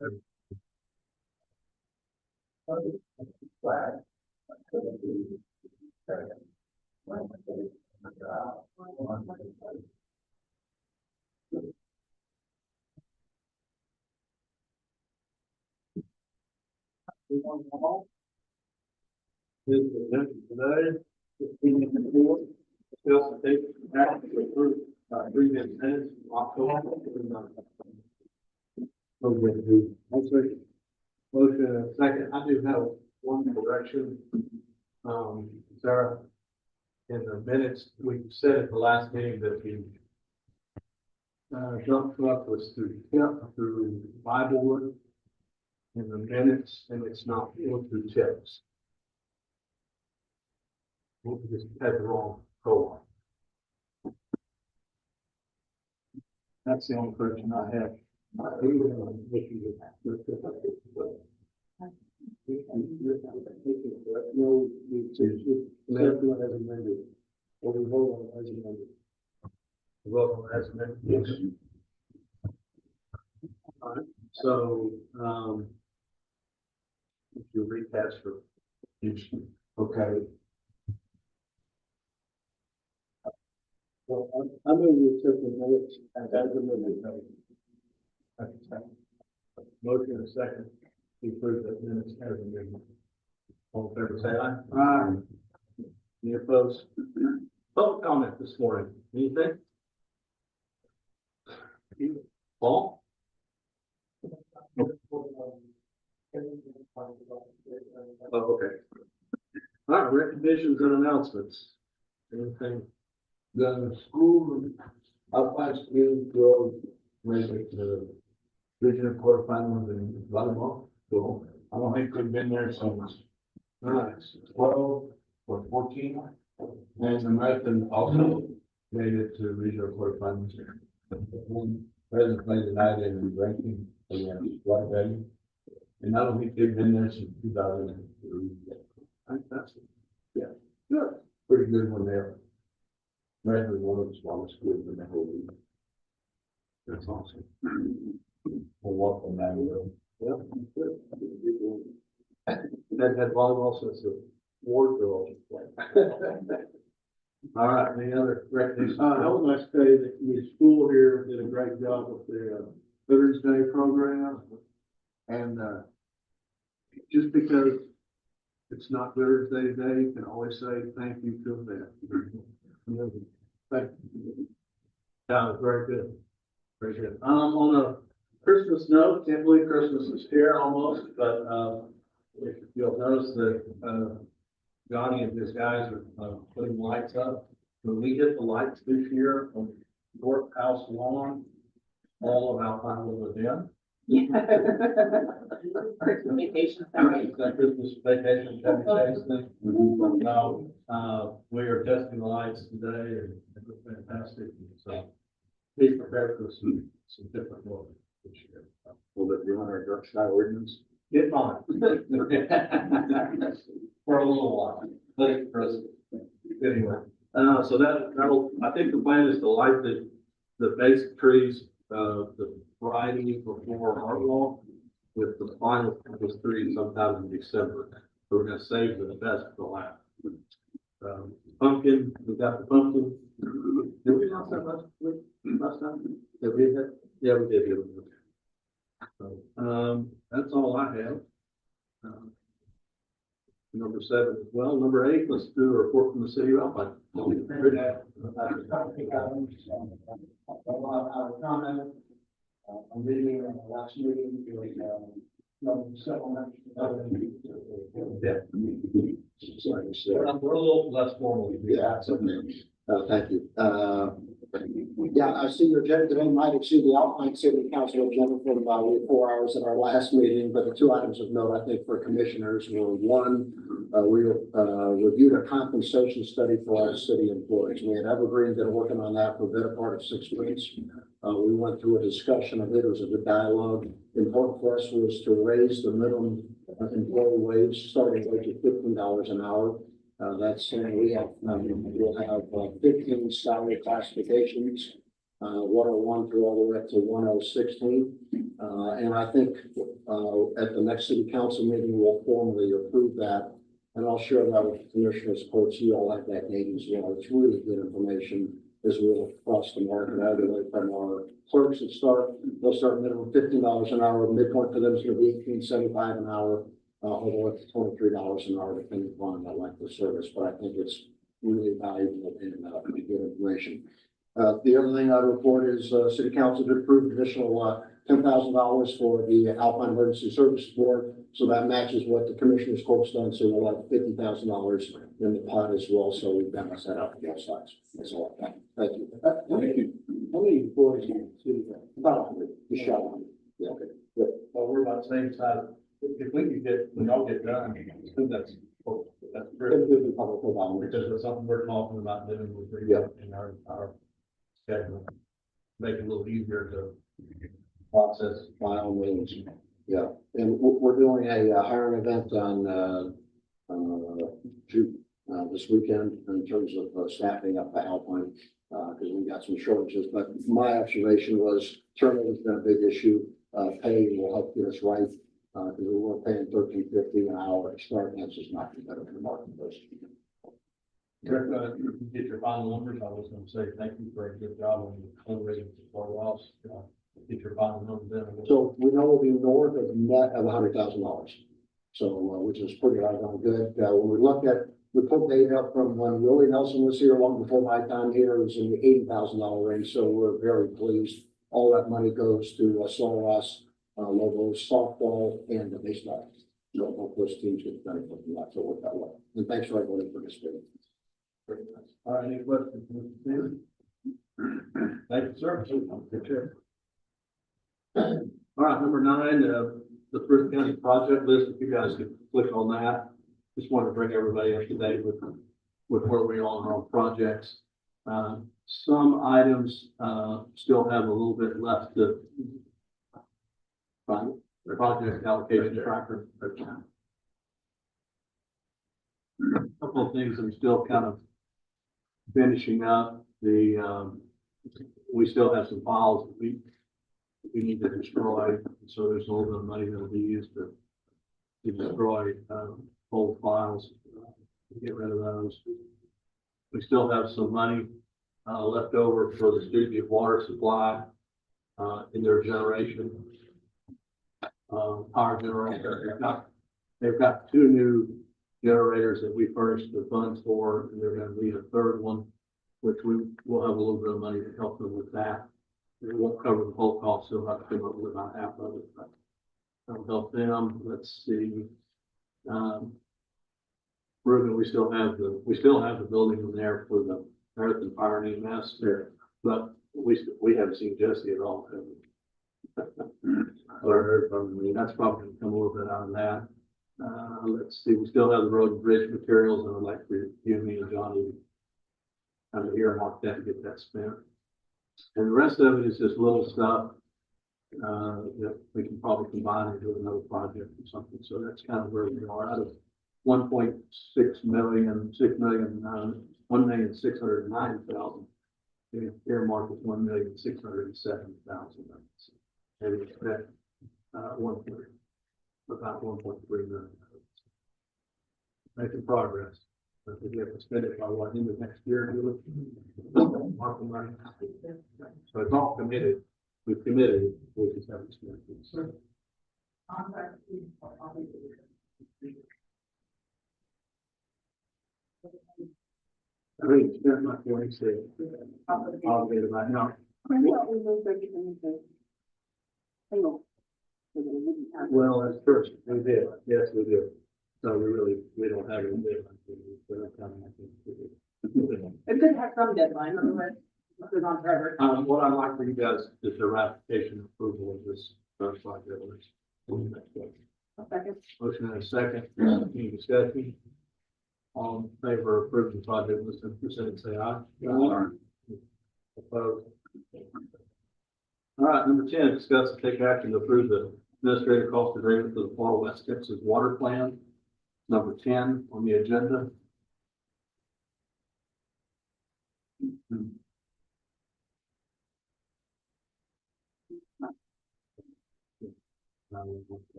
Today, discuss and take action to approve previous minutes from October. Motion and a second. I do have one correction. Sarah, in the minutes, we said at the last meeting that the dump truck was through Biblewood in the minutes, and it's not through Tips. We just had the wrong co-op. That's the only correction I have. No, as amended. Or we vote on as amended. Vote on as amended. Yes. All right. So, if you recast for each, okay. Well, I move we accept the minutes as amended. Motion and a second to approve the minutes as amended. All in favor, say aye. Aye. Any opposed? Public comment this morning. Anything? Paul? Oh, okay. All right, recognitions and announcements. Anything? The school, outside school girls made it to the regional quarterfinals in volleyball. So I don't think they've been there since 12 or 14. And the American also made it to regional quarterfinals. President played tonight in ranking against Waterbury. And I don't think they've been there since 2003. Fantastic. Yeah, good. Pretty good one there. American one of the smallest schools in the whole league. That's awesome. We'll walk on that road. Yeah, good. That had volleyball since the war girls played. All right, any other recognition? I would like to say that the school here did a great job with their Veterans Day program. And just because it's not Veterans Day today, you can always say thank you to them. Thank you. Yeah, very good. Very good. On a Christmas note, can't believe Christmas is here almost, but if you'll notice that Johnny and his guys are putting lights up. When we hit the lights this year on the courthouse lawn, all of Alpine will live in. Yeah. Christmas vacation. Christmas vacation, now, we are testing the lights today and it was fantastic. So be prepared for some different look this year. Will it be on our dark sky ordinance? Get on it. For a little while. Anyway, so that'll, I think the plan is to light the basic trees, the Friday before Art Walk with the final Christmas tree sometime in December. So we're gonna save the best for last. Pumpkin, we got the pumpkin. Did we announce that last time? Did we hit? Yeah, we did. So, that's all I have. Number 7 as well. Number 8, let's do a report from the city of Alpine. I'm reading the last meeting, several We're a little less formal. Yeah, thank you. Yeah, I see your agenda today might exceed the Alpine City Council agenda for about 4 hours at our last meeting, but the 2 items of note, I think, for commissioners were: one, we reviewed a compensation study for our city employees. We had Evergreen been working on that for the better part of 6 weeks. We went through a discussion of it. It was a good dialogue. Important for us was to raise the minimum employee wage, starting wage at $15 an hour. That's saying we'll have 15 salary classifications. 101 through all the way up to 1016. And I think, at the next city council meeting, we'll formally approve that. And I'll share that with the commissioners, of course, you all have that data as well. It's really good information as we look across the market, either way from our clerks that they'll start minimum $15 an hour. Midpoint for them is going to be $18.75 an hour, all the way up to $23 an hour, depending upon the length of service. But I think it's really valuable and good information. The other thing I report is, city council did approve additional, $10,000 for the Alpine Emergency Services Board. So that matches what the commissioner's court's done. So we'll have $50,000 in the pot as well. So we've balanced that out for both sides. That's all I got. Thank you. Thank you. How many employees do you see there? About 100, just shy of 100. Yeah. Okay. Good. Well, we're about the same size. If we could get, when y'all get done, that's great. Because it's something we're talking about doing with in our schedule. Make it a little easier to process. By all means. Yeah. And we're doing a hiring event on this weekend in terms of staffing up the Alpine, because we got some shortages. But my observation was turnover's been a big issue. Pay will help get us right, because we were paying $13.50 an hour to start, and that's just not competitive in the marketplace. Rick, get your final numbers. I was going to say thank you for a good job on the fundraising for a while. Get your final numbers in. So we know we'll be north of net of $100,000. So, which is pretty doggone good. When we look at, we put data up from when Willie Nelson was here, long before my time here, it was in the $80,000 range. So we're very pleased. All that money goes to Soros, Lobos, softball, and the baseball. So both those teams get the benefit from that. So it worked out well. And thanks for everybody for participating. Very nice. All right, any questions? Thank you, sir. Good chair. All right, number 9, the Brewster County project list. If you guys could click on that, just want to bring everybody up to date with where we are on our projects. Some items still have a little bit left to find the project allocation tracker. A couple of things I'm still kind of finishing up. We still have some files that we need to destroy. So there's a little bit of money that'll be used to destroy old files, get rid of those. We still have some money left over for the Studio Water Supply in their generation, power generation. They've got 2 new generators that we furnished the funds for, and they're going to need a 3rd one, which we will have a little bit of money to help them with that. It won't cover the whole cost, so I'll have to come up with about half of it, but that'll help them. Let's see. Ruben, we still have the building in there for the Earth and Fire and EMS there, but we haven't seen Jesse at all. Or heard from me. That's probably going to come a little bit out of that. Let's see. We still have the road and bridge materials, and I'd like for you, me, and Johnny to kind of earmark that and get that spent. And the rest of it is just little stuff that we can probably combine into another project or something. So that's kind of where we are. Out of 1.6 million, 1,609,000. The earmark is 1,607,000. And we expect about 1.3 million. Making progress. I think we have to spend it by what, into next year? So it's all committed. We've committed. We just haven't spent it. I mean, spent my 26. Obligated right now. Well, that's first. We did. Yes, we did. So we don't have any deadline. It's good to have some deadline, otherwise it goes on forever. What I'd like for you guys is the ratification approval of this first project list. A second. Motion and a second. Any discussion? All in favor of approving the project list, say aye. Aye. Opposed? All right, number 10, discuss and take action to approve the administrative cost agreement for the Far West Texas Water Plan. Number 10 on the agenda.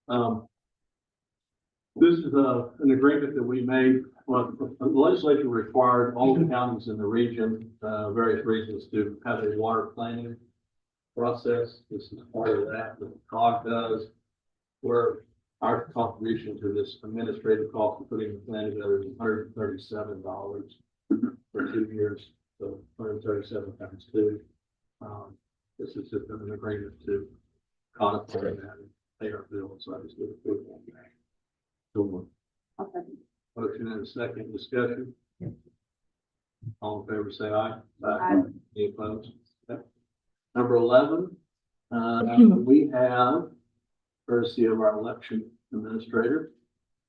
Um, this is an agreement that we made, well, the legislature required all the counties in the region, various regions to have a water planning process. This is part of that COG does, where our contribution to this administrative cost of putting the plan together is $137 for 2 years, so 137 times 2. This is just an agreement to codify that and pay our bills, so I just did approve on that. So, Okay. motion and a second discussion. All in favor, say aye. Aye. Any opposed? Okay. Number 11, we have, courtesy of our election administrator,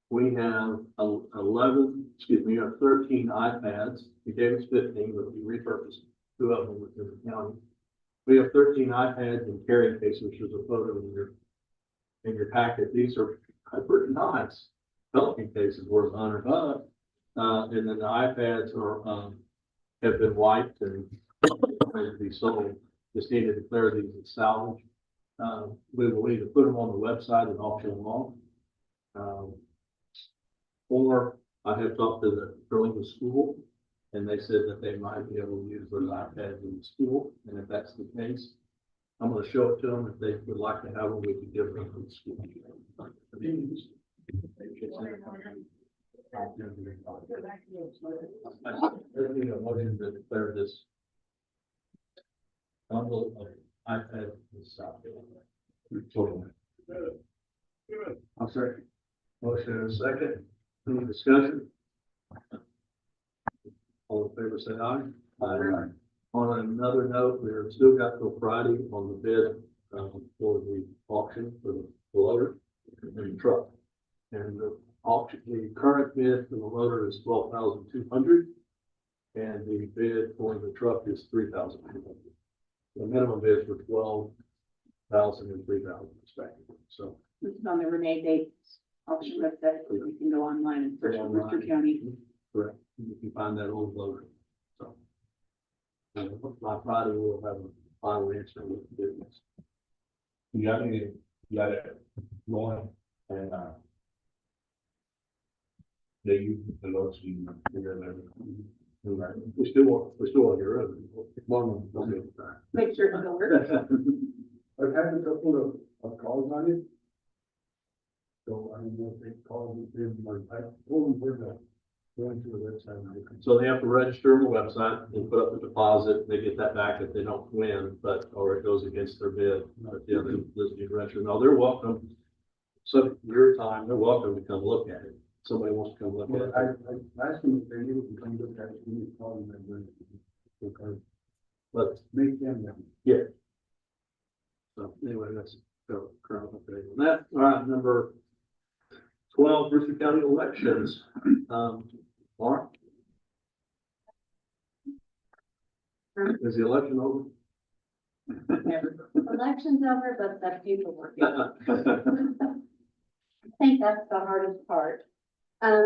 we have 13 iPads. He gave us 15, but we repurposed 2 of them within the county. We have 13 iPads and carrying cases, which is a photo in your packet. These are pretty nice. Pelican cases worth $100. And then the iPads are, have been wiped and ready to be sold. Just need to declare these as salvage. We will either put them on the website and auction them off. Or I have talked to the Burlington school, and they said that they might be able to use those iPads in the school. And if that's the case, I'm going to show it to them. If they would like to have them, we can give them to the school. I need a motion to declare this bundle of iPad is salvage. I'm sorry. Motion and a second. Any discussion? All in favor, say aye. Aye. On another note, we're still got till Friday on the bid, for the auction for the loader and the truck. And the auction, the current bid for the loader is $12,200. And the bid for the truck is $3,200. The minimum bids were $12,000 and $3,000 respectively. So. This is on the Renee Dates auction website, so you can go online and search for Brewster County. Correct. You can find that old loader. So. By Friday, we'll have a final answer with the business. You got it going and, they use the loads you figure that. Right. We're still on your own. One, don't get it back. Make sure it still works. I've had a couple of calls on it. So I don't know if they called me, I told them we're going to the website. So they have to register on the website and put up a deposit. They get that back if they don't win, or it goes against their bid. But yeah, they need to register. No, they're welcome. So your time, they're welcome to come look at it. Somebody wants to come look at it. I asked them if they knew to come look at it, we need to call them and but make them. Yeah. So anyway, that's the current update on that. All right, number 12, Brewster County elections. Mark? Is the election over? Election's over, but the paperwork. I think that's the hardest part. I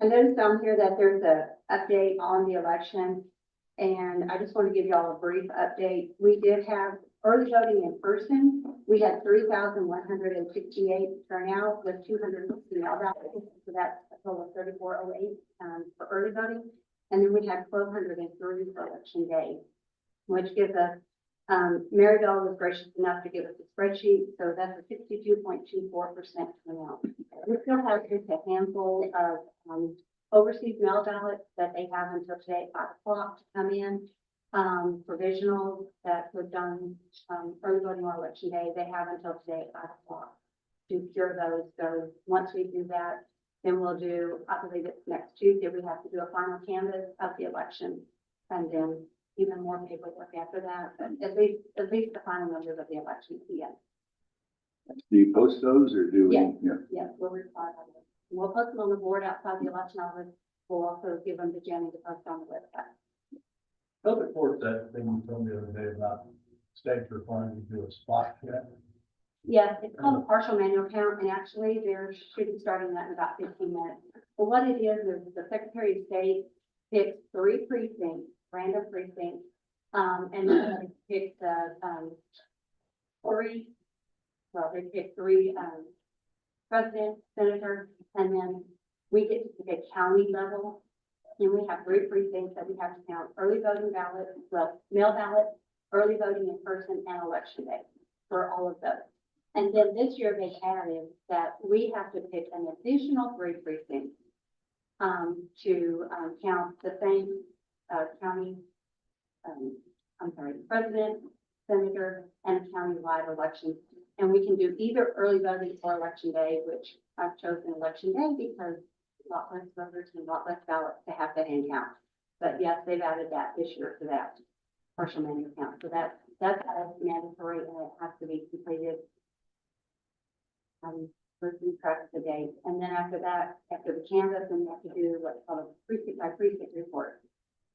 noticed down here that there's a update on the election, and I just want to give y'all a brief update. We did have early voting in person. We had 3,168 turnout with 260 mail ballots, so that's a total of 3,408 for early voting. And then we had 1,203 for election day, which gives us, Mary Bell was gracious enough to give us a spreadsheet, so that's a 62.24% turnout. We still have just a handful of overseas mail ballots that they have until today at 5 o'clock to come in. Provisionals that were done early voting on election day, they have until today at 5 o'clock to cure those. So once we do that, then we'll do, I believe it's next Tuesday, we have to do a final canvass of the election, and then even more paperwork after that, but at least the final numbers of the election, yes. Do you post those or do we? Yes. Yes, we'll reply on it. We'll post them on the board outside the election office. We'll also give them to Jenny to post on the website. I'll report that thing you told me the other day about states requiring you to do a spot check. Yes, it's called a partial manual count, and actually there should be starting that in about 15 minutes. But what it is the Secretary of State picks 3 precincts, random precincts, and then they pick the three, well, they pick three, president, senator, and then we get to the county level. And we have three precincts that we have to count: early voting ballot, well, mail ballot, early voting in person, and election day for all of those. And then this year they added that we have to pick an additional three precincts to count the same county, president, senator, and countywide elections. And we can do either early voting or election day, which I've chosen election day because a lot less voters and a lot less ballots to have to hand count. But yes, they've added that this year to that partial manual count. So that's mandatory and it has to be completed. Losing track of the dates. And then after that, after the canvas, then we have to do what's called a precinct by precinct report,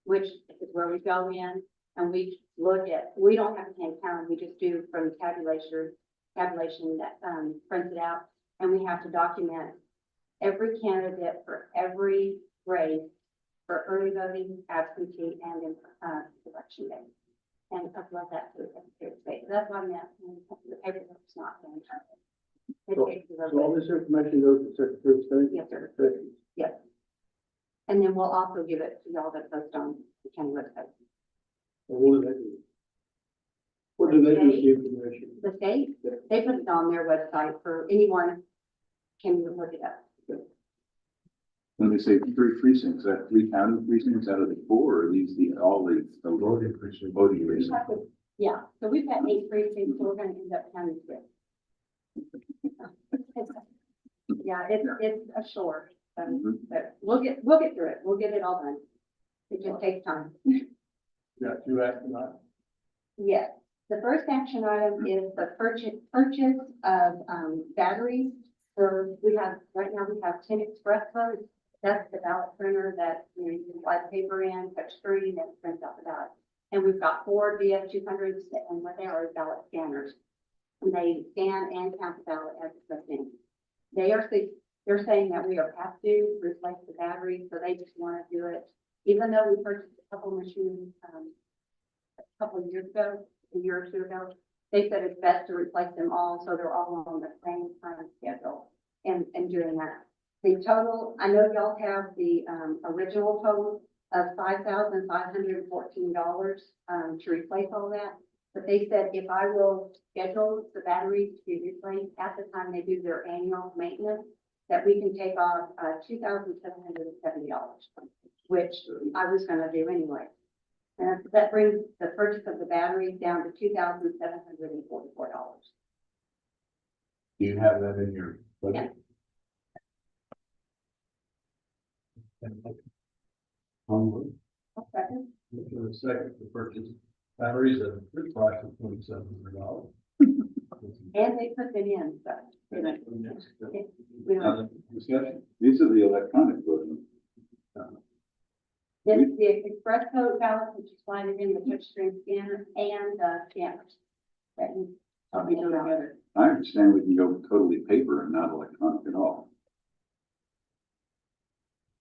which is where we go in and we look at, we don't have to hand count, we just do from the tabulation that prints it out. And we have to document every candidate for every race for early voting, absentee, and in election day. And upload that to the Secretary of State. That's what I meant, the paperwork's not done. It takes a little So all bit. this information goes to Secretary of State? Yes, sir. Okay. Yes. And then we'll also give it to y'all that post on the county website. And what do they do? What do they do with the information? The state, they put it on their website for anyone can look it up. When they say three precincts, that three county precincts out of the four, or are these all the voting precincts? Voting We precincts. have to- Yeah, so we've got 8 precincts, so we're gonna end up counting 6. Yeah, it's a short, but we'll get through it. We'll get it all done. It just takes time. Got two action items. Yes, the first action item is the purchase of batteries for, right now we have 10 express votes. That's the ballot printer that, you can slide paper in, touch screen, and it prints out the ballot. And we've got 4 VF200s, and what they are ballot scanners. And they scan and count the ballot as it's goes in. They're saying that we are have to replace the batteries, so they just want to do it. Even though we purchased a couple machines, a couple of years ago, a year or two ago, they said it's best to replace them all, so they're all on the same time schedule and doing that. The total, I know y'all have the, original total of $5,514, to replace all that. But they said if I will schedule the batteries to be replaced at the time they do their annual maintenance, that we can take off, $2,770, which I was gonna do anyway. And that brings the purchase of the batteries down to $2,744. Do you have that in your budget? Onward. Okay. Looking at a second to purchase batteries at a good price of $2,700. And they put them in, so. you know, we don't- Discussion? These are the electronic voting. This is the express code ballot, which is slided in the touchscreen scanner and scanners. That you probably know together. I understand we can go totally paper and not electronic at all.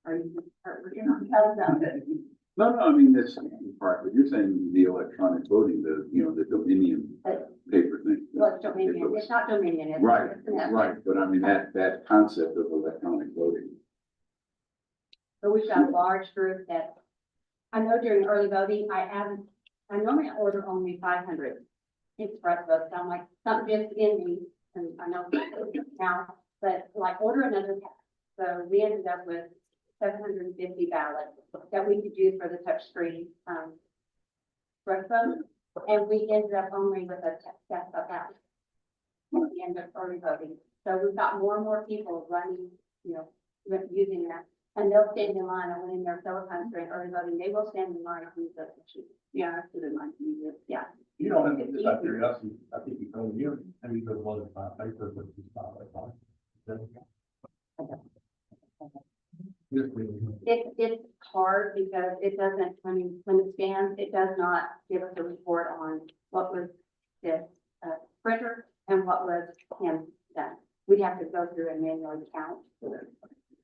Are you, we're gonna tell them that. No, I mean, that's the part, but you're saying the electronic voting, the Dominion paper thing. Well, it's Dominion, it's not Dominion, it's. Right, it's- right, but I mean, that concept of electronic voting. So we've got a large group that, I know during early voting, I normally order only 500 express votes. I'm like, something just in me, and I know now, but like order another pack. So we ended up with 750 ballots that we could use for the touchscreen, express vote. And we ended up only with a desktop ballot at the end of early voting. So we've got more and more people running, using that. And they'll stand in line. I went in there several times during early voting. They will stand in line to use those machines. Yeah, I stood in line to use it. Yeah. You don't have to, just out of curiosity, I think you told me, have you been one of my paper, but it's not like mine. It's hard because it doesn't, when it scans, it does not give us a report on what was the printer and what was him done. We'd have to go through and manually count.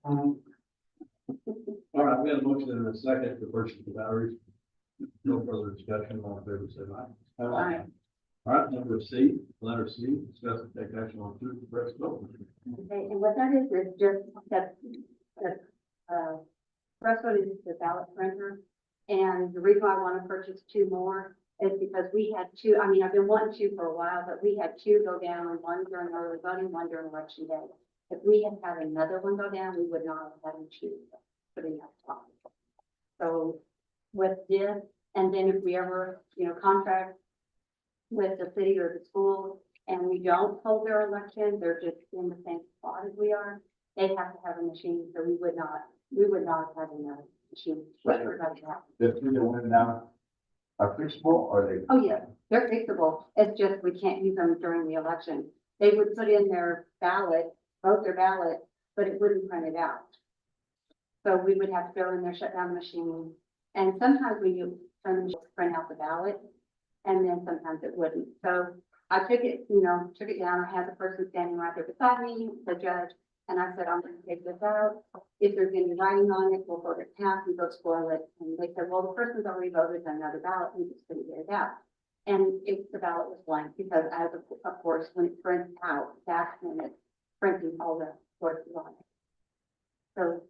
All right, we have a motion and a second to purchase the batteries. No further discussion, all in favor, say aye. Aye. All right, number C, letter C, discuss and take action on food and press vote. Okay, and what that is just that Brewster is the ballot printer. And the reason why I want to purchase two more is because we had two, I mean, I've been wanting two for a while, but we had two go down, one during early voting, one during election day. If we had had another one go down, we would not have had to choose for the next time. So with this, and then if we ever, contract with the city or the school, and we don't hold their election, they're just in the same spot as we are, they have to have a machine, so we would not have had enough machine. Right. The three that went down are fixable, or they? Oh, yeah, they're fixable. It's just we can't use them during the election. They would put in their ballot, vote their ballot, but it wouldn't print it out. So we would have to go in there, shut down the machine. And sometimes when you print out the ballot, and then sometimes it wouldn't. So I took it down. I had the person standing right there beside me, the judge, and I said, I'm going to take this out. If there's any writing on it, we'll vote it half and go spoil it. And they said, well, the person's already voted on another ballot. We just couldn't get it out. And the ballot was blank because of course, when it prints out, that's when it's printing all the voices on it. So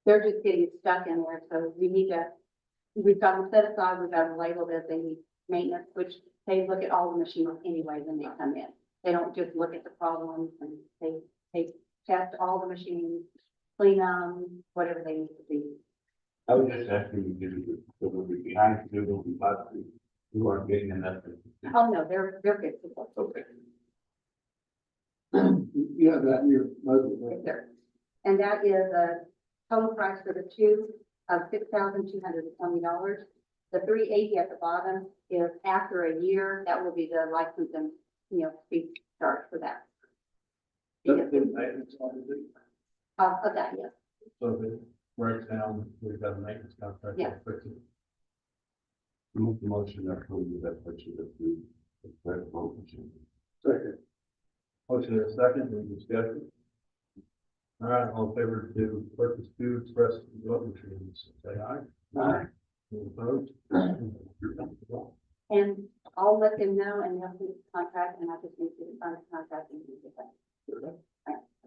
they're just getting stuck in there. So we've got them set aside. We've got them labeled as they need maintenance, which they look at all the machines anyway when they come in. They don't just look at the problems, and they test all the machines, clean them, whatever they need to do. I was just asking you, because it will be behind, it will be possibly, you aren't getting enough. Oh, no, they're fixable. Okay. You have that in your budget, right? Yes, sir. And that is a total price for the two of $6,220. The $380 at the bottom is after a year, that will be the license and, fee charge for that. That's the maintenance on it. Of that, yes. So if it breaks down, we've got a maintenance contract. Yeah. Fix it. Move the motion that approves that purchase of the credit vote machine. Second. Motion is second, any discussion? All right, all in favor to purchase two express vote machines, say aye. Aye. Any opposed? And I'll let them know and they'll see the contract and I just need to sign the contract and do that.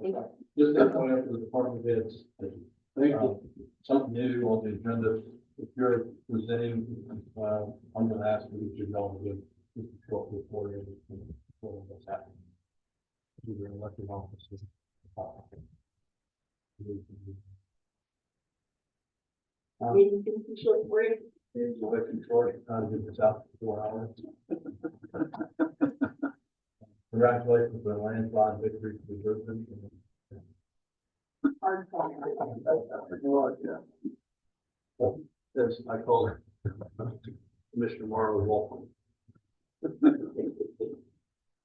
Thank you. Just that point after the department heads. Thank you. Something new on the agenda, if you're presenting, I'm gonna ask you if you're going to just a short report of what's happening. You're in elected offices. Maybe give us a short break. Election short, trying to get this out for 4 hours. Congratulations on the landslide victory for Brewster. Hard call. Yes, I call it Commissioner Morrow Wolf.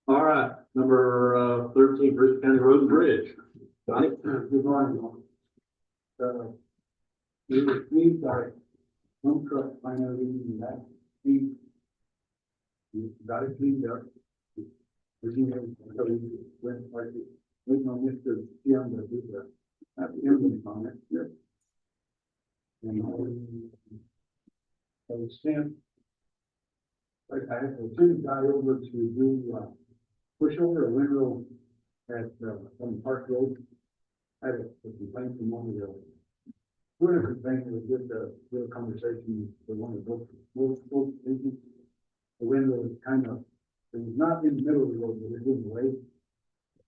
All right, number 13, Brewster County Road and Bridge. Donnie? Good morning. We received our dump truck finally in that week. We got it cleaned up. We went like, waiting on Mr. Young to do the, implement on it. Yes. And I was sent, like, I had to send a guy over to do, push over a window at, on Park Road. I had a complaint from one of the, one of the things was just a real conversation with one of both agents. The window was kind of, it was not in the middle of the road, but it was in the way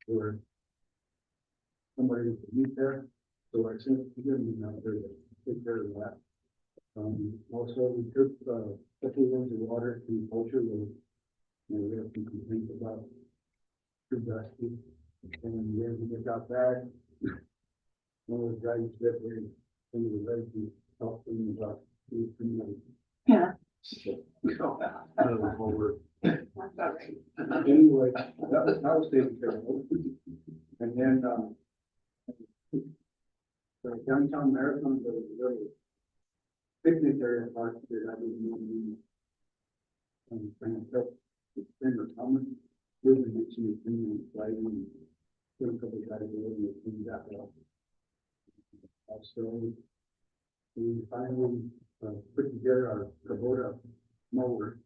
where somebody was to meet there. So I sent him out there to take care of that. Also, we took, a couple of of water to Culture Road. And we had some complaints about too dusty. And then we got back. One of the guys said they, some of the ready to talk to him about. Yeah. Forward. That's all right. Anyway, that was taken care of. And then, the downtown marathon, there was a little picnic area park that I didn't know. And I felt it's been a common, really mixing the thing and sliding and put a couple of guys over and clean that up. Also, we finally, put together our Kubota mower.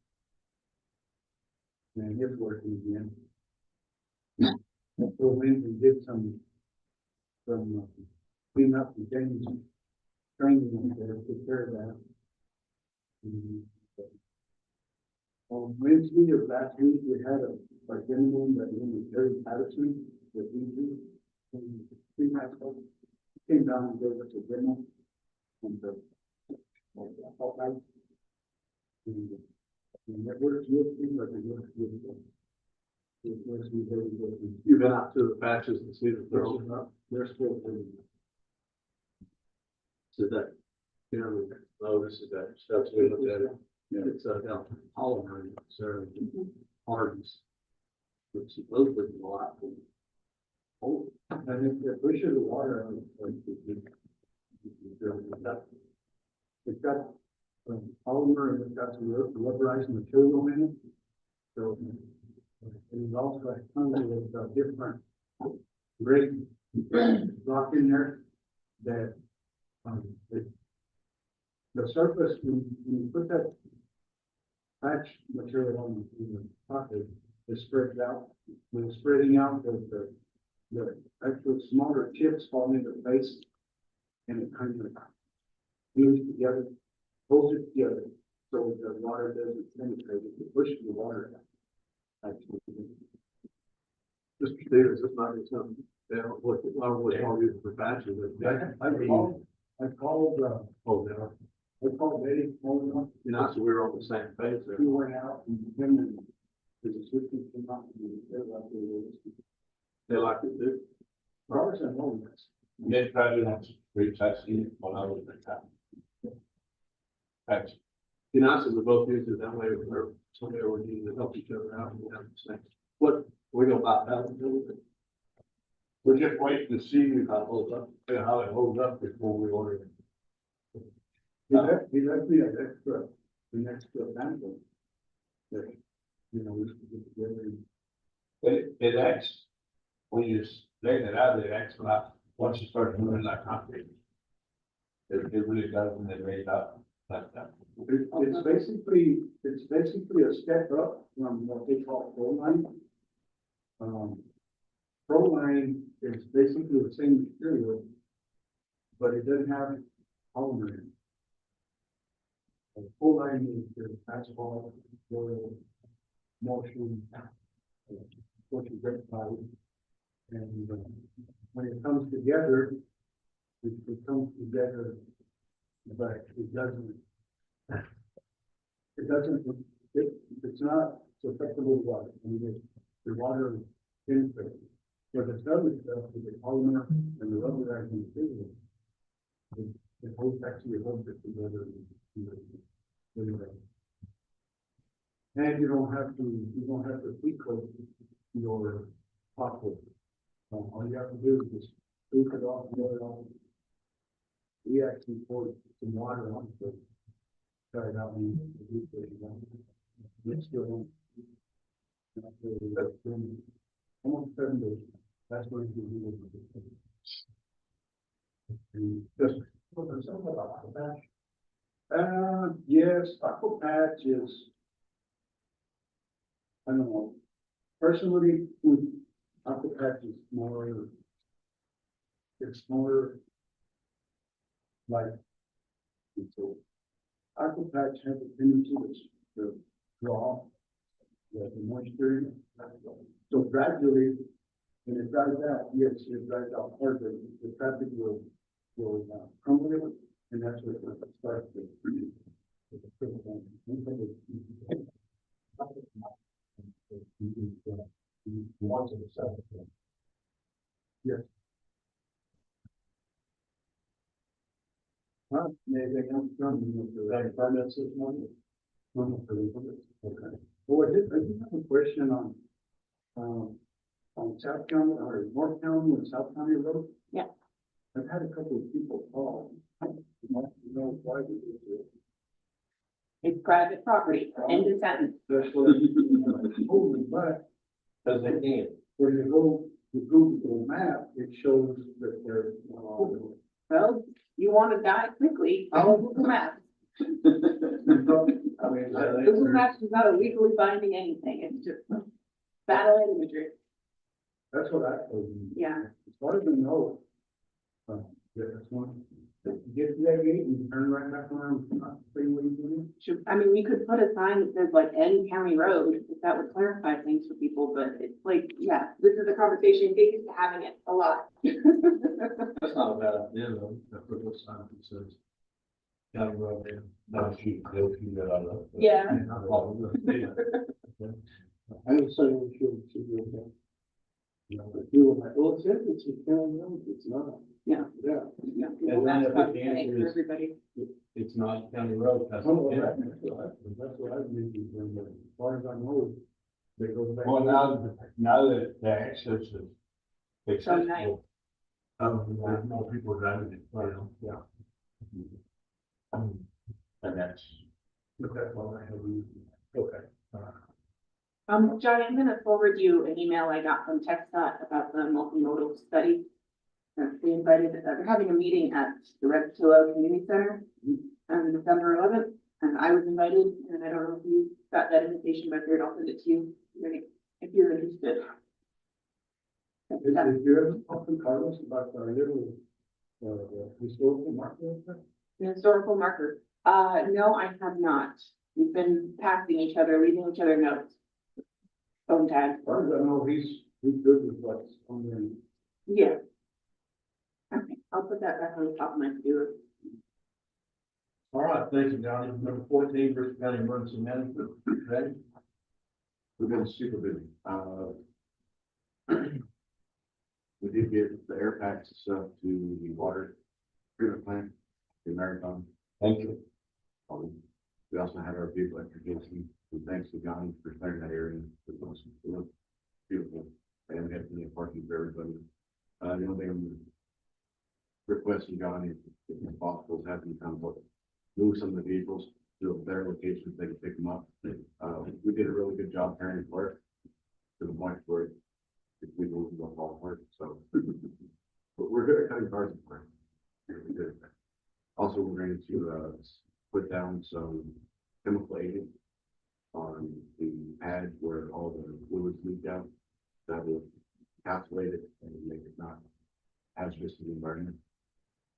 and it's working again. And so we can get some clean up and things, training them there, take care of that. Mhm. On Wednesday of last week, we had a gentleman that named Terry Patterson, that we do. And he might have came down and gave us a demo. And and that works with me, but it works with them. It works with very good. You've been out to the patches and see that they're holding up? They're still holding up. So that, you know, oh, this is that stuff we looked at it. Yeah. It's down polymer, so hardens. Which supposedly is a lot. Oh, and if they push it the water out, it's got polymer and it's got some rubberized material in it. So and it also has tons of different great rock in there that the surface, when you put that patch material on the pocket, it spreads out. When it's spreading out, the actual smaller chips fall into place and it kind of glues together, holds it together, so the water doesn't penetrate it, it pushes the water out. Actually. Mr. Stevens, it's not something, they don't look, I don't really call you for patches. I called, I called Eddie, you know, so we were on the same page there. He went out and him and his assistant came out and they like it too. Ours and home. They tried to launch streets, I seen it when I was in town. That's, You know, so we both use it that way, or somebody would need to help each other out and we have the same. What, we go about that, we're just waiting to see how it holds up, how it holds up before we order it. he left me an extra sample. That, you know, we should get together and It acts, when you lay it out, it acts like, once you start moving like concrete. It really does when they lay it out like that. It's basically a step up from what they call proline. Proline is basically the same material, but it doesn't have polymer in it. Proline is the asphalt, oil, motion, what you get by it. And when it comes together, it comes together, but it's not susceptible to water. I mean, the water penetrates. But the other stuff, with the polymer and the rubberized material, it holds actually holds it together. And you don't have to pre-coat your pothole. All you have to do is just scoop it off, blow it off. We actually poured some water on it, try it out and it's still on. Almost 7 days. That's what you do. Just something about Aqua Patch. Yes, Aqua Patch is, I don't know. Personally, Aqua Patch is more, it's more like, so Aqua Patch has a tendency to draw the moisture. So gradually, when it dries out, yes, it dries out hard, but the traffic will crumble it, and that's what it starts to produce. Yes. Anything else from the permits this morning? Okay. Well, I did have a question on South County, or North County and South County Road. Yeah. I've had a couple of people call. You know, why we do this. It's private property, end of sentence. That's what I told them, but Cause they can. when you go to Google Map, it shows that they're, Well, you want to die quickly, go Google Maps. I mean, Google Maps is not a legally binding anything, it's just satellite imagery. that's what I told you. Yeah. It's hard to know. Yeah, that's one. Get to that gate and turn right back around, not see what you're doing. I mean, we could put a sign that says like N County Road, if that would clarify things for people, but it's like, yeah, this is a conversation, get used to having it a lot. That's not a bad idea, though. That's what this sign says. County road, yeah. Now, they'll keep that out of. Yeah. I would say we should be okay. You know, if you were like, well, it's a county road, it's not. Yeah. Yeah. Yeah, And then if that's the fine answer for is- everybody. It's not county road, that's. Oh, yeah, that's what I need to do, but as far as I know, they go back. Well, now that the access is So nice. accessible, there's more people driving it, you know, Yeah. and that's. But that's all I have. Okay. John, I'm gonna forward you an email I got from TechStot about the multimodal study. They invited, they're having a meeting at the Red Pillow Community Center on December 11th, and I was invited, and I don't know if you got that invitation, but I'll send it to you, if you're interested. Did you ever talk to Carlos about our little, historical marker? The historical marker. No, I have not. We've been passing each other, leaving each other notes. Phone tag. As far as I know, he's good with what's on there. Yeah. Okay, I'll put that back on the top of my to-do list. All right, thank you, Johnny. Number 14, Brewster County Emergency Management, ready? We've been super busy. We did get the air packs and stuff to the water treatment plant, the Marathon. Thank you. We also had our vehicle electrification, so thanks to Johnny for clearing that area. It looked beautiful, and we had plenty of parking for everybody. The only thing I'm requesting Johnny, if possible, is having him come move some of the vehicles to a better location so they can pick them up. We did a really good job carrying it apart to the point where if we move, we'll fall apart, so. But we're good at cutting cars apart. We're good at that. Also, we're going to, put down some chemical agent on the pad where all the fluids leak out. That will calculate it and make it not hazardous to the environment.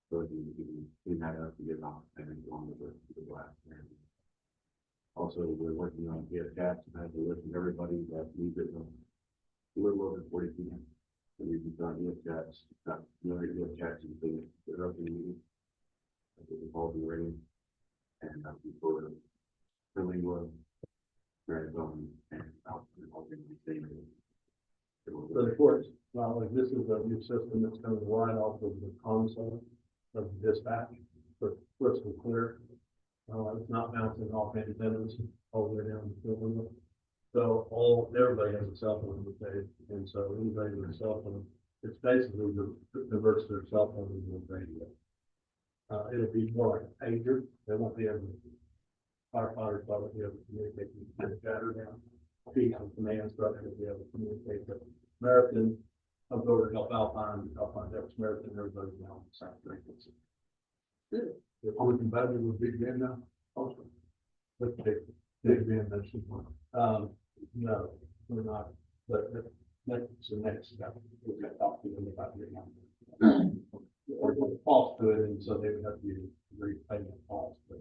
So you can clean that up and get it off and then go on with the glass. Also, we're working on the cats and have to listen to everybody that needs it. A little over 40 people. And we've done cats, not million cats and things that are up in the meeting. Involved in rating. And people are filling wood, marathon, and out in the same. So of course, well, if this is a new system that's coming right off of the console of the dispatch, but crystal clear. It's not bouncing off antennas all the way down the field. So everybody has a cell phone these days, and so anybody with a cell phone, it's basically converts their cell phone into a radio. It'll be more like a pager. They won't be able to, firefighters probably be able to communicate with the chatter down. Feed some commands, but they'll be able to communicate. But American comes over to help Alpine, helps American, everybody's now on the same frequency. Good. If we can better with Big Ben now, also. Let's take Big Ben, that's the one. No, we're not, but that's the next step. We've got to talk to them about it now. Or cost to it, and so they would have to be repayment cost. But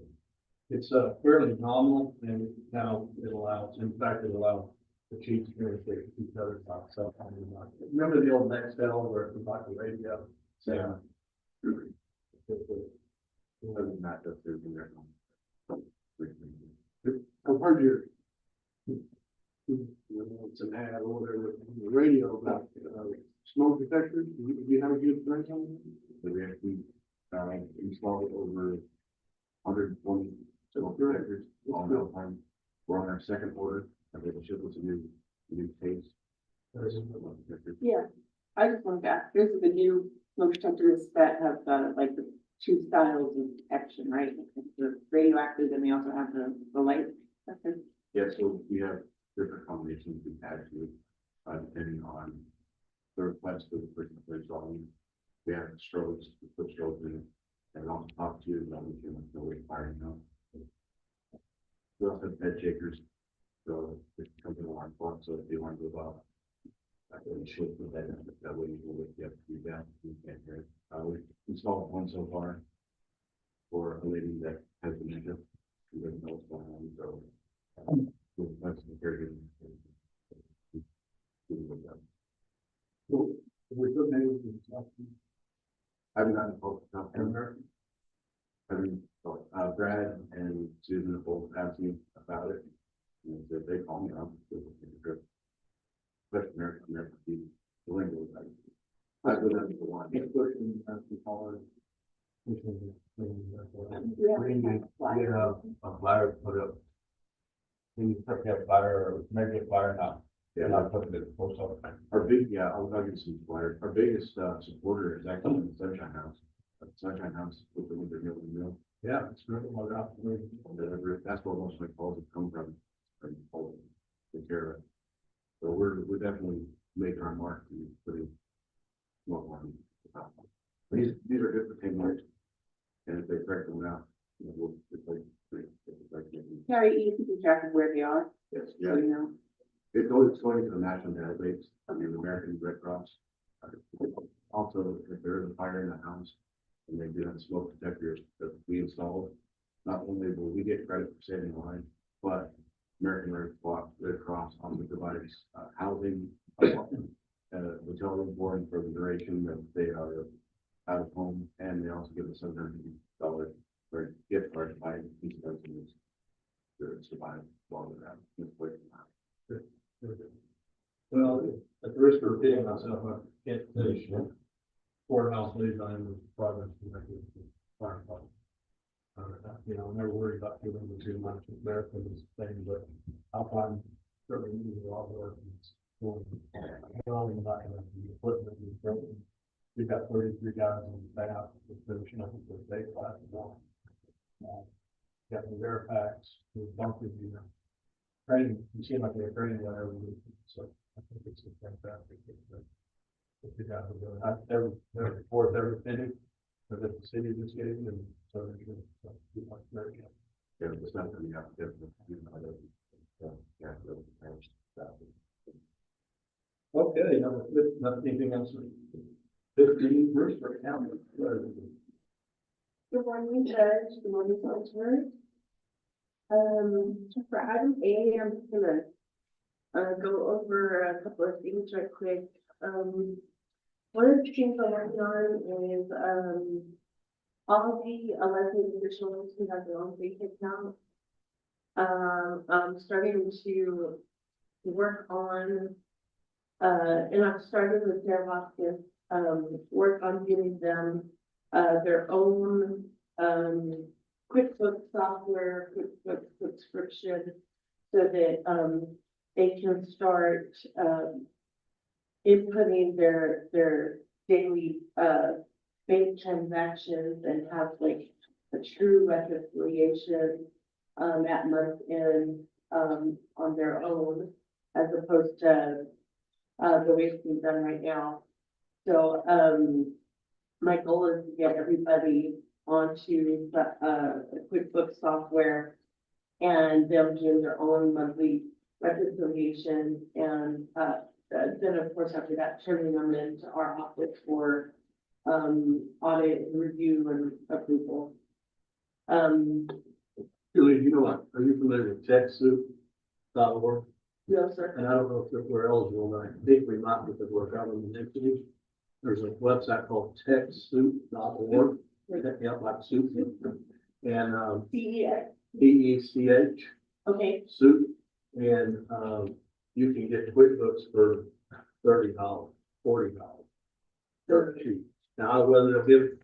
it's fairly nominal, and now it allows, in fact, it allows the chiefs to communicate with each other about cell phone and not. Remember the old Nextel where it was like a radio? Yeah. So, Not just through the marathon. I've heard your, it's an ad or whatever, on the radio about smoke detectors. Do you have a good experience on that? So we actually, installed over 120 civil detectors on that time. We're on our second order, and they will ship us a new case. Yeah, I just wanted to ask, there's the new smoke detectors that have, like the two styles of detection, right? The radioactive, and we also have the light detector. Yeah, so we have different combinations we add to it, depending on the request of the person who's installing. We have strobes, we put strobes in it, and on top too, that we can no way firing out. We also have head shakers, so it comes in alarm clock, so if the alarm goes off. I really should put that in, that way you will wake you up to do that, you can't hear it. We installed one so far for a lady that has dementia, who doesn't know what's going on, so. That's very good. We put names in stuff. I haven't gotten a call from her. I mean, Brad and Susan have both asked me about it. And if they call me, I'll do it. But American, the lingo. I go down to the one. It's pushing, the collar. We need to get a flyer put up. We put that flyer, or maybe a flyer now, and I'll put it in the post office. Our big, yeah, I'll give you some flyers. Our biggest supporter is actually the Sunshine House. Sunshine House with the mill. Yeah, it's really well out. That's where most of my calls have come from the care of it. So we're definitely making our mark and putting more money. These are good for 10 years. And if they correct them now, we'll replace. Carrie, you can keep track of where they are, Yes, so yeah. you know. It's going to the national database, the American Red Cross. Also, if there is a fire in the house and they do have smoke detectors that we installed, not only will we get credit for saving a life, but American Red Cross also provides housing, hotel room board for the duration that they are out of home, and they also give us $700 for a gift card to buy these things to survive while they're out. Well, at the risk of repeating myself, I can't finish. Courthouse lead time was progress. Fire department. I'm never worried about giving the too much American thing, but I'll find certainly need a lot of work. Well, the equipment is broken. We've got 33 guys on the staff finishing up the day class. Got the air packs, the bunkers, training, you seem like they're training whatever, so I think it's a fantastic. What the guys are doing, every fourth, every finish, but the city just gave and so they're doing, so keep like very good. Yeah, it's not that we have to Okay, not anything else. 15, Brewster County. Good morning, Judge. Good morning, Councilors. For item A, I'm just gonna go over a couple of things right quick. One of the things I'm working on is all of the elected officials who have their own bank account. I'm starting to work on and I've started with their office, work on getting them their own QuickBooks software, QuickBooks subscription, so that they can start inputting their daily bank transactions and have like a true reconciliation at month end on their own, as opposed to the way it's being done right now. So my goal is to get everybody onto the QuickBooks software and them doing their own monthly reconciliation, and then of course after that, turning them into our office for audit and review and approval. Julie, are you familiar with TechSoup.org? No, sir. And I don't know if we're eligible, but I think we might because we're government entities. There's a website called TechSoup.org. Yeah, like soup. And CEX. PECH. Okay. Soup. And you can get QuickBooks for $30, $40. Dirt cheap. Now, whether they'll give,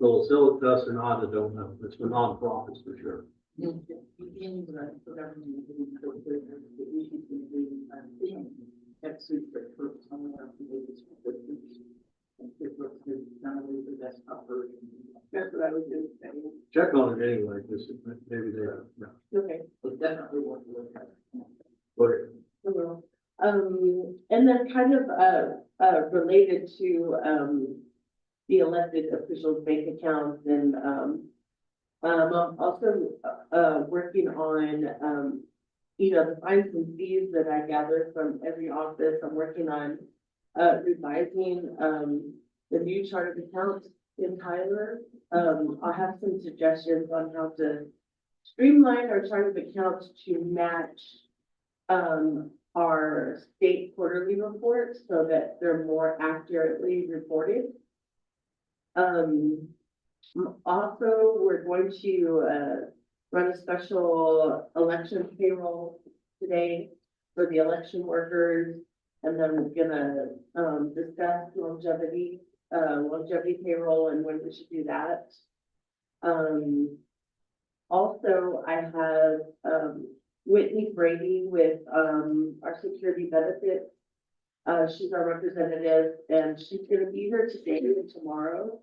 they'll sell it to us or not, I don't know. It's for nonprofits for sure. That's what I was doing. Check on it anyway, because maybe they don't. No. Okay. But definitely want to look at it. Go ahead. I will. And then kind of related to the elected officials' bank accounts and I'm also, working on, the fines and fees that I gather from every office. I'm working on, revising, the new chart of accounts in Tyler. I'll have some suggestions on how to streamline our chart of accounts to match, our state quarterly reports so that they're more accurately reported. Also, we're going to, run a special election payroll today for the election workers. And then we're gonna, discuss longevity payroll and when we should do that. Also, I have, Whitney Brady with, our security benefits. She's our representative and she's gonna be here today and tomorrow.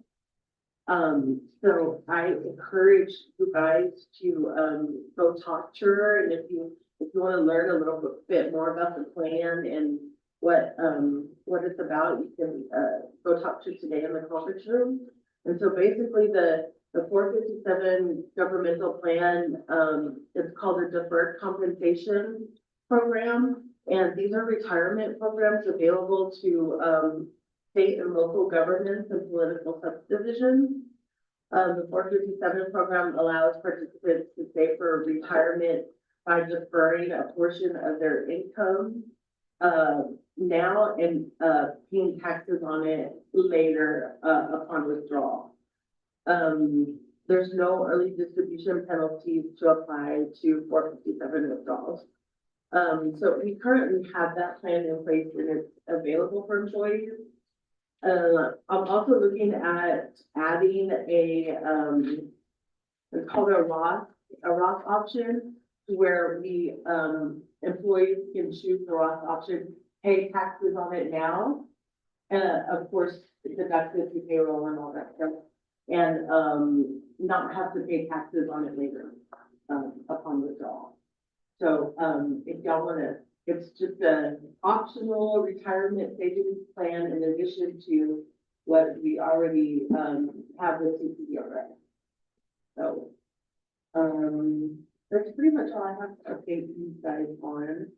So I encourage you guys to, go talk to her, and if you want to learn a little bit more about the plan and what it's about, you can, go talk to her today in the conference room. And so basically the 457 governmental plan, it's called a deferred compensation program. And these are retirement programs available to, state and local governments and political subdivisions. The 457 program allows participants to save for retirement by deferring a portion of their income now and paying taxes on it later upon withdrawal. There's no early distribution penalties to apply to 457 withdrawals. So we currently have that plan in place and it's available for employees. I'm also looking at adding it's called a Roth option, where we, employees can choose the Roth option, pay taxes on it now. Of course, deducted to payroll and all that stuff, and, not have to pay taxes on it later, upon withdrawal. So, if y'all wanna, it's just an optional retirement savings plan in addition to what we already, have with CCDRS. So, that's pretty much all I have to update you guys on.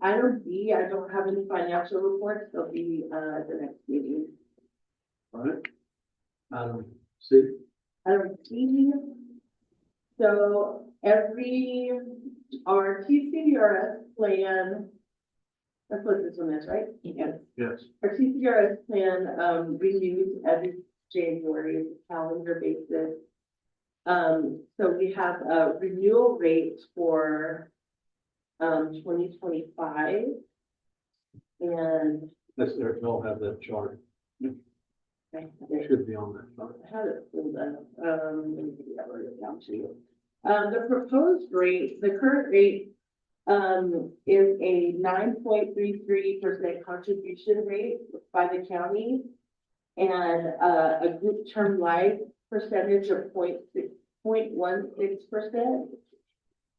Item B, I don't have any financial reports, they'll be, the next meeting. All right. C, Item C, so our TCDRS plan, that's what this one is, right? Yes. yes. Our TCDRS plan, renews every January, calendar basis. So we have a renewal rate for, 2025. And That's there, they'll have that chart. I It should be on that chart. had it pulled up, let me get that wrote down to you. The proposed rate, the current rate, is a 9.33% contribution rate by the county. And, a group term life percentage of 0.16%.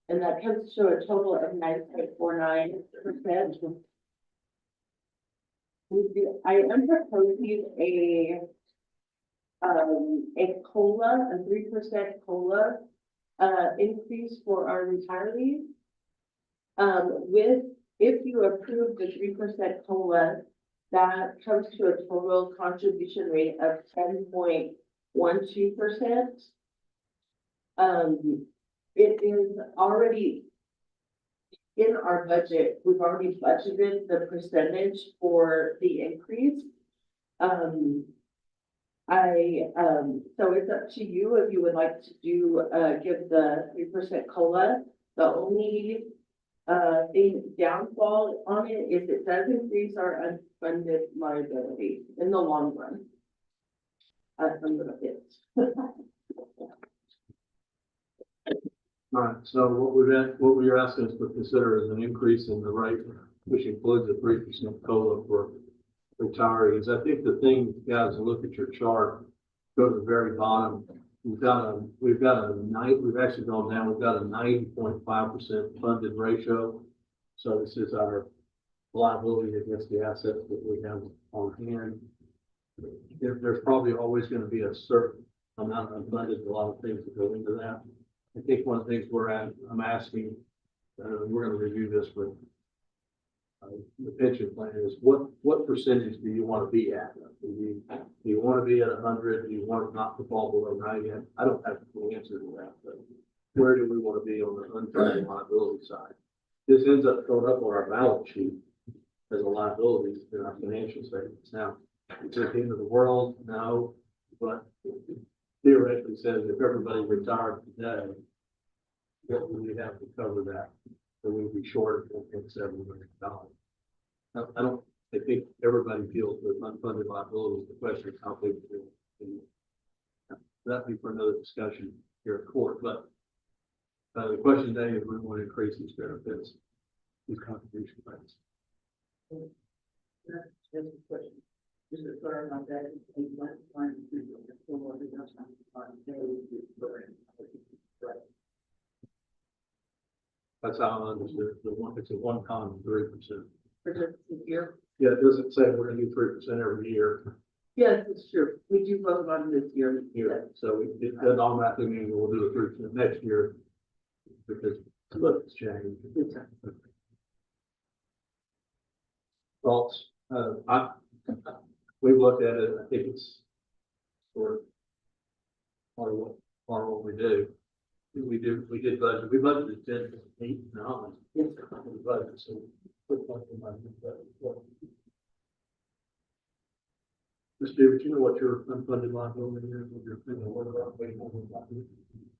And that comes to a total of 9.49%. I am proposing a COLA, a 3% COLA, increase for our retirees. If you approve the 3% COLA, that comes to a total contribution rate of 10.12%. It is already in our budget. We've already budgeted the percentage for the increase. So it's up to you if you would like to give the 3% COLA. The only downfall on it is it does increase our unfunded liability in the long run. A little bit. All right, so what we're asking us to consider is an increase in the rate, which includes a 3% COLA for retirees. I think the thing, guys, to look at your chart, go to the very bottom. We've actually gone down, we've got a 90.5% funded ratio. So this is our liability against the assets that we have on hand. There's probably always going to be a certain amount of funded, a lot of things that go into that. I think one of the things I'm asking, we're gonna review this with the pension plan is what percentage do you want to be at? Do you want to be at 100? Do you want it not to fall below 90? I don't have the full answer to that, but where do we want to be on the unfunded liability side? This ends up showing up on our balance sheet as a liability in our financial statements. Now, is it the end of the world? No, but theoretically says if everybody retired today, what would we have to cover that? So we'd be short of $1.7 million. I think everybody feels with unfunded liabilities. The question is how big it is. That'd be for another discussion here at court, but the question today is we want to increase these benefits, these contribution rates. That's a question. Just to clarify that, That's how I understood it. It's a one-time 3%. for just a year. Yeah, it doesn't say we're gonna do 3% every year. Yes, it's true. We do vote on this year. So it doesn't automatically mean we'll do a 3% next year because it's changed. Thoughts? We've looked at it. I think it's sort of part of what we do. We did budget. We budgeted 10.8 now. Yes. We budgeted, so. Mr. David, you know what your unfunded liability is? What you're thinking, what about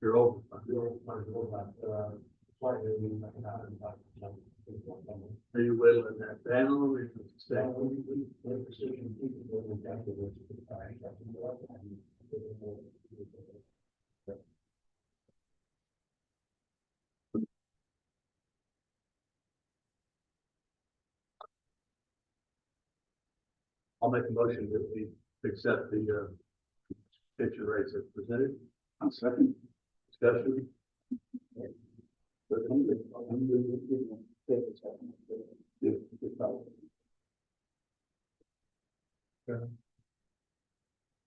you're over. Are you whittling that down or is it staying? I'll make a motion that we accept the pension rates as presented. I'll second. Discussion.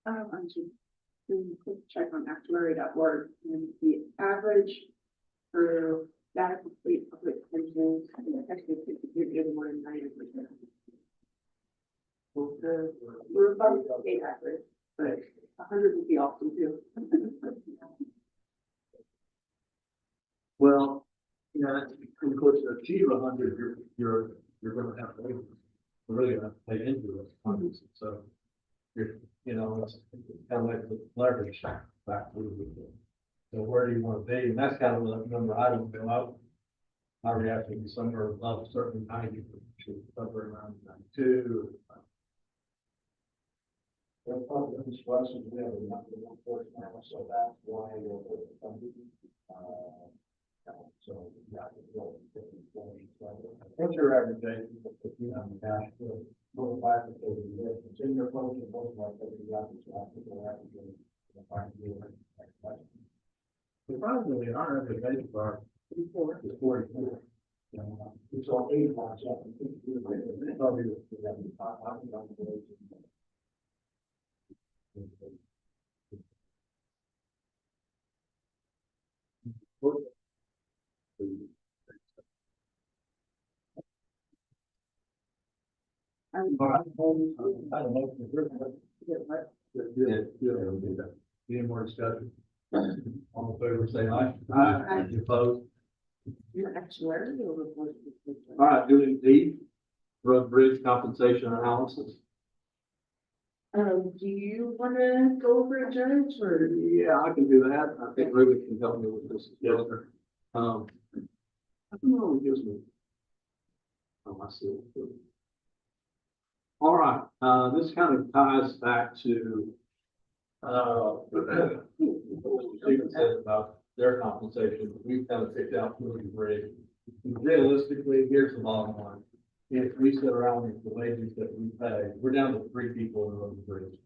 I'm just doing a quick check on actuary.org and the average for data complete public pensions, actually, it's more than 90%. We're about the state average, but 100 would be awesome too. Well, yeah, of course, to achieve 100, you're going to have to, we're really going to pay into it. So, it's kind of like the leverage factor. So where do you want to be? And that's kind of the number I don't feel out. My reaction would be somewhere above certainly 90, somewhere around 92. Well, probably this question, we have a number of reports now, so that's why we'll put the funding. So, yeah, what's your average age? Cash flow, 5 to 30 years. It's in your function, most of our average. Surprisingly, our average age of our 44 is 44. It's all 8 months up. Any more discussion? All in favor, say aye. Aye. Opposed? Your actuary will report. All right, doing D, road bridge compensation analysis. Do you want to go over it, Judge, or? Yeah, I can do that. I think Ruben can help me with this. Yes, sir. I don't know, it gives me. Oh, I see. All right, this kind of ties back to, what Stephen said about their compensation. We've kind of picked out really great. Realistically, here's the bottom line. If we sit around with the wages that we pay, we're down to 3 people in the road bridge.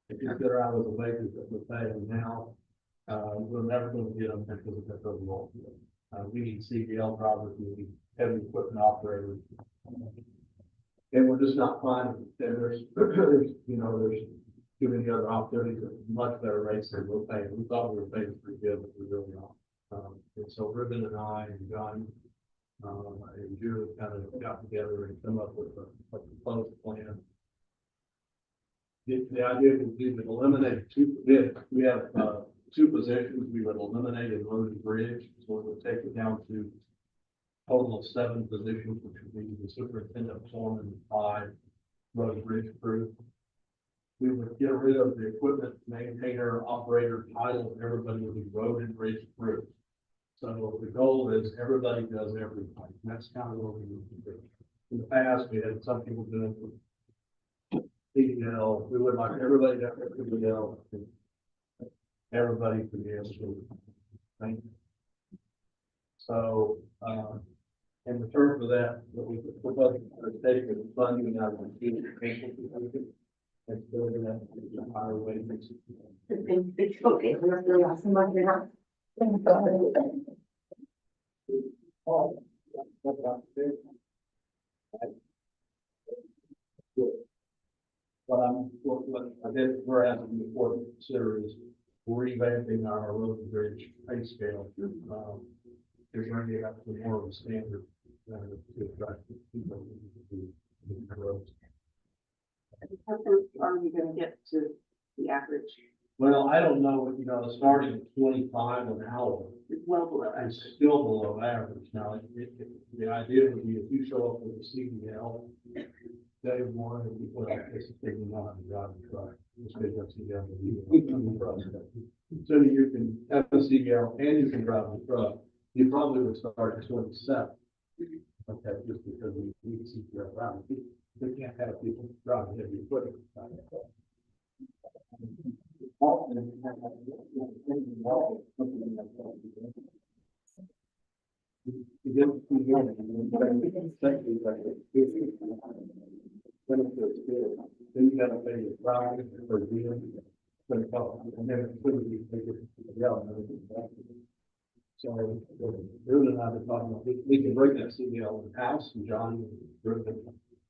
If you sit around with the wages that we're paying now, we're never going to get them because of that overall. We need CDL drivers, we need heavy equipment operators. And we're just not finding, and there's too many other opportunities at much better rates than we're paying. We thought we were paying pretty good, but we really not. And so Ruben and I and John, and Julie kind of got together and come up with a proposed plan. The idea would be to eliminate we have, two positions we would eliminate in road and bridge, so it would take it down to a total of 7 positions, which would be the superintendent, foreman, 5 road and bridge crew. We would get rid of the equipment maintainer, operator title, everybody would be road and bridge crew. So the goal is everybody does everything. That's kind of what we need to do. In the past, we had some people doing CDL. We would like everybody to have CDL. Everybody to be able to. Thank you. So, in return for that, what we propose to take is funding out of the teacher patient. And building that higher wages. Okay, we're the last one here. What I did, we're asking the board to consider is revamping our road and bridge pay scale. To bring it up to more of a standard, to attract people to the roads. How close are we gonna get to the average? Well, I don't know, starting at 25 an hour, It's well below that. it's still below average. Now, the idea would be if you show up with a CDL, day one, and you put out this thing, you know how to drive the truck. Just because that's CDL. So you can have a CDL and you can drive the truck, you probably would start at 27. Okay, just because we need CDL around. We can't have people driving heavy equipment. Then you gotta pay your ride or deal, and then it's going to be taken to the government. So, Ruben and I have been talking about, we can bring that CDL in the house, and John, Ruben,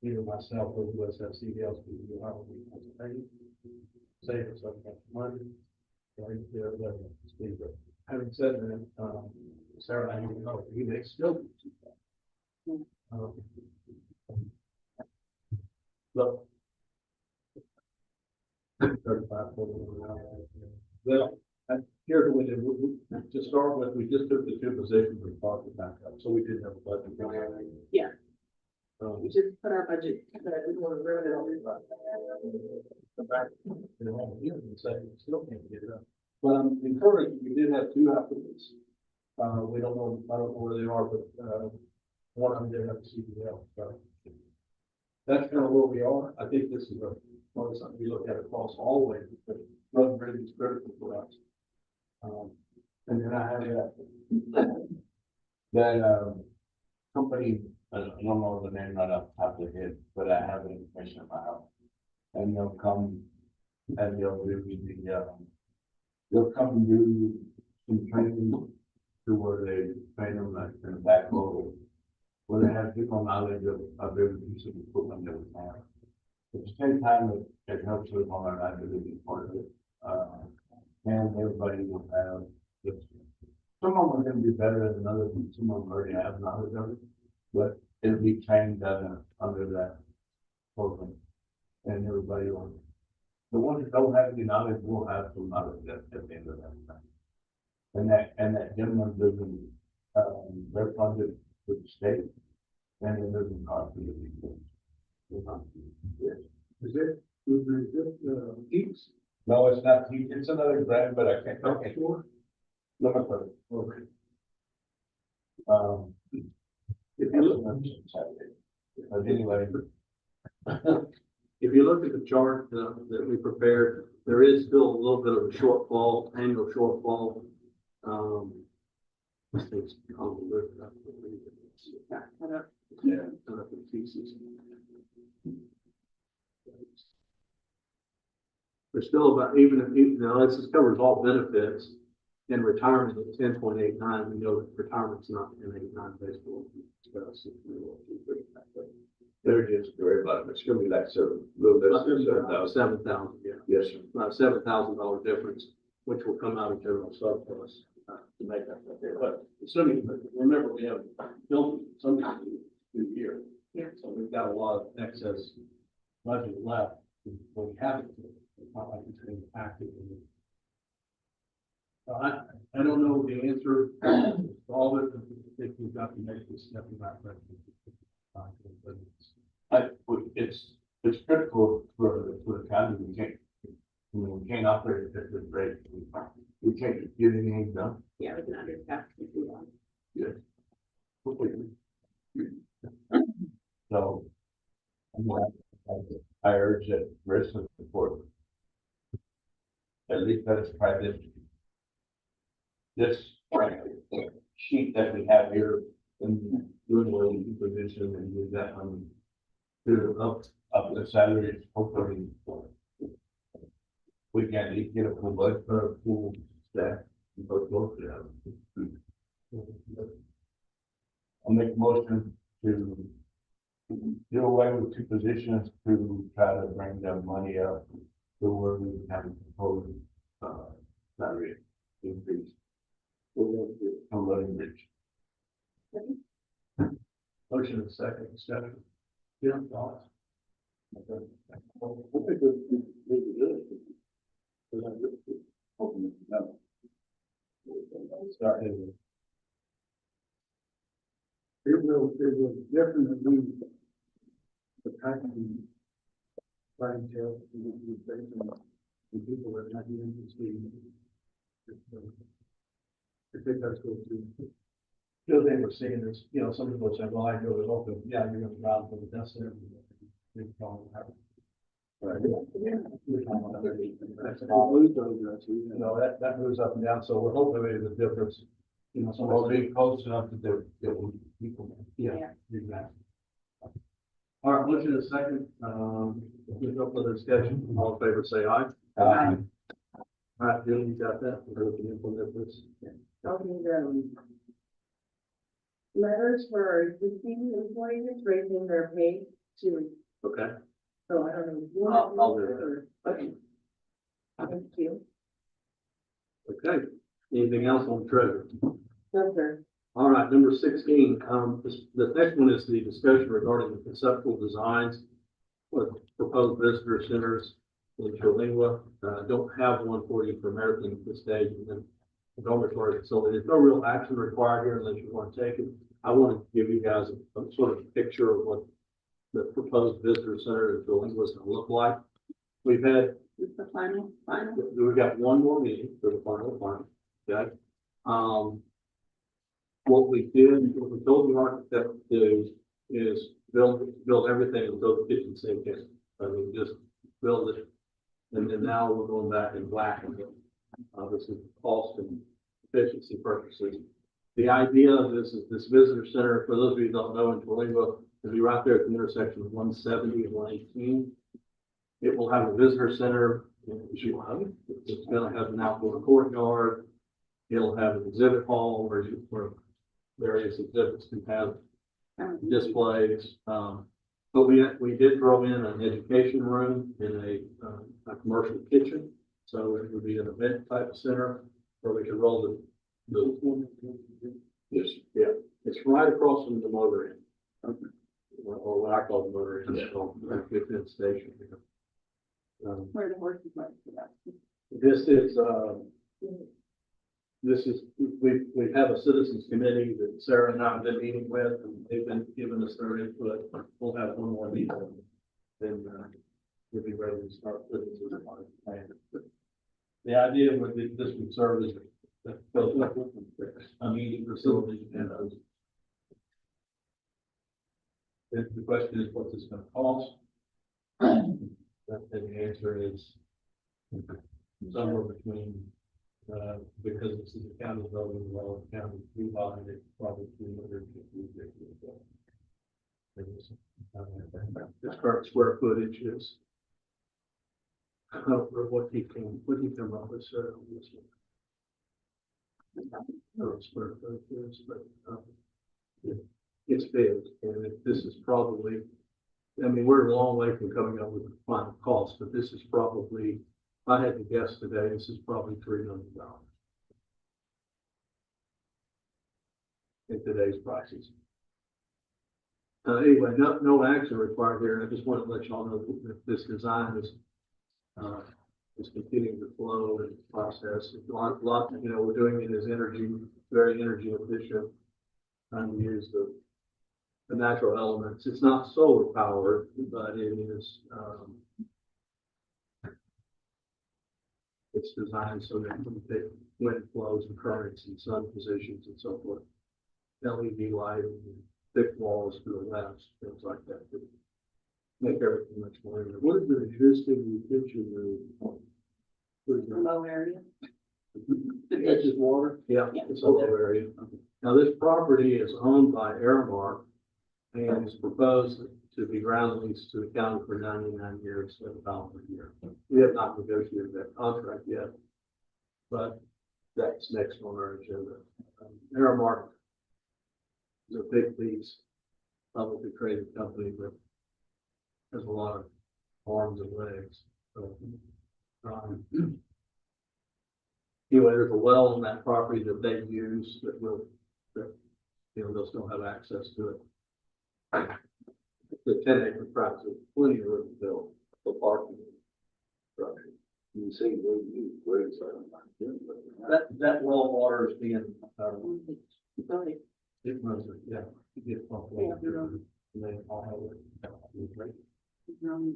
either myself or who else have CDLs, we do how we have to save us up that money. Right there, having said that, Sarah, I don't know, he may still. Look. 35, 40. Well, here's what we did. To start with, we just took the 2 positions and talked it back up, so we didn't have a budget. Yeah. We just put our budget, but we want to ruin it all. You can say, still can't get it up. But I'm encouraged, we did have 2 applicants. We don't know, I don't know where they are, but, one of them did have a CDL, so. That's kind of where we are. I think this is something we look at across all the way, but road and bridge is critical for us. And then I have That, company, I don't know the name right off the top of the head, but I have the information in my house. And they'll come and they'll come and do some training to where they train them like in the back road. Where they have people knowledge of every piece of equipment that we have. At the same time, it helps with all our liability part of it. And everybody will have this. Some of them are gonna be better than others, and some of them already have knowledge of it. But it'll be trained under that program. And everybody will. The ones that don't have any knowledge will have some knowledge at the end of that time. And that gentleman lives in, their project with the state, and it doesn't cost you anything. is it, Eats? No, it's not, it's another brand, but I can't. Okay, sure. Look at it. Okay. If you look. But anyway, If you look at the chart that we prepared, there is still a little bit of a shortfall, annual shortfall. I think it's on the list. Yeah, cut up in pieces. There's still about, even if, now this covers all benefits in retirement at 10.89. We know that retirement's not 10.89 based on They're just very much, it's gonna be like seven, a little less than About 7,000. 7,000, yeah. Yes, sir. About $7,000 difference, which will come out of general surplus, to make that up there. But assuming, remember, we have built something to do here. Yeah. So we've got a lot of excess budget left, when we have it, it's not like it's being active. So I don't know the answer to all of it, I think we've got to make this step in that direction. It's critical for the county, we can't operate at this rate. We can't get anything done. Yeah, we can understand if we want. So, I urge that residents support. At least let us try this. This sheet that we have here and doing what you position and use that on to up the salaries, hopefully. We can at least get a full budget or a full staff. But close to that. I'll make a motion to do away with two positions to try to bring the money up to where we have a proposed, salary increase. We're going to do a loading bridge. Motion and second, discussion. Yeah, thoughts? Start hitting. It will definitely the packaging clientele, based on the people that might be interested in it. I think that's what too. The other thing we're seeing is, some people say, well, I go to open, yeah, you're gonna drive for the desk there. Right. That moves up and down, so we're hoping there's a difference, Well, being close enough to the people. yeah, exactly. All right, motion is second, there's no further discussion, all in favor, say aye. Aye. All right, Jim, you got that, we're looking to implement this. Okay, letters for our existing employees raising their pay to, Okay, so I don't know. if you I'll want do to or- Okay. Thank you. okay, anything else on treasure? No, sir. All right, number 16, the next one is the discussion regarding the conceptual designs for proposed visitor centers in Chilingua. Don't have one for you for American at this stage, and then the dormitory facility. There's no real action required here unless you want to take it. I want to give you guys a sort of picture of what the proposed visitor center in Chilingua is going to look like. We've got one more meeting for the final, okay? What we told the architect to do is build everything until the kitchen sink in. I mean, just build it. And then now we're going back and blackening it. Obviously, cost and efficiency purposes. The idea of this is this visitor center, for those of you who don't know, in Toledo, will be right there at the intersection of 170 and 118. It will have a visitor center. It's going to have an outdoor courtyard. It'll have an exhibit hall where various exhibits can have displays. But we did throw in an education room in a commercial kitchen. So it would be an event type center where we could roll the yes, yeah. It's right across from the motor inn. Or what I call the motor inn, it's called the 15th station. Where the horses went. This is, we have a citizens committee that Sarah and I have been meeting with, and they've been giving us their input. We'll have one more meeting. Then, we'll be ready to start putting this on the plan. The idea would be this would serve as a meeting facility and the question is, what's this gonna cost? And the answer is somewhere between, because this is a county building, well, the county, we buy it, probably 350. This current square footage is, I don't know what he came up with, sir, on this one. Current square footage is, but, it's big, and this is probably I mean, we're a long way from coming up with a final cost, but this is probably, if I had to guess today, this is probably $3 million. In today's prices. Anyway, no action required here, and I just want to let y'all know that this design is continuing to flow and process. A lot, you know, we're doing it as very energy efficient, trying to use the natural elements. It's not solar powered, but it is, it's designed so that it can take wind flows and currents and sun positions and so forth. LED lighting, and thick walls to the west, things like that, to make everything much more. What is the existing retention room? Low area. That's just water? Yeah, Yeah. it's a low area. Now, this property is owned by Aramark and is proposed to be ground leased to the county for 99 years at $1 a year. We have not negotiated that contract yet, but that's next on our agenda. Aramark is a big piece, publicly traded company that has a lot of arms and legs. So, anyway, there's a well on that property that they use that they'll still have access to it. The 10-acre tract, so plenty of room to build for parking structure. You see, where is That well water is being, Really, it runs, yeah, you get pumped Yeah, water through, and then all have it.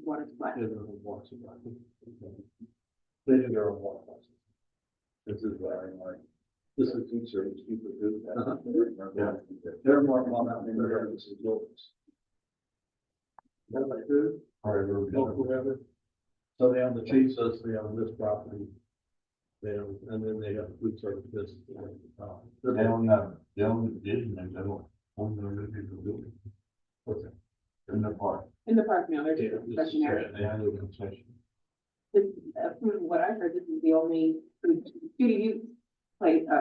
water supply. They do water supply. They do their own water supply. This is where I'm like, This is food service, people do that. Uh-huh. Yeah. They're more on that than they're in the buildings. What they do, local whatever. So they own the cheese sauce, they own this property. And then they have food service business. They own the business, they don't own the building. What's that? In the park. In the park now, there's Yeah, a concession area. They have a concession. This, from what I heard, this is the only studio place, I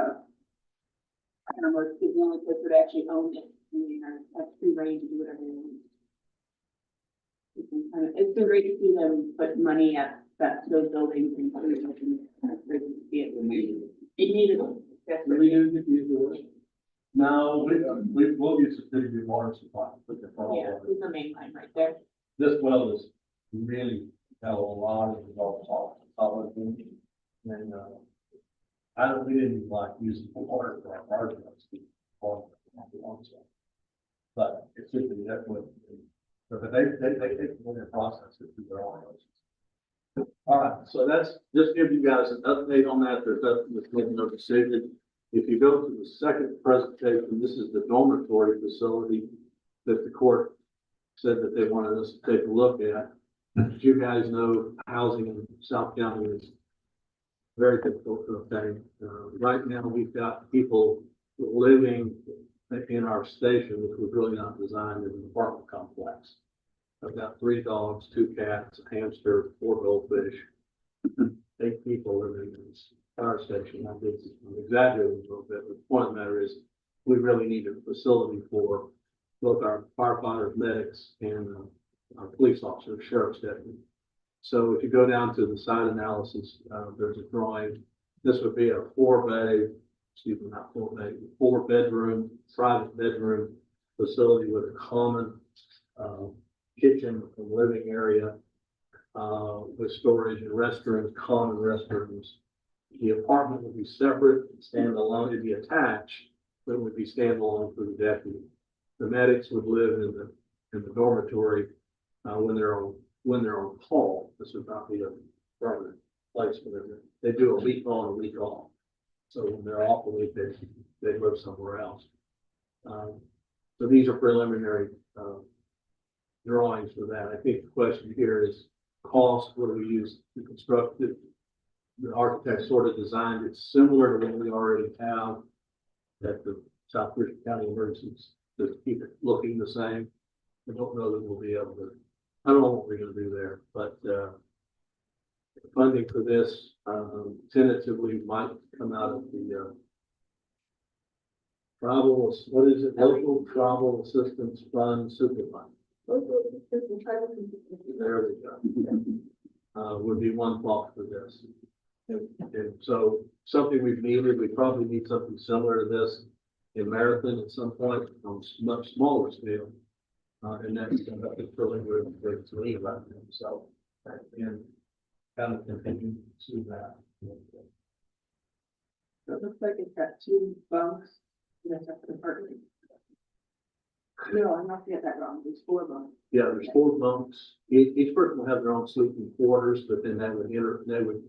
don't know, it's the only place that actually owns it. I mean, have free reign to do whatever they want. It's been great to see them put money at those buildings and it's great to see it. It needed. We do get these doors. No, we'll use a pretty good water supply. Put the front Yeah, water. it's the main line right there. This well is really got a lot of solid things. And, we didn't like using water for our garden. But it's just definitely, but they take the process it through their own. All right, so that's, just give you guys an update on that. There's no decision. If you go to the second presentation, this is the dormitory facility that the court said that they wanted us to take a look at. As you guys know, housing in South County is very difficult to obtain. Right now, we've got people living in our station, which was really not designed as an apartment complex. I've got 3 dogs, 2 cats, a hamster, 4 goldfish, 8 people living in this fire station. I'm exaggerating a little bit, but the point of the matter is we really need a facility for both our firefighters, medics, and our police officers, sheriff's deputy. So if you go down to the site analysis, there's a drawing. This would be a 4-bedroom, private bedroom facility with a common kitchen and living area with storage and restrooms, common restrooms. The apartment would be separate, standalone, it'd be attached, but it would be standalone for the deputy. The medics would live in the dormitory when they're on call. This would not be a permanent place for them. They do a week on, a week off. So when they're off a week, they live somewhere else. So these are preliminary drawings for that. I think the question here is cost. What do we use to construct it? The architect sort of designed it similar to what we already have at the South Christian County Emergencies, to keep it looking the same. I don't know that we'll be able to, I don't know what we're gonna do there, but funding for this tentatively might come out of the local travel assistance fund, super fund. There we go. Would be one thought for this. And so something we've needed, we probably need something similar to this in Marathon at some point on much smaller scale. And that's filling with me right now, so, and kind of continue to do that. It looks like it's got 2 bunks. That's up the apartment. No, I'm not getting that wrong. There's 4 bunks. Yeah, there's 4 bunks. Each person will have their own sleeping quarters, but then they would,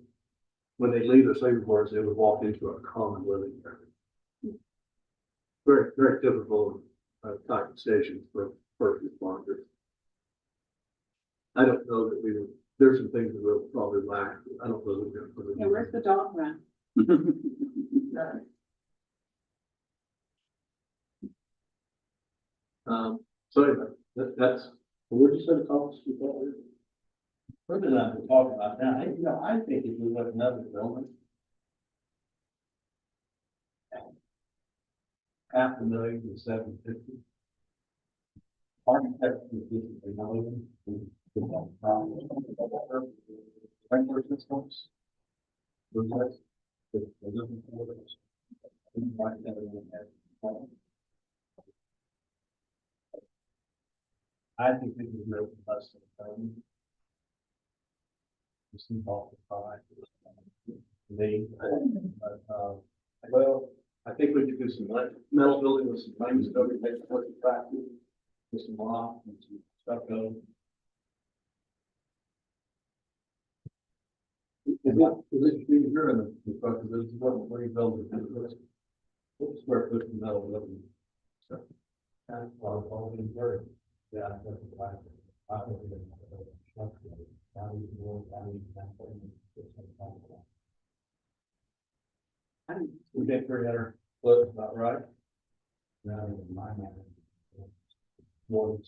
when they leave their sleeping quarters, they would walk into a common living area. Very, very typical, type of station for first responders. I don't know that we would, there's some things that we'll probably lack. I don't know that we're gonna put it. Yeah, where's the dog run? So anyway, that's, what did you say the cost? Further than we're talking about now, I think if we look another building. $500,000 to $750,000. Architect is $1 million. Sprinkler systems. Those guys, they're looking for those. I think this is really less than this involved they, Well, I think we could do some metal building with some flames over, make it look attractive, with some rock and some stuff going. Is it being here in the construction, this is what we build it. What square foot of metal building? That's all in very. Yeah, that's right. I don't know. We get 300 foot, about right? No, my man. More than.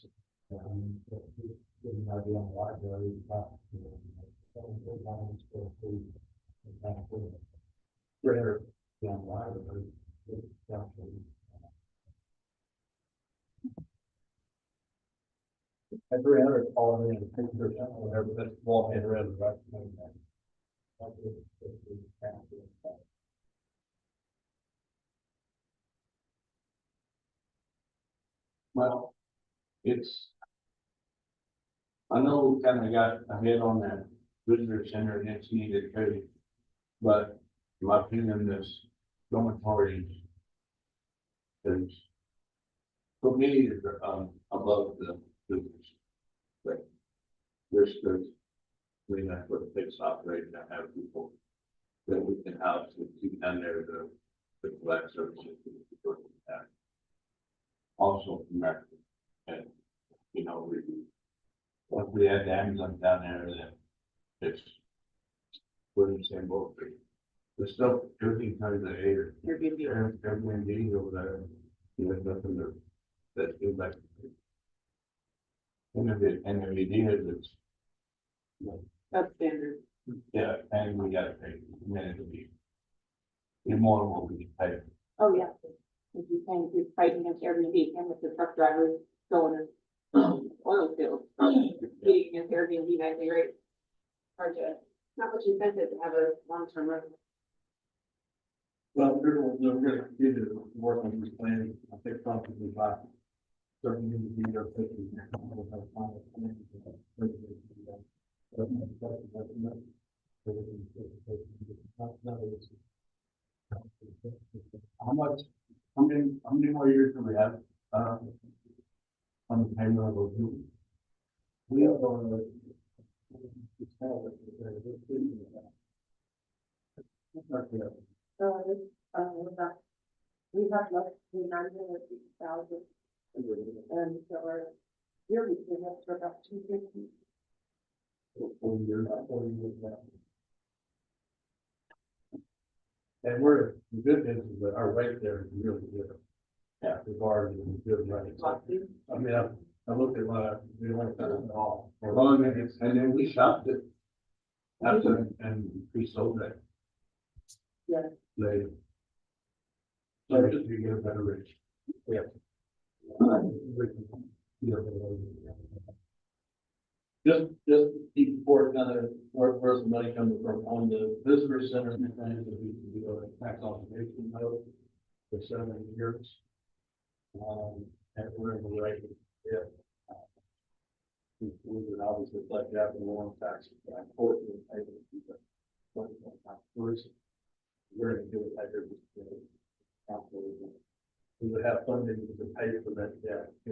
Rare, down wide, at 300, all in 50%, whatever, that's wall head red, right? Well, it's, I know we kind of got ahead on that visitor center and it's needed too. But in my opinion, this dormitory is, for me, is above the visitors. But there's, I mean, that's what it takes to operate and have people that we can house and keep down there the collect services. that we have. Also, American, and, once we had the ambulance down there, then it's, we're in the same boat. There's still, everything kind of the air. Airbnb over there, there's nothing that seems like. And if it is, it's. That's standard. Yeah, and we gotta pay, and then it'll be. More than what we can pay. Oh, yeah. If you're fighting against Airbnb, and with the truck drivers going to oil fields, eating against Airbnb, that'd be great. Hard to, not much incentive to have a long-term rental. Well, we're gonna continue to work on this plan, I think probably by. Certainly need to be there. How many more years do we have, on the payment of those? We have on We have less than 960,000, and so our yearly payments are about 250. 4 years now. And the good news is that our rate there is really good. Yeah, the bar is good rate. I mean, I looked at we only got it all. And then we shopped it. After, and we sold that. Yeah. Later. So just to get a better rate. Yeah. Just keep report kind of where's the money coming from on the visitor center and things that we can do a tax obligation note for 7 years. And we're in the rate, yeah. We would obviously like that in the long tax, but unfortunately, able to keep it. First, we're going to do it later. We would have funding to pay for that debt. So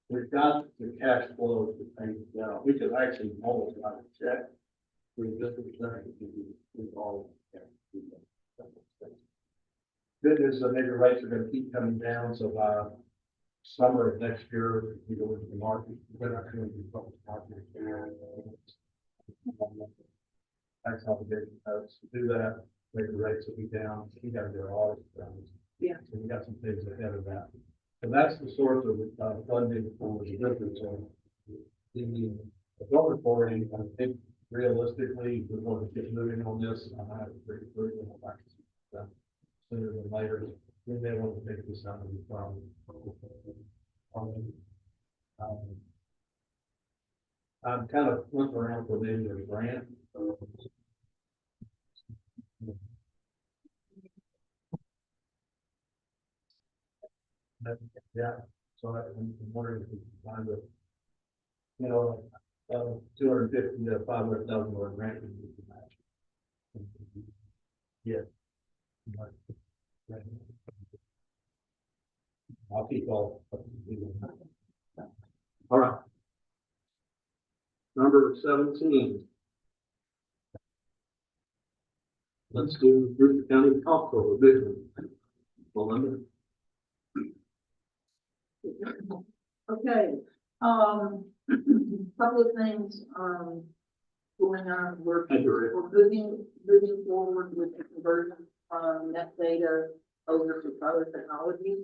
we've got the cash flow to pay it down. We could actually almost write a check for this percentage to all. Good news, the major rates are gonna keep coming down, so by summer of next year, we go into the market, we're not going to be public market. Tax obligation notes to do that, major rates will be down, you gotta do all this. Yeah. So we got some things ahead of that. And that's the source of funding for the business. So the adult authority, I think realistically, we're going to get moving on this. I have a pretty good sooner than later. We may want to take this out of the problem. I'm kind of looking around for maybe a grant. Yeah, so I'm wondering if we can find a, you know, 250 to 500,000 grant we need to match. Yeah. I'll keep all. All right. Number 17. Let's do Brewster County Comptroller Division. Melinda. Okay, couple of things, going on, we're moving forward with the conversion from net data over to other technologies.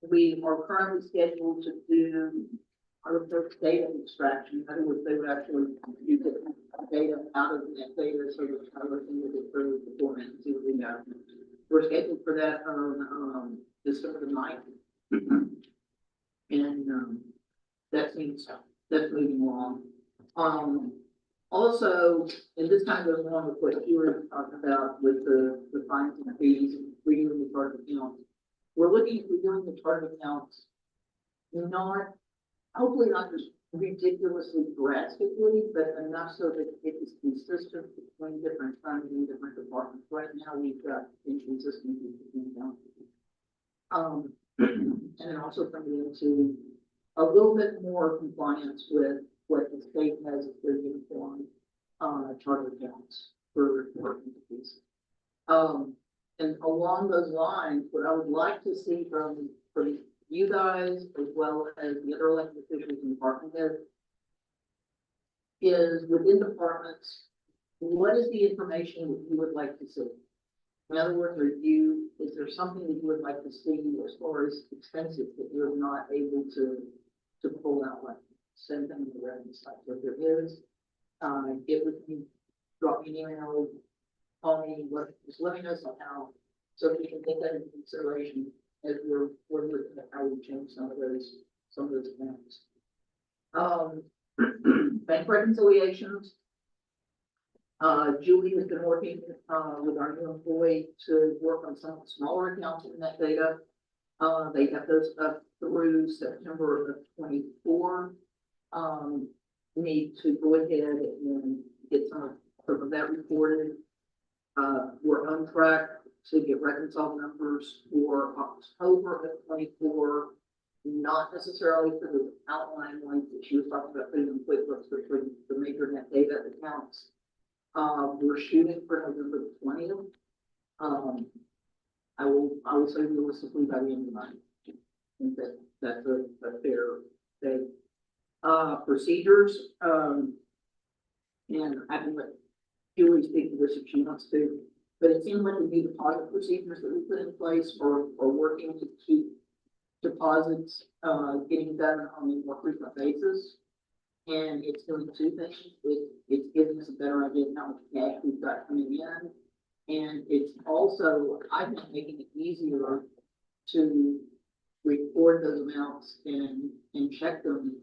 We are currently scheduled to do our first data extraction. In other words, they would actually use the data out of net data so that everything would go through the format and see what we have. We're scheduled for that on December the 9th. And that's moving along. Also, and this kind of goes along with what you were talking about with the fines and fees and redoing the target accounts. We're looking at redoing the target accounts, hopefully not just ridiculously drastically, but enough so that it is consistent between different funds and different departments. Right now, we've got inconsistencies between accounts. And then also coming into a little bit more compliance with what the state has as their uniform charter accounts for entities. And along those lines, what I would like to see from you guys, as well as the other elected officials in department heads, is within departments, what is the information that you would like to see? In other words, is there something that you would like to see as far as expenses that you're not able to pull out, like send them to the revenue side? So if there is, it would be drop me an email, call me, just let me know somehow, so we can take that into consideration as we're looking at how we change some of those accounts. Bank reconciliations. Julie has been working with our new employee to work on some of the smaller accounts in that data. They have those up through September of 24. Need to go ahead and get some of that reported. We're on track to get reconciled numbers for October of 24. Not necessarily for the outline ones that she was talking about putting in QuickBooks, but for the major net data accounts. We're shooting for November the 20th. I will say realistically by the end of the month. I think that's a fair thing. Procedures, and I can let Julie speak to this if she wants to, but it seems like the new deposit procedures that we put in place are working to keep deposits getting done on a more frequent basis. And it's doing two things. It's giving us a better idea of how much cash we've got coming in. And it's also, I've been making it easier to record those amounts and check them,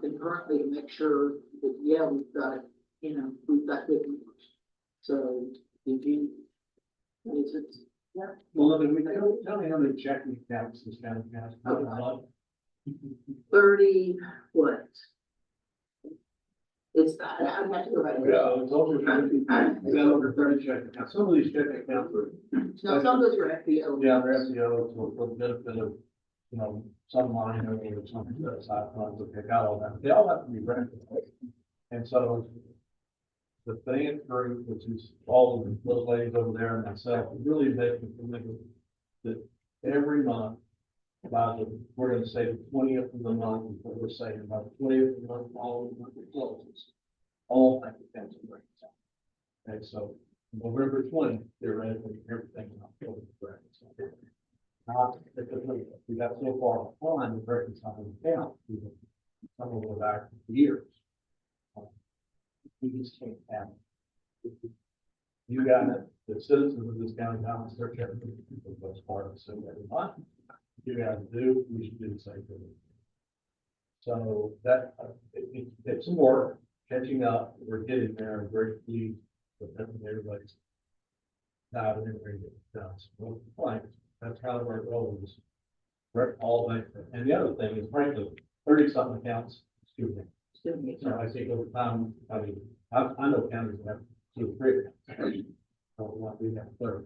concurrently to make sure that, yeah, we've got, we've got good numbers. So, did you, is it, Well, then we tell me how many checking accounts this county has. Okay. 30, what? It's, I'm not sure right. Yeah, it's over 50, we got over 30 checking accounts. Some of these checking accounts are, No, some of those are FBO. yeah, they're SEO, for the benefit of, some minor or something, side funds, okay, got all that. They all have to be recognized. And so the finance group, which is all of those ladies over there and myself, really making commitment that every month, we're gonna say the 20th of the month, is what we're saying, about the 20th of the month, all of the monthly closes. All bank accounts are reconciled. Okay, so November 20th, theoretically, everything in October is reconciled. Not, we got so far behind with reconciling accounts, some of them back for years. We just can't have it. You got it, the citizens of this county, now, they're checking for the most part, so every month. You guys do, we should do the same thing. So that, it's some work, catching up, we're getting there, and very pleased with everybody's diving in there, done. So, fine, that's how our goal is. We're all like, and the other thing is, frankly, 30-something accounts, excuse me. So I think over time, I mean, I know counties that have 2 or 3 accounts. Don't want to be that 30.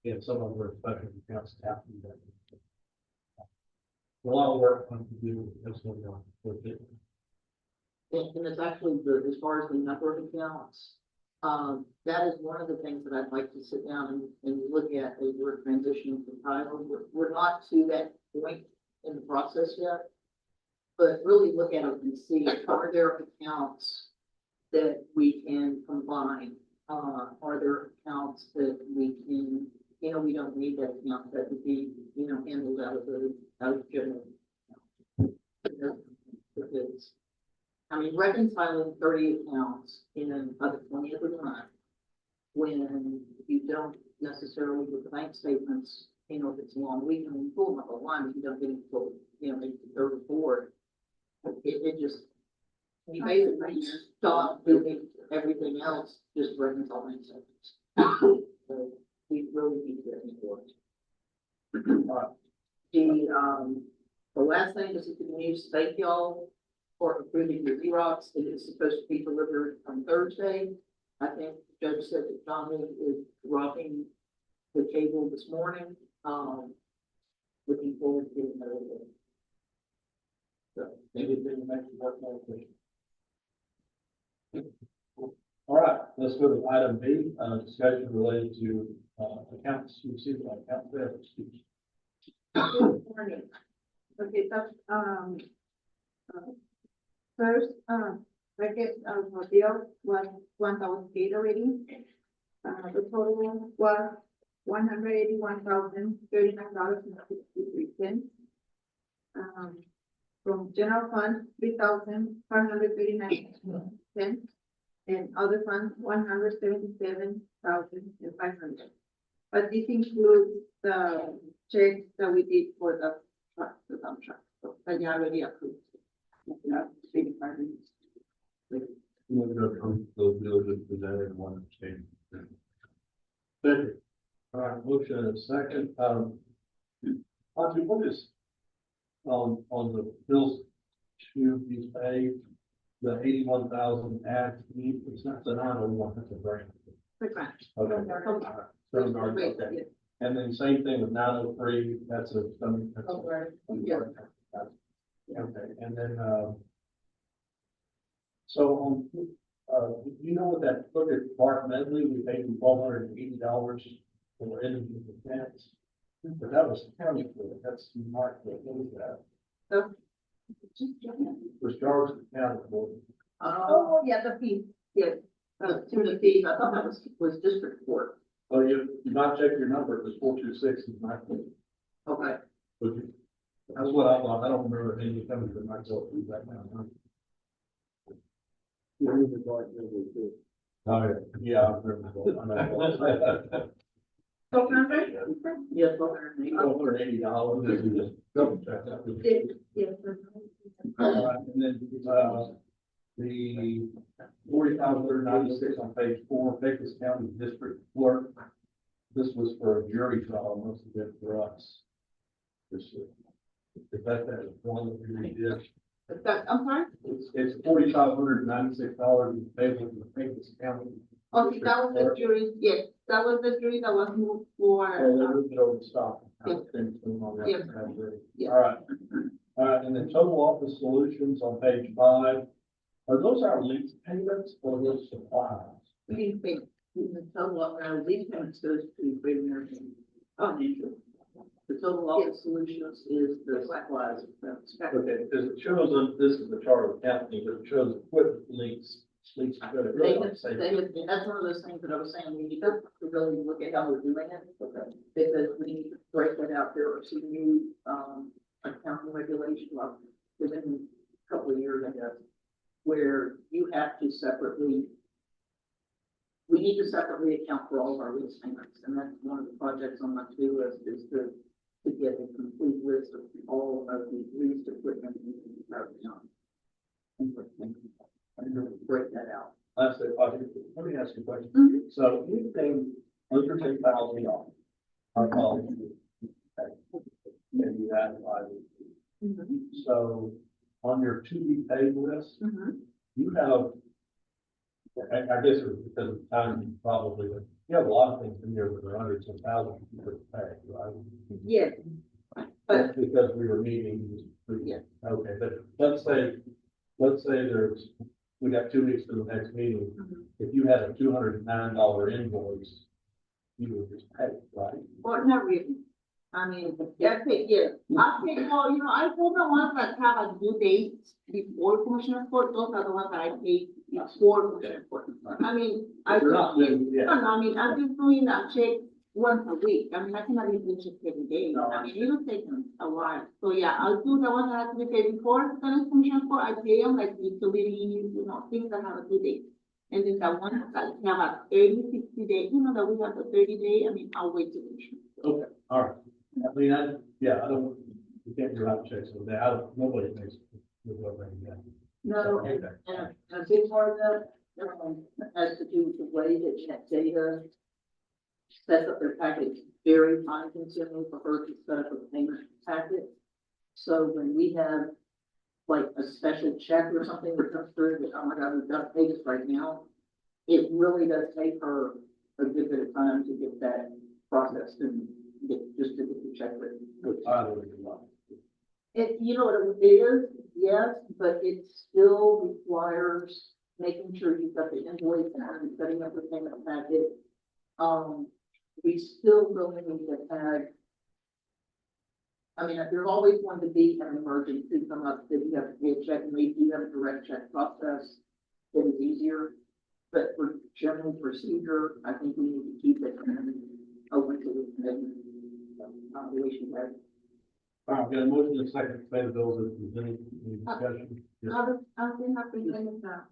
Yeah, some of them are special accounts have to be that. A lot of work to do, that's what we're doing. And it's actually the, as far as the number of accounts, that is one of the things that I'd like to sit down and look at as we're transitioning from title. We're not to that point in the process yet, but really look at it and see, are there accounts that we can combine? Are there accounts that we can, we don't need that account that would be, handled out of general. Because, I mean, reconciling 30 accounts in the 20th of the month, when you don't necessarily with the bank statements, if it's a long week and you pull them up a line, you don't get it until, maybe the 3rd or 4th. It just, you basically stop doing everything else, just reconcile bank statements. So we really need to get into it. The last thing is the news, thank y'all for approving the Xerox. It is supposed to be delivered on Thursday. I think the judge said that Johnny is dropping the cable this morning. Looking forward to getting that over. So, Maybe it didn't make the work more efficient. All right, let's go to item B, discussion related to, accounts received by account there. Good morning. Okay, so, first, record of the bill was 1,008 already. The total was $181,039.63. From general fund, 3,539 and other funds, 177,500. But this includes the checks that we did for the truck, the dump truck, so that you already approved. Yeah, big departments. We're going to approve those bills as presented in one exchange. Thank you. All right, motion and a second. Audrey, what is on the bills to be paid, the 81,000 add, it's not the 901, that's a grant. The grant. Okay. Stone Garden, Wait, okay. yeah. And then same thing with 903, that's a, that's Oh, right. yeah. Okay, and then, so on, you know what that, look at Mark Medley, we paid him $1,280 for energy defense. But that was county for it, that's Mark, what was that? So, Was charged to the county for it. oh, yeah, the fee. yeah, to the fees, I thought that was district court. Oh, you not check your number, it was 426 is my thing. Okay. That's what I thought, I don't remember any coming to myself right now. Oh, yeah, I remember. Yes, $180. $180, and just double check that. Yes. And then, the 4596 on page 4, Pecos County District Clerk. This was for a jury trial, most of it for us. This year. If that one that we redid, I'm sorry? it's $4,596 payable to the Pecos County. Okay, that was the jury, yes, that was the jury that was moved for, Oh, they moved it over to stock. Yes. Yes. Yes. All right. And then total office solutions on page 5. Are those our lease payments or those supplies? we didn't pay, the total, lease payments goes to Great American. Oh, interest. The total office solutions is the supplies. Okay, because it shows on, this is the chart of the company, but it shows equipment lease. They have, that's one of those things that I was saying, we need to really look at how we're doing it. Because we need to break that out. There are some new, accounting regulations, well, within a couple of years, I guess, where you have to separately, we need to separately account for all of our lease payments, and that's one of the projects on my to-do list is to get a complete list of all of the leased equipment in our account. And break that out. Let me ask you a question. Mhm. So anything under $10,000, our policy, maybe that, so on your to-be paid list, you have, I guess it was because of time, probably, but you have a lot of things in there that are under 10,000 you could pay, right? Yes. That's because we were meeting. Yeah. Okay, but let's say we got 2 weeks to the next meeting. If you had a $209 invoice, you would just pay, it, right? Well, not really. I mean, yeah, I pay, well, I told the ones that have a due date before Commissioner Court, those are the ones that I pay before Commissioner Court. I mean, They're not new, yeah. No, I mean, I'm just doing that check once a week. I mean, I cannot even check every day. No, I mean, it'll take them a while. So yeah, I'll do the ones that have to be paid before the Commissioner Court. I pay them like utilities, things that have a due date. And then the ones that have a 30, 60 day, that we have the 30-day, I mean, I'll wait till Commissioner. Okay, all right. I mean, I don't, you can't do out checks over there. Nobody makes. No, and a big part of that, has to do with the way that Chat Data sets up their package. Very time consuming for her to set up a payment packet. So when we have like a special check or something that comes through, that, oh my God, we've got to pay this right now. It really does take her a good bit of time to get that processed and to get the check written. It, what it is, yes, but it still requires making sure you've got the invoice and setting up the payment packet. We still really need to add. I mean, there's always going to be an emergency come up that you have to pay a check, and we do have a direct check process that is easier. But for general procedure, I think we need to keep it open to the population. All right, got a motion and a second to pay the bills as presented. Any discussion? Yes. How do you have to name it now?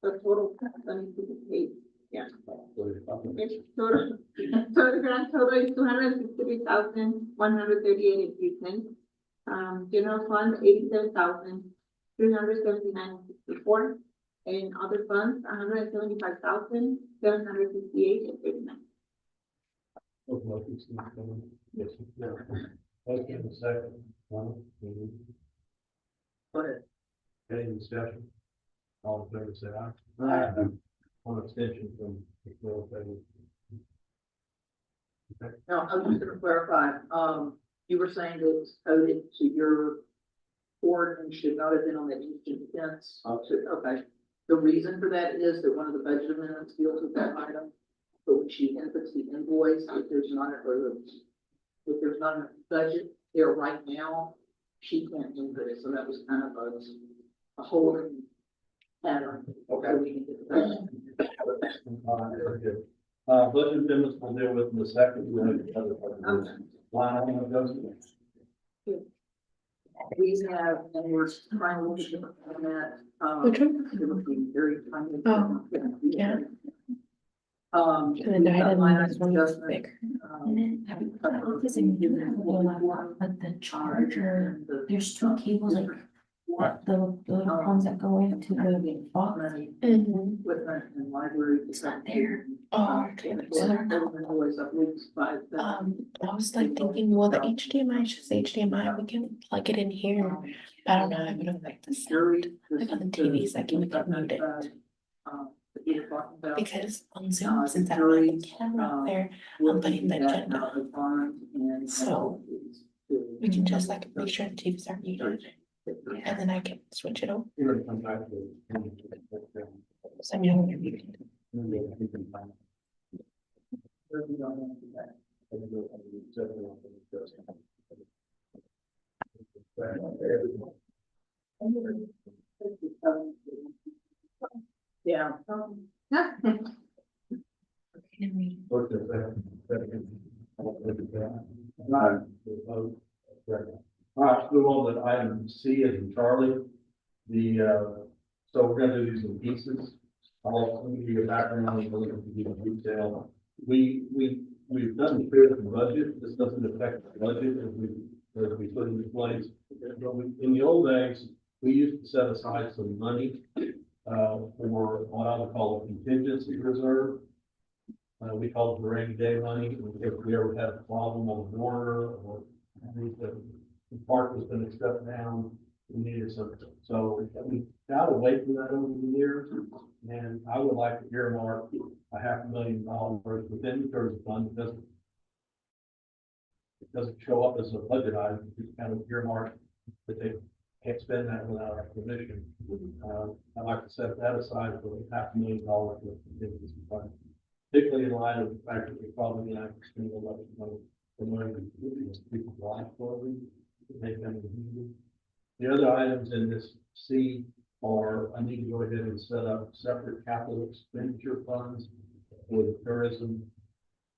The total, I need to be paid. Yeah. It's total grand total is 263,138.03. General fund 87,379.64, and other funds 175,758.39. Yes. Okay, in a second. Go ahead. Any discussion? All in favor, say aye. One abstention from the floor. Now, I was just gonna clarify, you were saying that it's coded to your court and should not have been on the instant defense. Okay, the reason for that is that one of the budget amendments deals with that item. But when she inputs the invoice, if there's not a budget there right now, she can't input it, so that was kind of a holding pattern. Okay. So we can get the budget. Very good. Budget amendments we'll deal with in a second. We'll have the other part of this. Line item adjustments. We have, and we're trying to look at different format. Which one? It would be very timely. Oh, yeah. And And then the item is one that's bigger. And then I office and you have a laptop, but the charger, there's two cables like that, the little prongs that go into the box. Equipment and library. It's not there. Oh, okay, so they're not. I was like thinking, well, the HDMI is just HDMI, we can plug it in here, but I don't know how it would affect the sound. Like on the TVs, like we can mute it. Because on Zoom, since I don't have the camera up there, I'm putting the agenda. So we can just like make sure the TVs are muted. And then I can switch it over. You're gonna come back to it. So I'm gonna mute it. Yeah. All right, move on to item C as in Charlie. So we're gonna do these in pieces. I'll give you a background, I'll give you detail. We've done the critical budget. This doesn't affect the budget as we put it in place. But in the old days, we used to set aside some money for what I would call a contingency reserve. We call it the rainy day money. If we ever had a problem on the water or the park was gonna shut down, we needed something. So we got away from that over the years. And I would like to earmark $500,000 within the tourism fund. It doesn't show up as a budget item, it's kind of earmarked, but they can't spend that without our permission. I'd like to set that aside for $500,000 for the contingency fund. Particularly in light of the fact that we're probably gonna have to spend a lot of money for money to people's lives slowly, to make them immune. The other items in this C are, I need to go ahead and set up separate capital expenditure funds for the tourism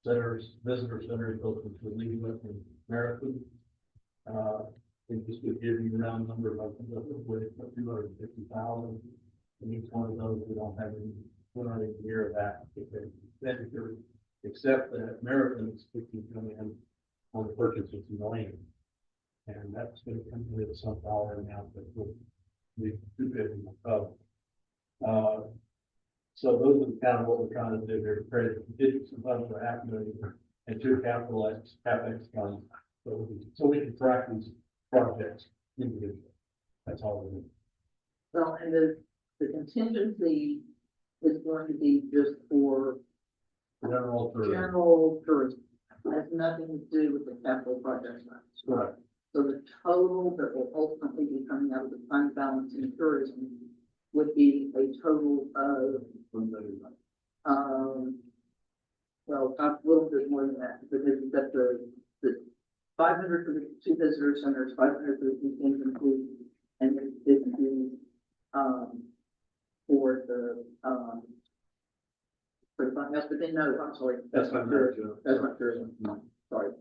centers, visitor centers, both in Toledo and Marathon. It just would give you a round number of, with 250,000. And each one of those, we don't have any, we're not even near that expenditure, except that Marathon is quickly coming in on the purchase of some land. And that's going to come with some dollar amount that will be 250 above. So those are kind of what we're trying to do here, create a contingency fund for $500,000 and 2 capital CapEx funds. So we can track these projects individually. That's all we do. Well, and the contingency is going to be just for General tourism. general tourism. Has nothing to do with the capital projects. Correct. So the total that will ultimately be coming out of the fund balance in tourism would be a total of, well, a little bit more than that, because you've got the 500 for the 2 visitor centers, 500 for the contingency, and then 50, for the, that's, but then, no, I'm sorry. That's not tourism. That's not tourism, no, sorry.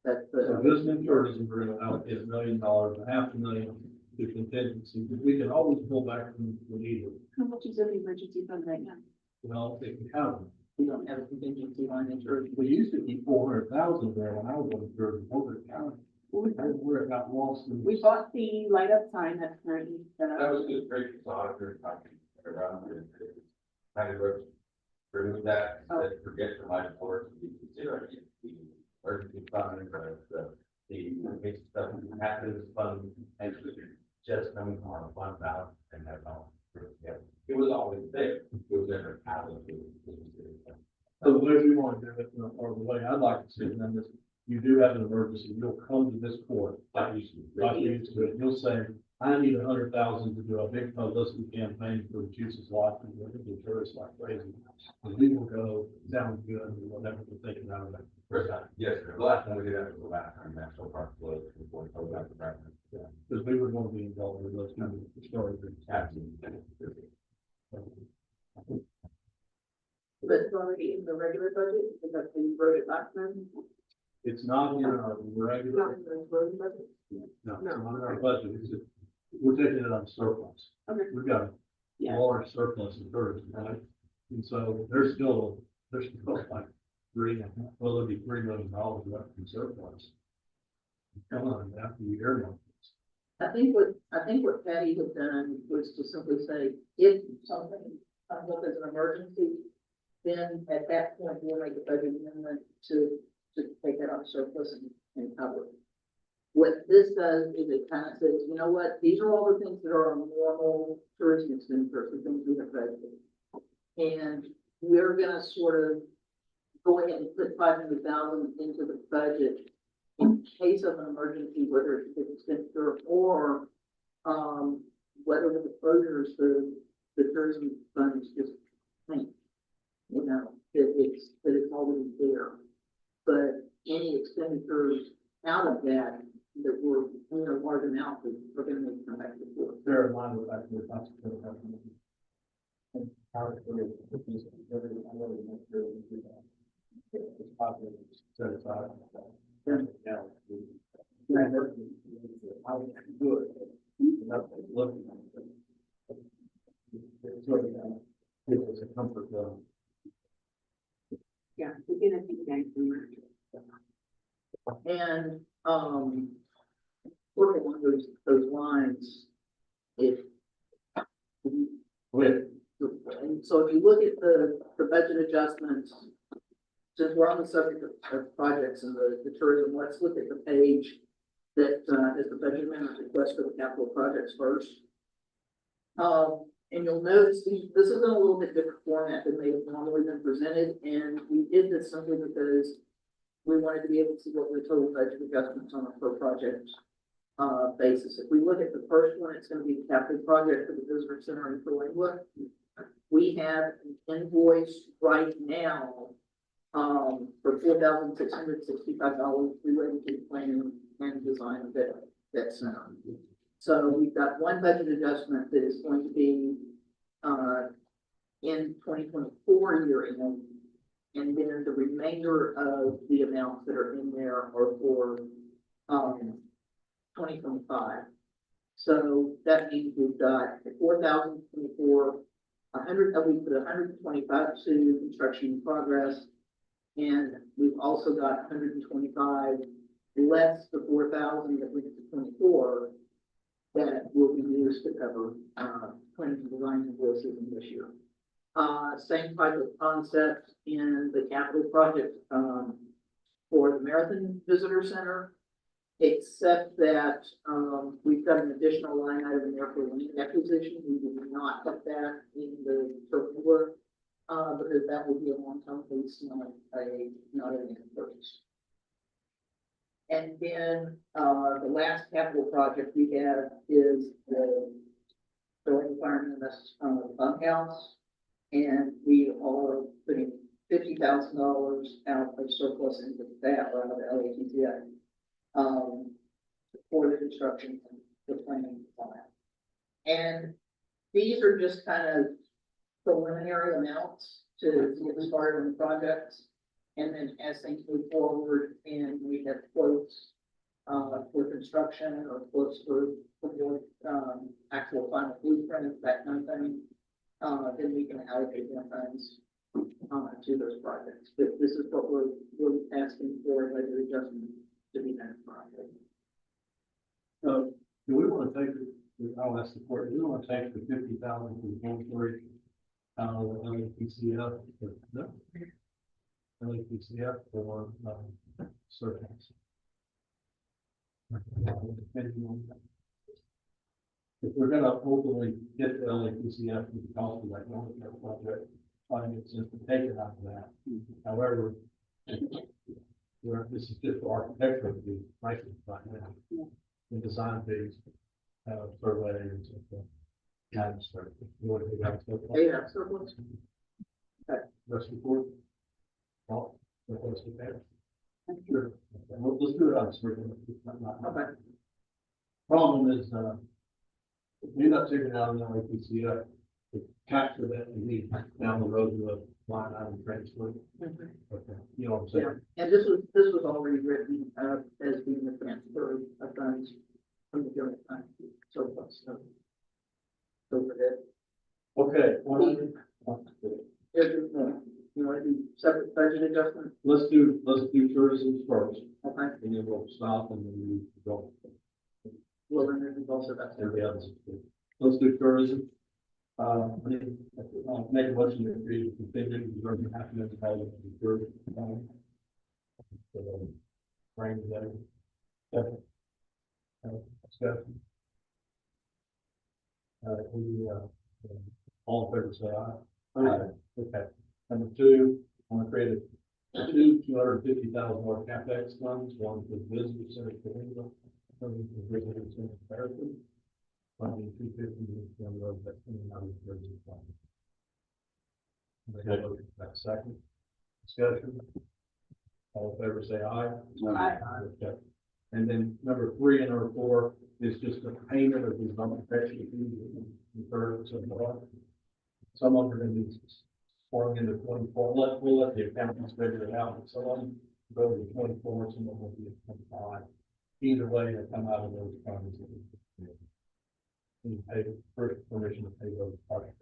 That's So the, visiting tourism, we're going to allocate $1 million, $500,000 to contingency. We can always pull back from the need. How much is in the emergency fund right now? Well, they can have them. we don't have a contingency line in tourism. We used to keep 400,000 there when I was on tourism over the county. Where it got lost in. We bought the light up sign that's currently set up. That was just great auditor talking around it. Kind of remove that, that forget the life force, to be considered the emergency fund, the big stuff happens fund, and just coming from our fund balance and that's all. Yeah, it was always there, it was never allocated. So the way we want to do it, or the way I'd like to see it, then is you do have an emergency, you'll come to this court, like you used to, you'll say, I need 100,000 to do a big publicity campaign for Jesus Life and we're going to do tourists like crazy. And we will go, sounds good, and whatever we're thinking out of it. First time, yes, sir, the last time we did that was the last time National Park was before we told about the record. Yeah, because we would want to be involved with those kind of stories. Absolutely. But it's already in the regular budget, because that's when you wrote it last time. It's not in our regular, Not in the road budget. no, it's not in our budget, it's just, we're taking it on surplus. Okay. We've got a Yeah. large surplus in tourism, right? And so there's still like it'll be $3 million left in surplus. Come on, after the airline. I think what Patty had done was to simply say, if something comes up as an emergency, then at that point, we'll make a budget amendment to take that off surplus and cover it. What this does is it kind of says, you know what, these are all the things that are on normal tourism expenditures, the things we have budgeted. And we're gonna sort of go ahead and put 500,000 into the budget in case of an emergency, whether it's a big expenditure or, whether the closures, the tourism fund is just plain. You know, that it's already there. But any expenditures out of that were, you know, large amounts, we're gonna make them back to the board. Bear in mind the fact that it's not supposed to happen. And how it really, I really make sure we do that. It's positive, set aside. Yeah. How we can do it. That's what we're looking at. It's sort of, gives us a comfort zone. Yeah, we're gonna think that through. And, working on those lines, if. With. And so if you look at the budget adjustments, since we're on the subject of projects and the tourism, let's look at the page that, is the budget amendment request for the capital projects first. And you'll notice this is in a little bit different format than they've normally been presented, and we did this simply because we wanted to be able to see what the total budget adjustments on a per project basis. If we look at the first one, it's going to be the capital project for the visitor center in Philadelphia. We have an invoice right now for $4,665 related to the planning and design of that center. So we've got one budget adjustment that is going to be in 2024 year end, and then the remainder of the amounts that are in there are for 2025. So that means we've got 4,024, 100, we put 125 to construction in progress, and we've also got 125 less the 4,000 that we get to 24 that will be used to cover planning and design invoices in this year. Same type of concept in the capital project for the Marathon Visitor Center, except that we've got an additional line item in there for land acquisition. We did not put that in the total work because that would be a long-term lease, not an end purchase. And then the last capital project we have is the requirement in this bunkhouse, and we are putting $50,000 out of surplus into that out of the LATCA for the construction and the planning on that. And these are just kind of preliminary amounts to get started on the projects. And then as things move forward and we have quotes for construction or quotes for actual final blueprints, that kind of thing, then we can allocate more funds to those projects. But this is what we're asking for, budget adjustment to be done for project. So, do we want to take, I'll ask the court, do we want to take the 50,000 from the dormitory out of the LAPCF? No. LAPCF or surplus? If we're gonna ultimately get the LAPCF with the cost of that project, finding it sense to take it out of that. However, this is just for architecture to be pricing right now. The design phase, survey and so forth. Kind of stuff. You want to take out surplus? Yeah, surplus. Rest report? Well, surplus with that? Sure. Okay, well, let's do it on surplus. Okay. Problem is, if you're not taking out an LAPCF, to capture that you need down the road with a line item transfer. Okay, you know what I'm saying? Yeah, and this was already written as being the transfer of funds from the general fund surplus. So we're good. Okay. You want to do separate budget adjustment? let's do tourism first, Okay, and then we'll stop and then we go. well, then there's also that. And the others. Let's do tourism. Make a motion to agree to continue the urban happiness of the tourism. Bring together. Second. Discussion. All in favor, say aye. Aye. Okay. Number two, I'm gonna create a $250,000 CapEx funds, one for the visitor center for England, one for visitor center for American. Funding $250 down the road, that's coming out of the tourism fund. That second. Discussion. All in favor, say aye. Aye. Okay. And then number three and number four is just a payment of these non-professional fees incurred so far. Some of them are gonna be pouring into 24. We'll let the accountants figure it out, but some of them go to 24, some of them will be at 25. Either way, they come out of those funds. You pay first permission to pay those projects.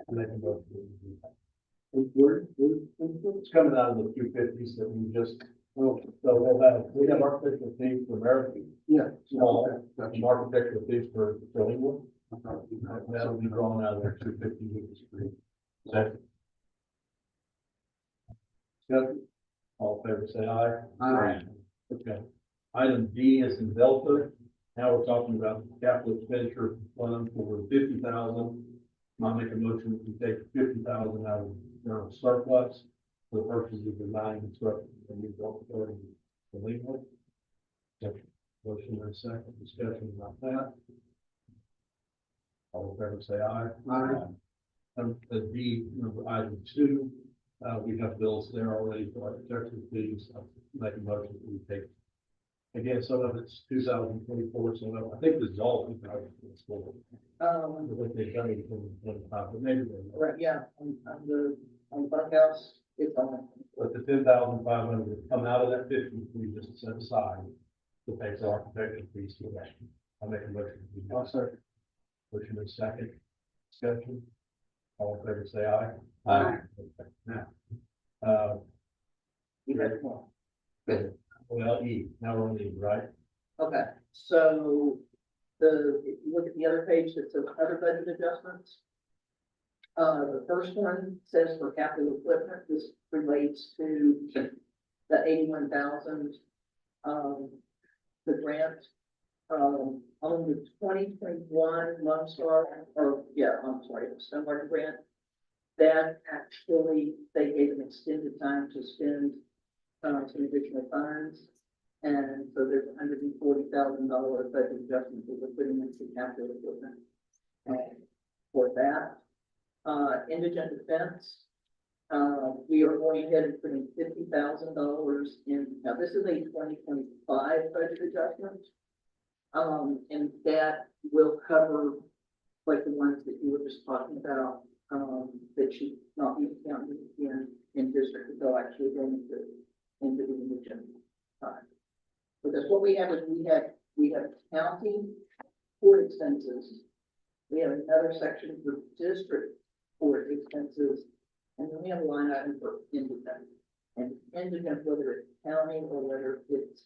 And they can go through. It's coming out of the 250s that we just, so we have architectural fees for American. Yeah. Small, and architectural fees for England. That'll be drawn out of their 250, which is free. Second. Discussion. All in favor, say aye. Aye. Okay. Item D is in Delta. Now we're talking about capital expenditure fund for 50,000. I'll make a motion that we take 50,000 out of general surplus for the purposes of design and construction of new Delta building for legal. Motion and a second discussion about that. All in favor, say aye. Aye. D, number item 2, we have bills there already for architectural fees. I'll make a motion that we take. Again, some of it's 2024, so I think this is all 2024. What they've done in 2025, but maybe they're. Right, yeah, on the bunkhouse, it's on. But the 10,500 would come out of that 50, we just set aside to pay for architectural fees for that. I'll make a motion. Sir. Motion is second. Discussion. All in favor, say aye. Aye. Okay. Now, You have one. well, E, now we're on E, right? Okay, so if you look at the other page that says other budget adjustments. The first one says for capital equipment, this relates to the 81,000, the grant. On the 2021 Lone Star, Stoneward grant, that actually, they gave an extended time to spend some additional funds. And so there's $140,000 budget adjustment that we're putting into capital equipment. For that, indigent defense, we are going ahead and putting $50,000 in. Now, this is a 2025 budget adjustment. And that will cover like the ones that you were just talking about, that should not be counted in district, they'll actually go into the indigent side. Because what we have is we have county court expenses. We have another section for district court expenses, and then we have a line item for indigent. And indigent, whether it's county or whether it's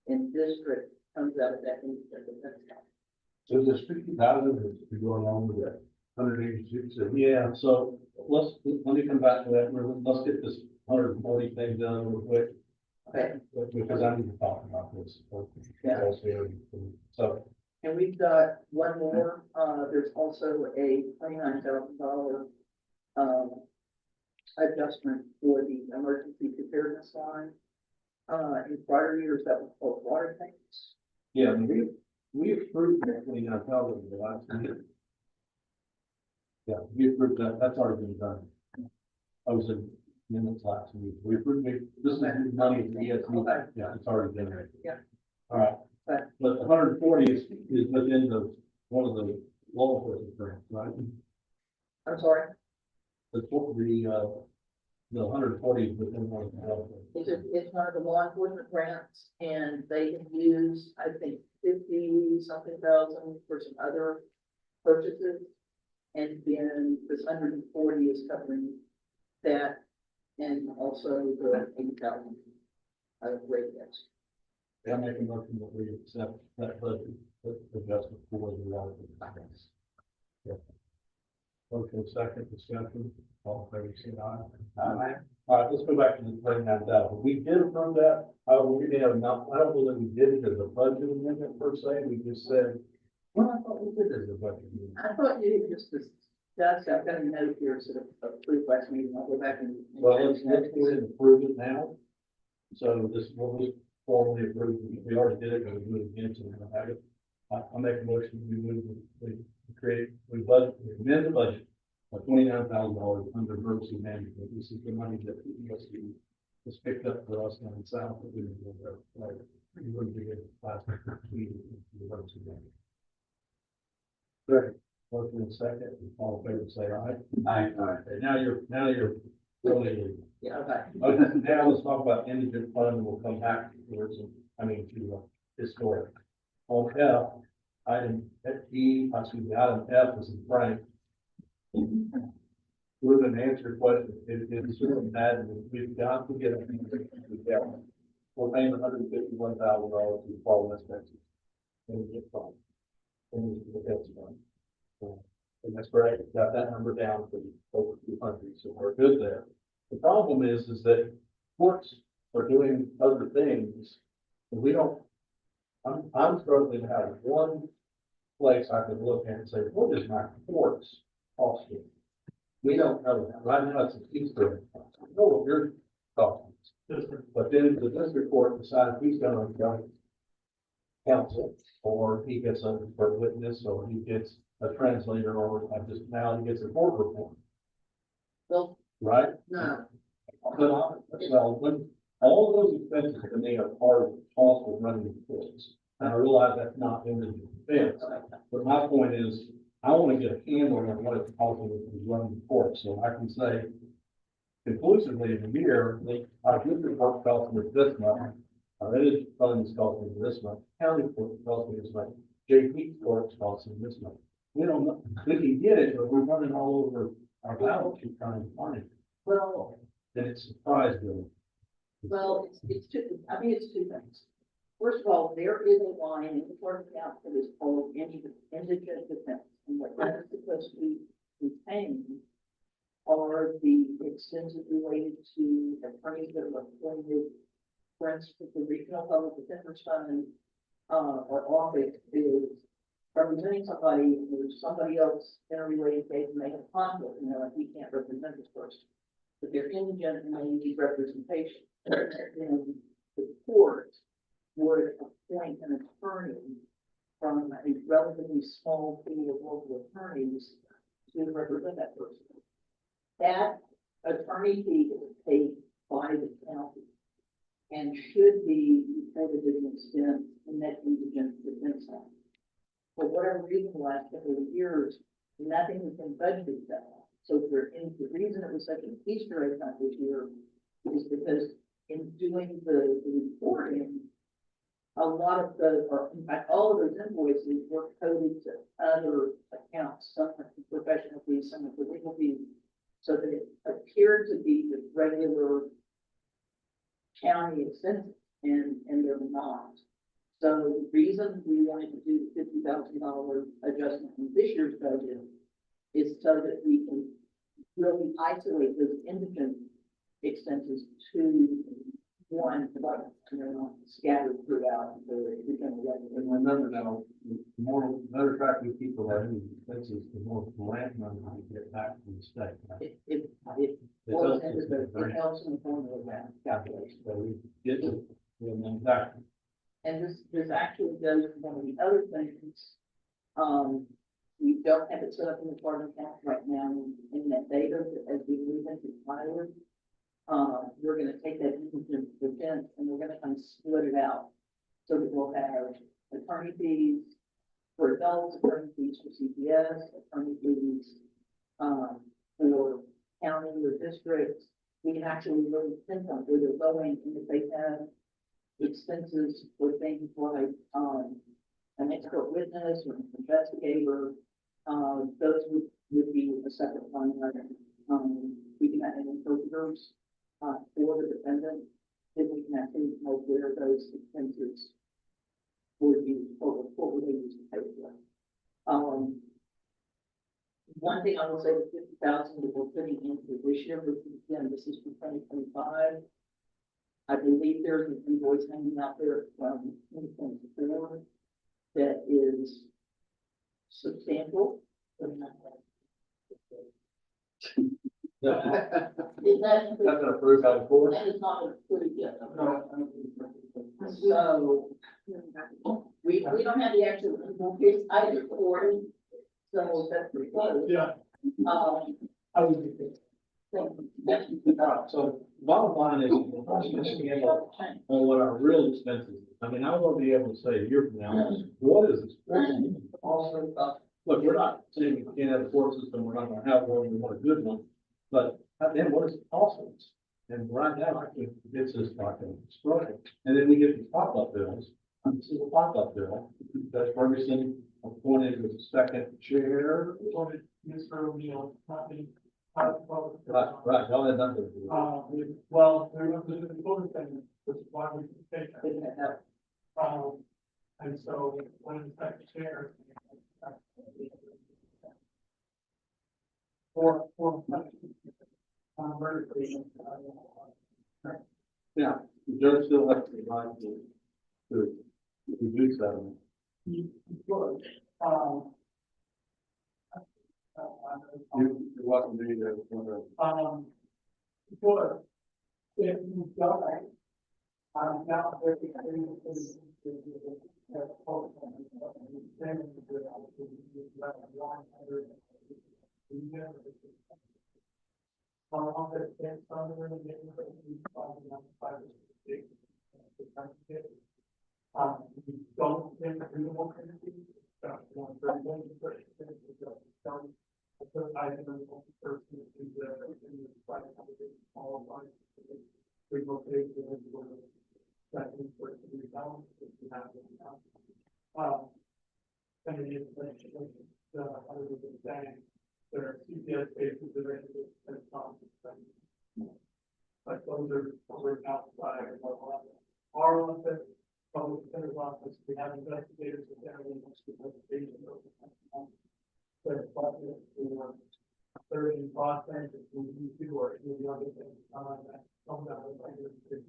in district, comes out of that indigent defense account. So there's 50,000 to go along with that 186. Yeah, so let me come back to that. Let's get this 140 thing done real quick. Okay. Because I need to talk about this. Yeah. So, And we've got one more, there's also a $29,000 adjustment for the emergency preparedness line. In prior years, that was called water tanks. yeah, I mean, we approved that 29,000 the last year. Yeah, we approved that. That's already been done. I was in minutes last week. We approved it. This is money in the ESP. Yeah, it's already generated. Yeah. All right. Okay. But the 140 is within one of the law enforcement grants, right? I'm sorry, The 140 is within one of the law enforcement. it's one of the law enforcement grants, and they have used, I think, 50-something thousand for some other purchases. And then this 140 is covering that, and also the 8,000 rate tax. I make a motion that we accept that budget adjustment for the water. Yeah. Okay, second discussion, all in favor, say aye. Aye. All right, let's go back to the 29,000. We did approve that, we didn't have enough, I don't know that we did it as a budget amendment per se, we just said, well, I thought we did it as a budget amendment. I thought you just discussed, I've got a note here, sort of approved last meeting, I'll go back and. Well, let's go ahead and approve it now. So this will be formally approved, we already did it, but we moved again, so we're gonna have it. I make a motion, we budget, we amend the budget of $29,000 under emergency management. This is the money that the ESC has picked up for us down south that we didn't go there. Like, we wouldn't be able to last meeting the emergency management. Right. Motion and second, all in favor, say aye. Aye. Okay, now you're really. Yeah, okay. Okay, now let's talk about indigent fund, and we'll come back towards, to historic. On F, item item F is in Frank. We're gonna answer your question, it's sort of bad, we've got to get a. We're paying $151,000 to the fall expenses. And we get fund. And we get that fund. And that's great, got that number down to over 200, so we're good there. The problem is that courts are doing other things, and we don't, I'm struggling to have one place I can look at and say, what is my courts costing? We don't know that. Right now, it's a Easter. I know what you're talking. But then the district court decides he's gonna go counsel, or he gets a for witness, or he gets a translator, or now he gets a court report, Well, right? no, Well, when all of those expenses to me are part of the cost of running the courts. And I realize that's not in the defense, but my point is, I want to get a handle on what it's costing to run the court, so I can say conclusively in a year, our district court cost me this much, our edit fund is costing me this much, county court is costing me this much, JP court is costing me this much. We don't know, we can get it, but we're running all over our balance sheet trying to find it. well, Then it's surprised me. well, it's two, I think it's two things. First of all, there is a line in the court account that is called indigent defense, and what that is supposed to be paying are the expenses related to attorneys that are appointed, for instance, the Regional Public Defender's Fund, or office is representing somebody, there's somebody else in a related case, and they have conflict, like we can't represent this person. But they're indigent and they need representation. And the court would appoint an attorney from a relatively small pool of local attorneys to represent that person. That attorney fee is paid by the county and should be reported to an extent in that indigent defense fund. For whatever reason, the last couple of years, nothing has been budgeted for that. So the reason it was such an Easter egg hunt this year is because in doing the reporting, a lot of or in fact, all of those invoices were coded to other accounts, some of the professional fees, some of the legal fees, so that it appeared to be the regular county expenses, and they're not. So the reason we wanted to do the $50,000 adjustment in this year's budget is so that we can really isolate those indigent expenses to one budget, and they're not scattered throughout the general revenue. And remember now, the more, matter of fact, we keep the revenue expenses, the more grant money we get back from the state. Right? It helps into us the, with the it helps in the formula grant calculation. So we get to, and then back. And this actually goes to one of the other things. We don't have it set up in the department account right now in that data, but as we move into pilot, we're gonna take that into defense and we're gonna kind of split it out. So that we'll have attorney fees for adults, attorney fees for CPS, attorney fees, for county or districts. We can actually really pinpoint where they're going, and if they have expenses for things like, an expert witness or an investigator, those would be a separate line item. We can looking at any interpreters, for the defendant, then we can actually know where those expenses were used, or what were they used to pay for. One thing I will say, the 50,000 that we're putting in for this year, which again, this is for 2025. I believe there's an invoice hanging out there from 2024 that is substantial. Is that? That's not approved by the court. That is not approved yet. So, we don't have the actual invoice, I recorded, so that's pretty close. Yeah. I would be. So bottom line is, on what our real expenses, I mean, I want to be able to say a year from now, what is this? Also, look, we're not saying we can't have a court system, we're not gonna have one, we want a good one, but then what is it cost us? And right now, I think it's just like a struggle, and then we get the pop-up bills, this is a pop-up bill, that Ferguson appointed as a second chair. Mr. O'Neill, not me. Right, all that number. Well, there was a voter thing, which is why we take that. And so when the second chair. For. Murder patient. Yeah, the judge still has to remind you to reduce that. You're welcome to do that. Sure. If you don't, now there's don't think reasonable penalty. I have a person in the fight, all of we will take the second for it to be down, if you have it now. And the information, other than saying, there are CPS cases that are in the but those are over outside of our office, public defender's office, we have investigators that generally wants to investigate those. But for third and fourth things, if we need to, or any of the other things, that some of that was like this.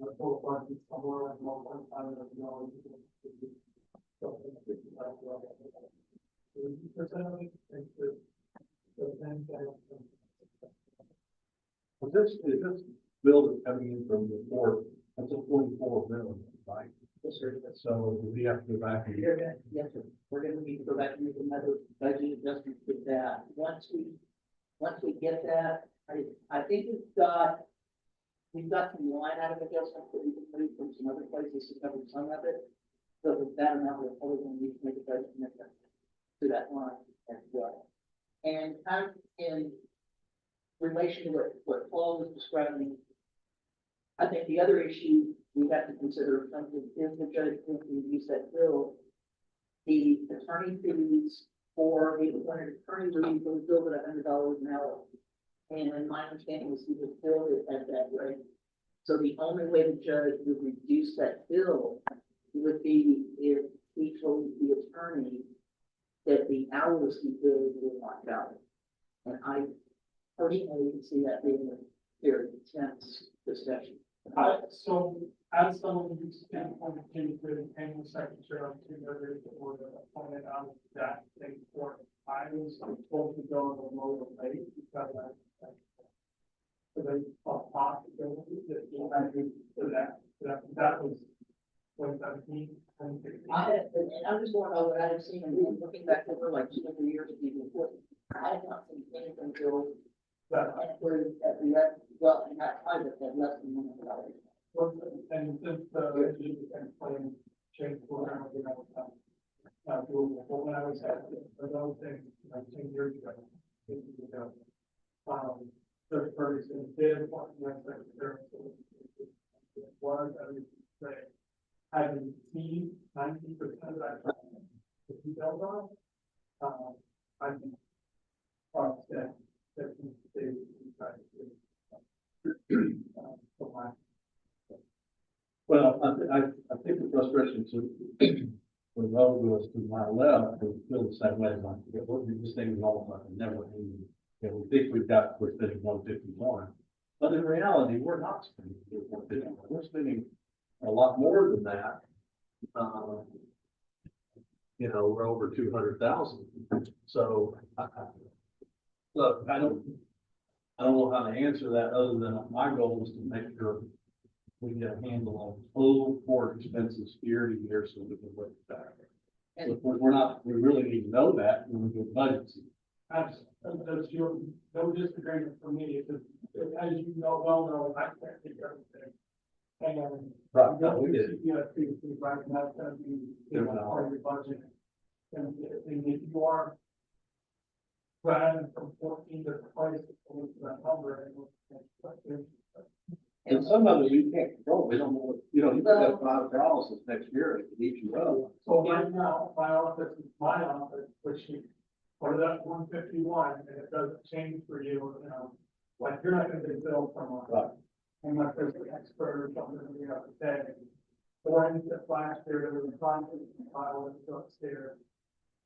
The full fund is somewhere around 1.5 million. Well, this bill that's coming in from the court, that's a 44 million, right? Yes, sir. So we have to go back and. Yes, sir. We're gonna need to go back and make another budget adjustment for that. Once we get that, I think we've got some line item adjustments that we can move from some other places to cover some of it. So with that amount, we're probably gonna need to make a budget commitment to that line as well. And kind of in relation to what Paul was describing, I think the other issue we have to consider something is the judge when we use that bill, the attorney fees for the appointed attorney was billed at $100 an hour. And my understanding was he was billed it at that rate. So the only way the judge would reduce that bill would be if he told the attorney that the hours he billed were not valid. And I personally can see that being a very intense discussion. So as someone who's been appointed to the secretary of two others that were appointed on that thing for, I was told to go on a lower rate because so they thought possibility that you had to do that was 2017. And I'm just going over what I have seen and looking back over like 2 years of people reporting. I have not seen anything bill that include at the well, and not private at less than $100. And since the plan changed program, when I was at those things, 10 years ago, 15 years ago, the person did appoint my secretary. Was, I would say, having seen 90% of that, if you don't know, I think, that, that they try to do. For my Well, I think the frustration to, when road goes to my left, we feel the same way, like, what we just think all of us never, we think we're spending 151. But in reality, we're not spending 151, we're spending a lot more than that. We're over 200,000. So, look, I don't know how to answer that other than my goal is to make sure we get a handle on total core expenses year to year so we can look back. And- If we're not, we really need to know that when we do budgets. That's your, no disagreement for me, because as you know, well know, I can't think of everything. And. Right, no, we did. You have to, right, and that's gonna be, part of your budget. And if you are running from 14 different places, to that number, And some of it we can't control, we don't know, you could have $5 next year at each row. so right now, my office is my office, which you, or that 151, and it doesn't change for you, like, you're not gonna get billed from us. Right. Unless there's an expert or something that we have to pay. For instance, last year, there was a conference file that was upstairs.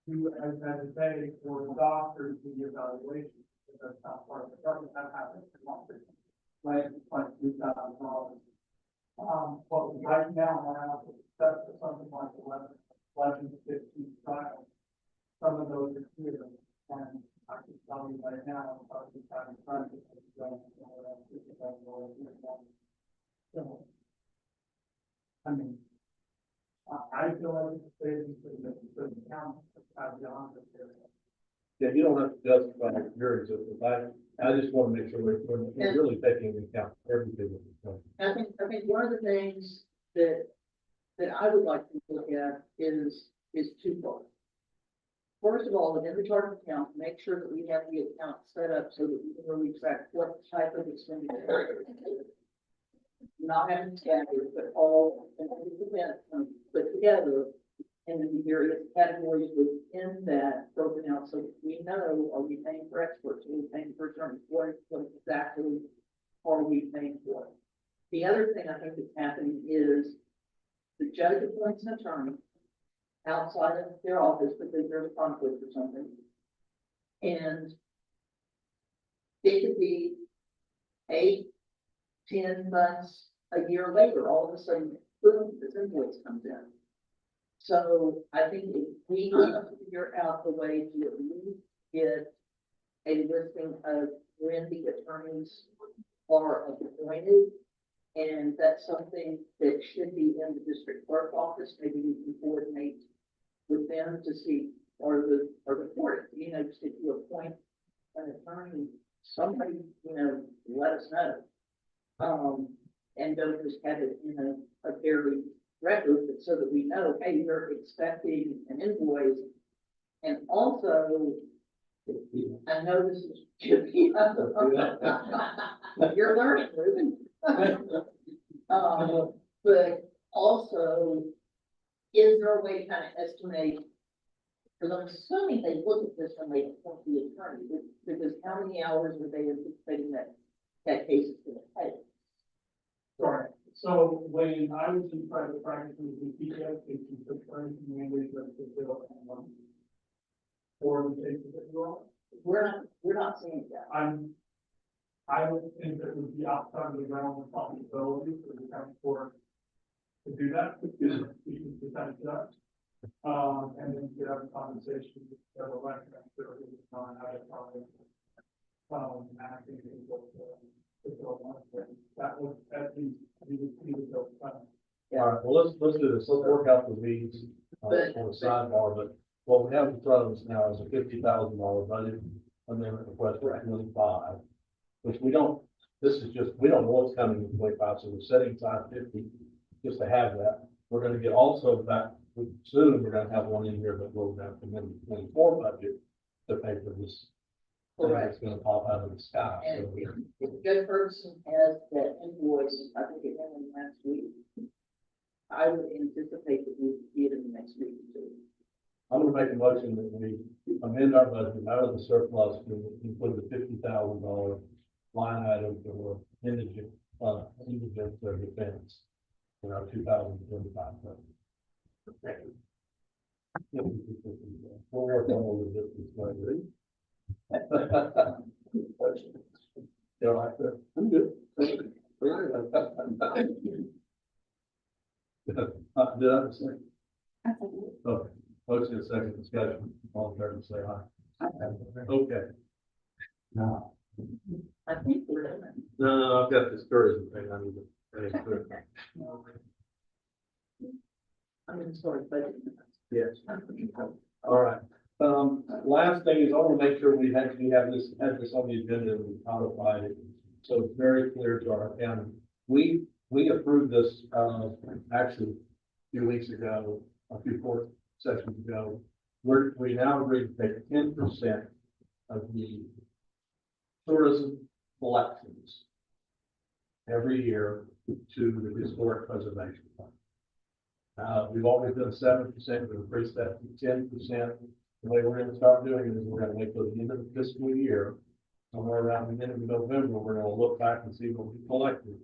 You had to pay for the doctors to the evaluation, because that's not part of the government, that happens in Montreal. Right, it's like $3,000. But right now, my office is set for something like 11 to 15 trials. Some of those are clear, and I can tell you right now, I'll be having fun with this. So, I mean, I feel like it's a savings for the town, to beyond this area. Yeah, you don't have to justify your existence, I just want to make sure we're really taking into account everything. I think one of the things that I would like to look at is twofold. First of all, within the chart of account, make sure that we have the account set up so that we can really track what type of expenditure. Not having scattered, but all put together and then the various categories within that broken out, so that we know, are we paying for experts, are we paying for attorneys, what exactly are we paying for? The other thing I think that's happening is the judge appoints an attorney outside of their office because there's a conflict or something. And it could be 8, 10 months, a year later, all of a sudden, boom, this invoice comes in. So I think if we need to figure out the way to at least get a listing of when the attorneys are appointed, and that's something that should be in the district clerk office, maybe we can coordinate with them to see, or the court, just if you appoint an attorney, somebody, let us know. And don't just have it in a very record, but so that we know, hey, you're expecting an invoice. And also, I know this is tricky. You're learning, Ruben. But also, is there a way to kind of estimate? Because I'm assuming they look at this when they appoint the attorney, because how many hours are they anticipating that case is going to take? Sorry. So when I was in private practice, we PTS cases, the attorney mainly was the bill and one. Or the cases that you all. We're not seeing that. I would think that it would be outside of the realm of possibility for the county court to do that, because we can decide that. And then you have a conversation with the election, I'm sure it was not how to probably, acting people to go on. That would, at least, we would see the bill coming. All right, well, let's do this, let's work out the weeds on the sidebar, but what we have in front of us now is a $50,000 budget amendment request for 25, which we don't know what's coming in 25, so we're setting aside 50 just to have that. We're going to get also back soon, we're going to have one in here that will have to amend the 24 budget to pay for this. Correct. It's going to pop out of the sky. And So, if Judge Ferguson has that invoice, I think it went in last week. I would anticipate that we would get it in the next week or two. I'm going to make a motion that we amend our budget out of the surplus to include the $50,000 line item for indigent defense in our 2025 budget. We'll work on all of this later. You all right there? I'm good. Did I say? Okay, motion and second discussion, all in favor, say aye. Okay. Now, I think we're in it. no, I've got this tourism thing I need to. I mean, sorry, but. Yes. All right. Last thing is I want to make sure we had this on the agenda and we codified it. So it's very clear to our county. We approved this, actually a few weeks ago, a few court sessions ago. We now agree to take 10% of the tourism collections every year to the historic preservation fund. We've always done 7%, we increased that to 10%. The way we're gonna start doing it is we're gonna wait till the end of the fiscal year. Somewhere around the end of November, we're gonna look back and see what we collected.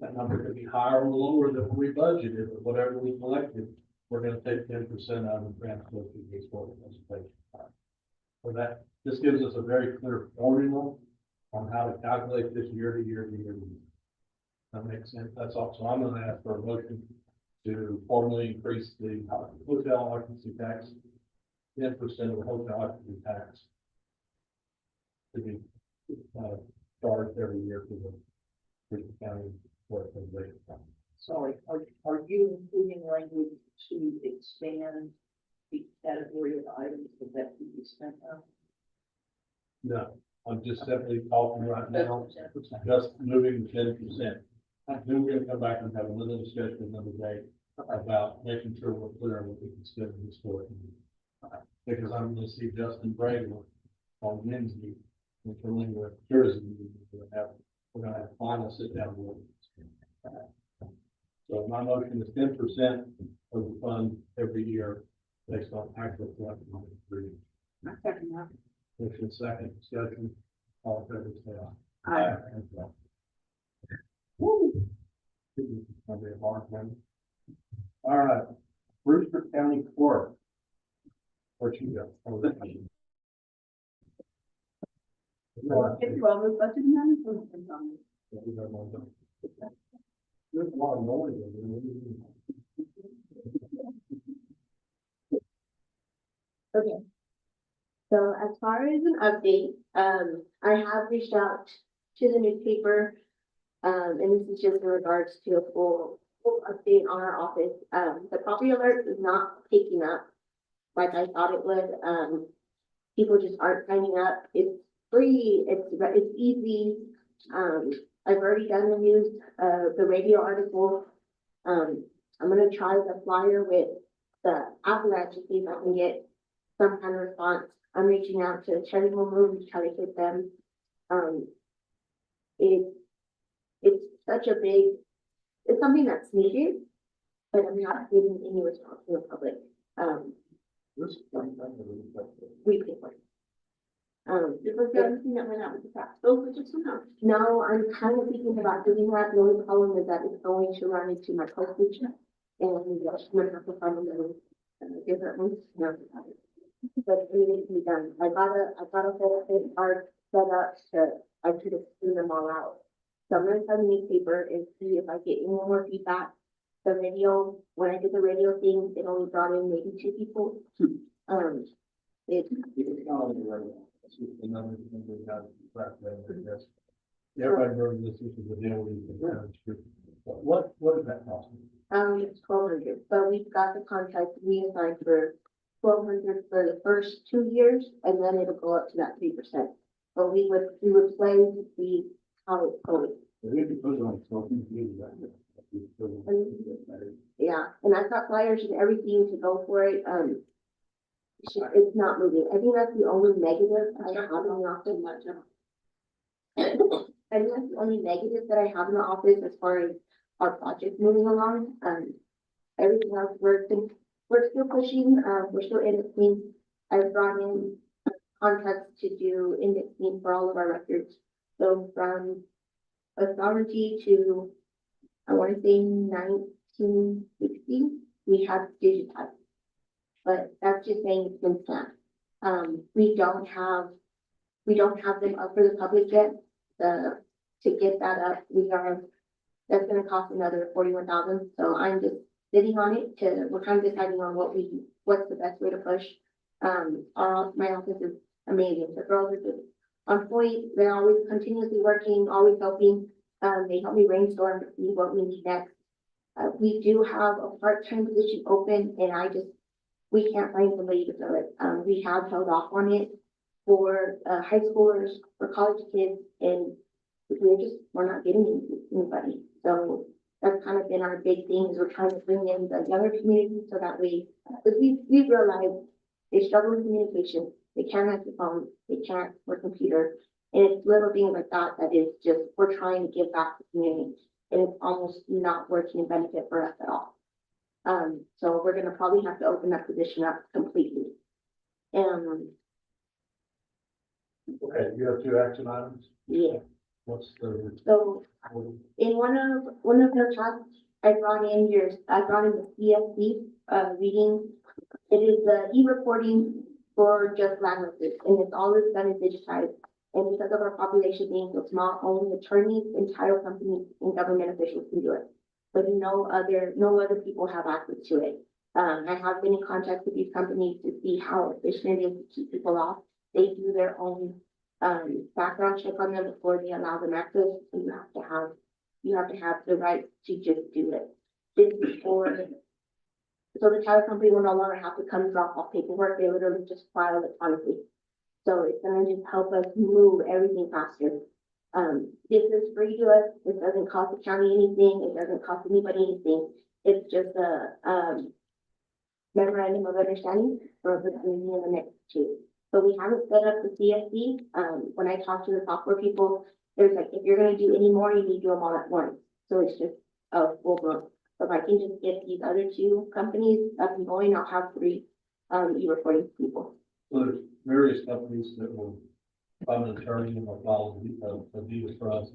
That number could be higher or lower than we budgeted, but whatever we collected, we're gonna take 10% out and transfer to the historic preservation fund. So that, this gives us a very clear formula on how to calculate this year to year to year to year. That makes sense. That's all. So I'm gonna ask for a motion to formally increase the hotel occupancy tax, 10% of the hotel occupancy tax to be charged every year to the county for preservation fund. Sorry, are you including language to expand the category of items that can be spent on? No, I'm just simply talking right now, just moving the 10%. Then we're gonna come back and have another discussion another day about making sure we're clear on what we can spend this for. Because I'm gonna see Justin Brady on Wednesday, which we're linked with tourism. We're gonna have final sit down with. So my motion is 10% of the fund every year based on actual collection. I second that. Motion second, discussion, all in favor, say aye. Aye. Woo. Gonna be a hard one. All right, Brewster County Court. Where'd you go? Oh, there you go. If you all was budgeting on There's a lot of noise over there. Okay. So as far as an update, I have reached out to the newspaper. And this is just in regards to a full update on our office. The property alert is not picking up like I thought it would. People just aren't signing up. It's free, it's easy. I've already done the news, the radio article. I'm gonna try the flyer with the apparatus to see if I can get some kind of response. I'm reaching out to Cherry Home Room to try to get them. It's such a big, it's something that's needed, but I'm not getting any response from the public. We pay for it. Was there anything that went out with the tax bill for just now? No, I'm kind of thinking about doing that. The only problem is that it's going to run into my postage. And I'm gonna have to find another, different one. No. But it needs to be done. I got a whole card set up I should have seen them all out. So I'm gonna send the newspaper and see if I get any more feedback. The radio, when I did the radio thing, it only brought in maybe 2 people. Everybody remembers this is the deal with. What is that cost? It's 1,200, but we've got the contract reassigned for 1,200 for the first 2 years, and then it'll go up to that 3%. But we would play to see how it's going. We could put it on something. Yeah, and I've got flyers and everything to go for it. It's not moving. I think that's the only negative I have in the office. I think that's the only negative that I have in the office as far as our project moving along. Everything else we're still pushing. We're still editing. I've brought in contracts to do indexing for all of our records. So from authority to, I want to say 1960, we have digitized. But that's just saying it's been planned. We don't have them up for the public yet. To get that up, that's gonna cost another 41,000. So I'm just sitting on it we're kind of deciding on what's the best way to push. My office is amazing. The girls are just on point. They're always continuously working, always helping. They help me brainstorm to see what we need next. We do have a part-time position open and we can't find somebody to fill it. We have held off on it for high schoolers, for college kids, and we're not getting anybody. So that's kind of been our big thing, is we're trying to bring in the younger community so that because we realize they struggle with communication, they can't answer phone, they can't work computer, and it's little things like that that is just, we're trying to give back to the community, and it's almost not working and benefit for us at all. So we're gonna probably have to open that position up completely. Okay, you have 2 action items? Yeah. What's the? So in one of your chats, I brought in the CSD reading. It is the e-reporting for just land records, and all it's done is digitized. And because of our population being so small, only attorneys and title companies and government officials can do it. But no other people have access to it. I have been in contact with these companies to see how efficient it is to keep people off. They do their own background check on them before they allow them access. So you have to have the right to just do it. This is so the title company will no longer have to come drop off paperwork. They literally just file electronically. So it's gonna just help us move everything faster. This is free to us. It doesn't cost the county anything. It doesn't cost anybody anything. It's just a memorandum of understanding for the community and the next 2. So we haven't set up the CSD. When I talk to the software people, there's like, if you're gonna do any more, you need to do them all at once. So it's just full blown. So if I can just get these other 2 companies up and going, I'll have 3 e-reporting people. So there's various companies that will find an attorney and will follow the deed for us.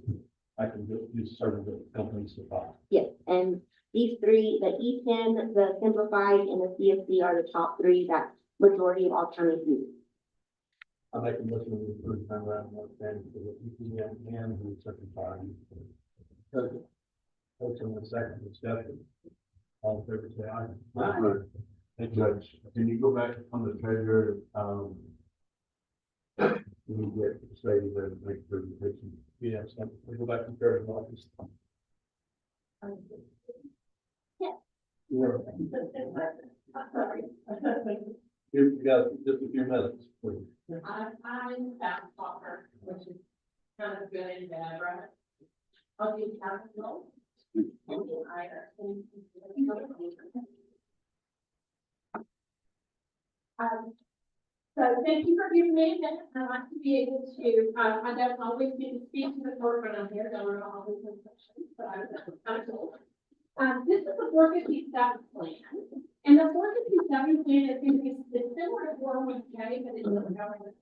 I can use certain companies to file. Yes, and these 3, the E10, the Simplified, and the CSD are the top 3 that majority of all counties use. I make a motion to approve memorandum of understanding for the EPM and the certified. Motion and second discussion. All in favor, say aye. Hey, Judge, can you go back on the treasurer, when you get ready to make a presentation? Yes, we go back to Fair's office. You got just a few minutes, please. I'm fast talker, which is kind of good and bad, right? I'll do capital. So thank you for giving me a minute. I'd like to be able to, I don't always get to speak to the board when I'm here, don't know all these questions, but I'm told. This is the 457 plan, and the 457 plan is going to be similar to 401k, but it's a government.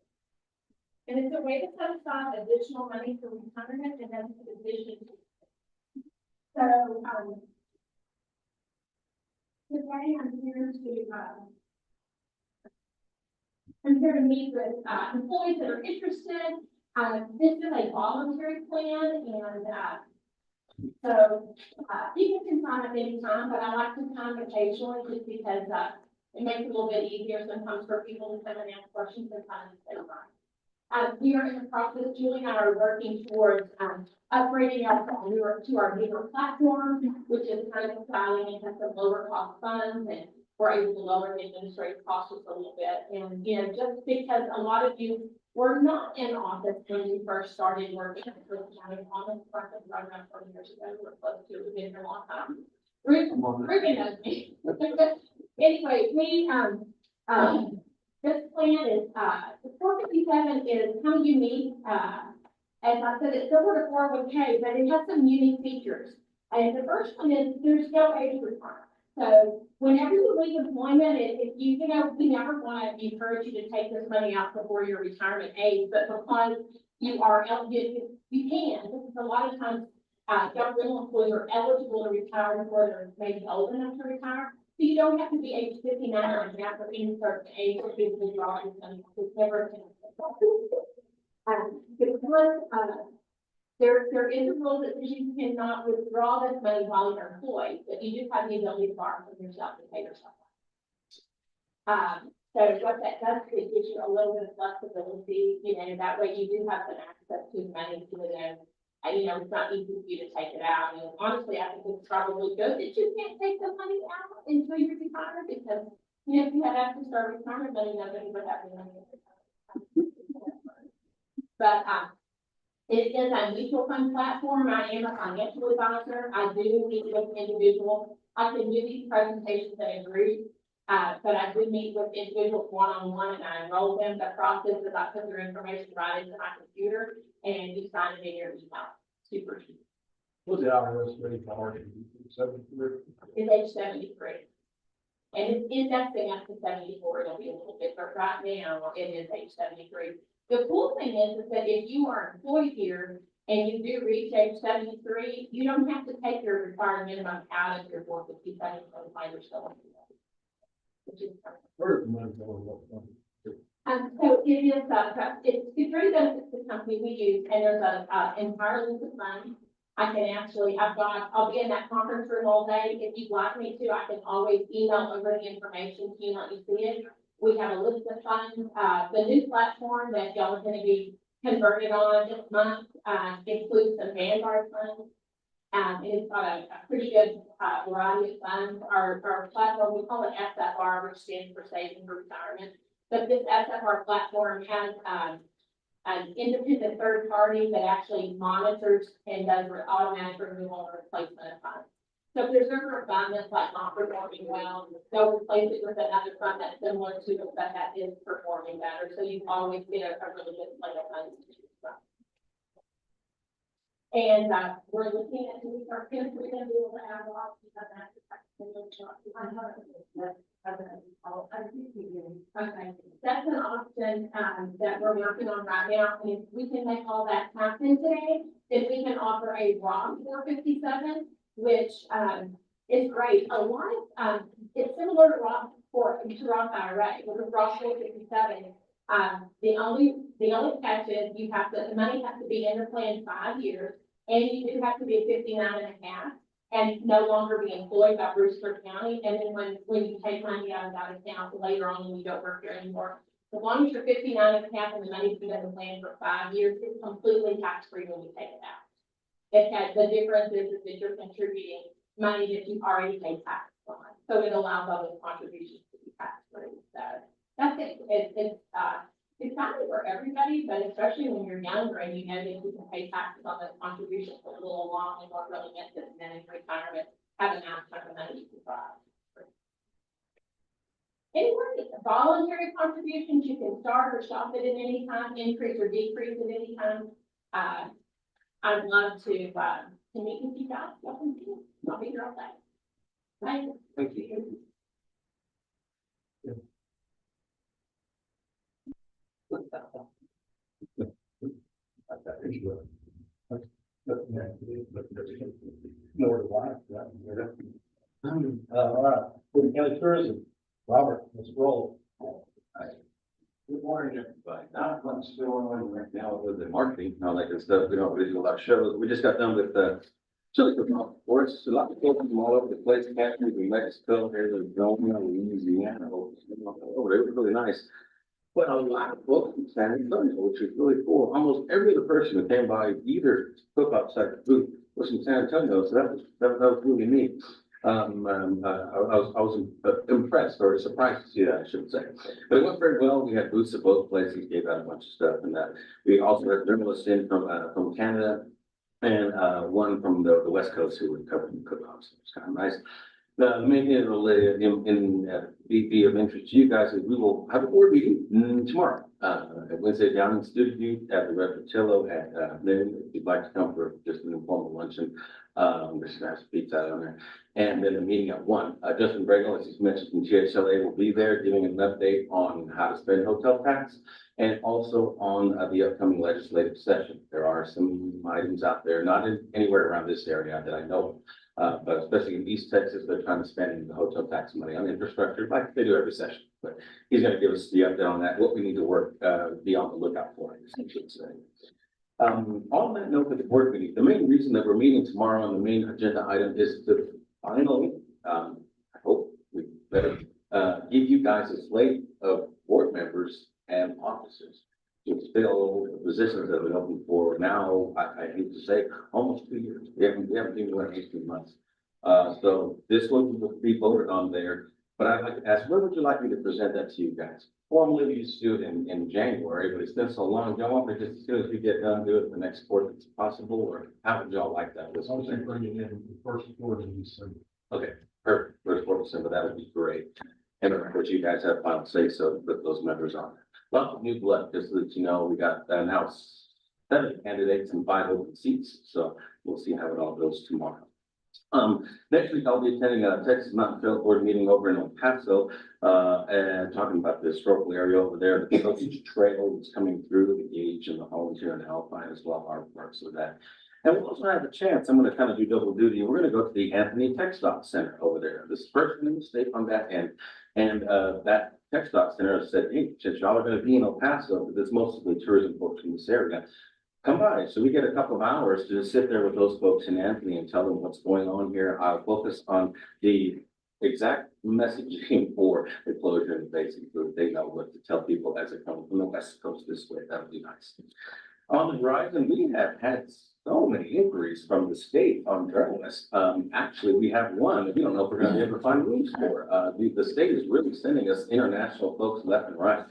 And it's a way to set aside additional money for retirement and then for the vision. So, today I'm here to meet with employees that are interested. This is a voluntary plan, and so people can sign up anytime, but I like to sign occasionally just because it makes it a little bit easier sometimes for people to come and ask questions and kind of stay on. We are in the process, Julie and I are working towards upgrading to our newer platform, which is kind of styling and has some lower cost funds, and we're able to lower the administrative costs just a little bit. And, you know, just because a lot of you were not in office when you first started working for the county office, right around 20 years ago, we're close to it, we've been here a long time. Ruben knows me. Anyway, this plan is, the 457 is kind of unique. As I said, it's similar to 401k, but it has some unique features. And the first one is there's no age requirement. So whenever you leave employment, if you, we never want to encourage you to take this money out before your retirement age, but because you are eligible, you can, because a lot of times, governmental employees are eligible to retire before they're maybe old enough to retire. So you don't have to be age 59 or after any certain age to be withdrawing money. It's never. Because, there is a rule that says you cannot withdraw this money while you're employed, but you do have the ability to borrow from yourself to pay yourself. So what that does is it gives you a little bit of flexibility, that way you do have some access to money to it. It's not easy for you to take it out. And honestly, I think it's probably good that you can't take the money out until you retire because, if you had access to our retirement money, nobody would have the money. But, it is a mutual fund platform. I am a financial advisor. I do meet with individuals. I can do these presentations in a group, but I do meet with individuals one-on-one and I enroll them. The process is I put their information right into my computer and you sign it in your email. Super easy. What's the IRS rate for 73? It's age 73. And it's indexing up to 74. It'll be a little bit, but right now it is age 73. The cool thing is that if you are employed here and you do reach age 73, you don't have to take your required minimum out of your 457 from find yourself. Which is Where's the money going? so it is, it's three benefits the company we use, and there's a entirely the fund. I'll be in that conference room all day. If you'd like me to, I can always email over the information to you, let you see it. We have a list of funds. The new platform that y'all are going to be converted on this month includes some Vanguard funds. It's got a pretty good variety of funds. Our platform, we call it SFR, which stands for Saving for Retirement. But this SFR platform has an independent third party that actually monitors and does automatic renewal and replacement of funds. So if there's ever a fund that's like not performing well, they'll replace it with another fund that's similar to it, but that is performing better. So you always get a really good slate of funds to choose from. And we're looking at doing our kids, we're going to be able to have a lot of that. Okay, that's an option that we're working on right now. And if we can make all that happen today, then we can offer a Roth 457. Which is great. A lot of it's similar to Roth IRA. With Roth 457, the only catch is the money has to be in the plan 5 years, and you do have to be 59 and a half, and no longer be employed by Brewster County. And then when you take money out of that account later on when you don't work here anymore, as long as you're 59 and a half and the money's been in the plan for 5 years, it's completely tax free when you take it out. The difference is that you're contributing money that you've already paid tax on. So it allows all those contributions to be tax free. So that's it. It's kind of for everybody, but especially when you're younger and you know that you can pay taxes on those contributions for a little long and what really gets it. And then in retirement, have an amount of money you can buy. Anyway, voluntary contributions, you can start or stop it at any time, increase or decrease at any time. I'd love to meet with you guys. I'll be here all day. Thank you. Thank you. More to life, all right, Wood County Tourism, Robert, let's roll. Good morning, everybody. Not much going on right now with the marketing and all that good stuff. We don't really do a lot of shows. We just got done with chili cooking for us. A lot of people from all over the place, California, New Mexico, Arizona, Louisiana, over there. It was really nice. But a lot of folks from San Antonio, which was really cool. Almost every other person that came by either cook outside the booth was from San Antonio, so that was really neat. I was impressed or surprised to see that, I should say. But it went very well. We had booths at both places, gave out a bunch of stuff, and we also had journalists in from Canada and one from the West Coast who were covering cook-offs. It was kind of nice. The main thing that will be of interest to you guys is we will have a board meeting tomorrow. Wednesday down in Studio at the Red Patillo at, noon, if you'd like to come for just an informal luncheon. There's some nice pizza on there. And then the meeting at 1, Justin Bregel, as he's mentioned from GHLA, will be there giving an update on how to spend hotel tax and also on the upcoming legislative session. There are some items out there, not in anywhere around this area that I know of, but especially in East Texas, they're trying to spend the hotel tax money on infrastructure like they do every session. But he's going to give us the update on that, what we need to work, be on the lookout for, I should say. On that note, with the board meeting, the main reason that we're meeting tomorrow on the main agenda item is to finally, I hope we better, give you guys a slate of board members and officers to fill the positions that have been open for now, I hate to say, almost 2 years. We haven't even went 18 months. So this one will be voted on there, but I'd like to ask, where would you like me to present that to you guys? Formally, we used to do it in January, but it's been so long. Do y'all want me to just as soon as we get done, do it the next quarter if possible, or how would y'all like that? I'll say bring it in the first quarter of December. Okay, perfect. First quarter of December, that would be great. And of course, you guys have final say, so put those members on. Lots of new blood, just so that you know, we got now 7 candidates and 5 open seats, so we'll see how it all goes tomorrow. Next week, I'll be attending a Texas Mountain Trail Board meeting over in El Paso, and talking about the historical area over there. The Coach Trail is coming through the Gage and the Hollands here in Alpine as well, our parts of that. And we'll also have a chance, I'm gonna kind of do double duty. We're gonna go to the Anthony Tech Stop Center over there. This is the first one in the state on that end. And, that Tech Stop Center said, hey, since y'all are gonna be in El Paso, there's mostly tourism folks in this area. Come by, so we get a couple of hours to just sit there with those folks in Anthony and tell them what's going on here. I'll focus on the exact messaging for the closure and basically they know what to tell people as it comes from the West Coast this way. That would be nice. On the horizon, we have had so many inquiries from the state on journalists. Actually, we have one that we don't know if we're going to be able to find rooms for. The state is really sending us international folks left and right.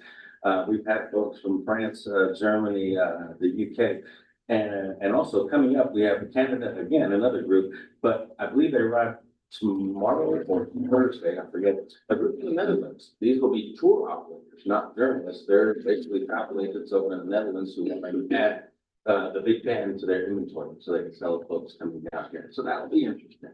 We've had folks from France, Germany, the UK, and also coming up, we have Canada again, another group, but I believe they arrive tomorrow or Thursday, I forget. A group in the Netherlands. These will be tour operators, not journalists. They're basically travel agents over in the Netherlands who want to add the big band to their inventory so they can sell folks coming down here. So that'll be interesting.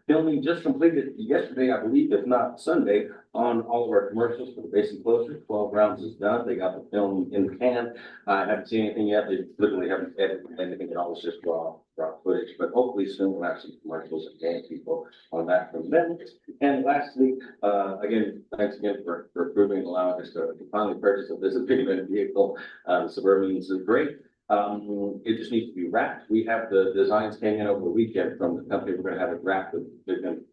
Filming just completed yesterday, I believe, if not Sunday, on all of our commercials for the basin closure. 12 rounds is done. They got the film in the can. I haven't seen anything yet. They literally haven't edited anything at all. It's just raw footage, but hopefully soon we'll have some commercials and thank people on that from them. And lastly, again, thanks again for approving and allowing us to finally purchase a business vehicle. The Suburbans is great. It just needs to be wrapped. We have the designs came in over the weekend from the company. We're gonna have it wrapped with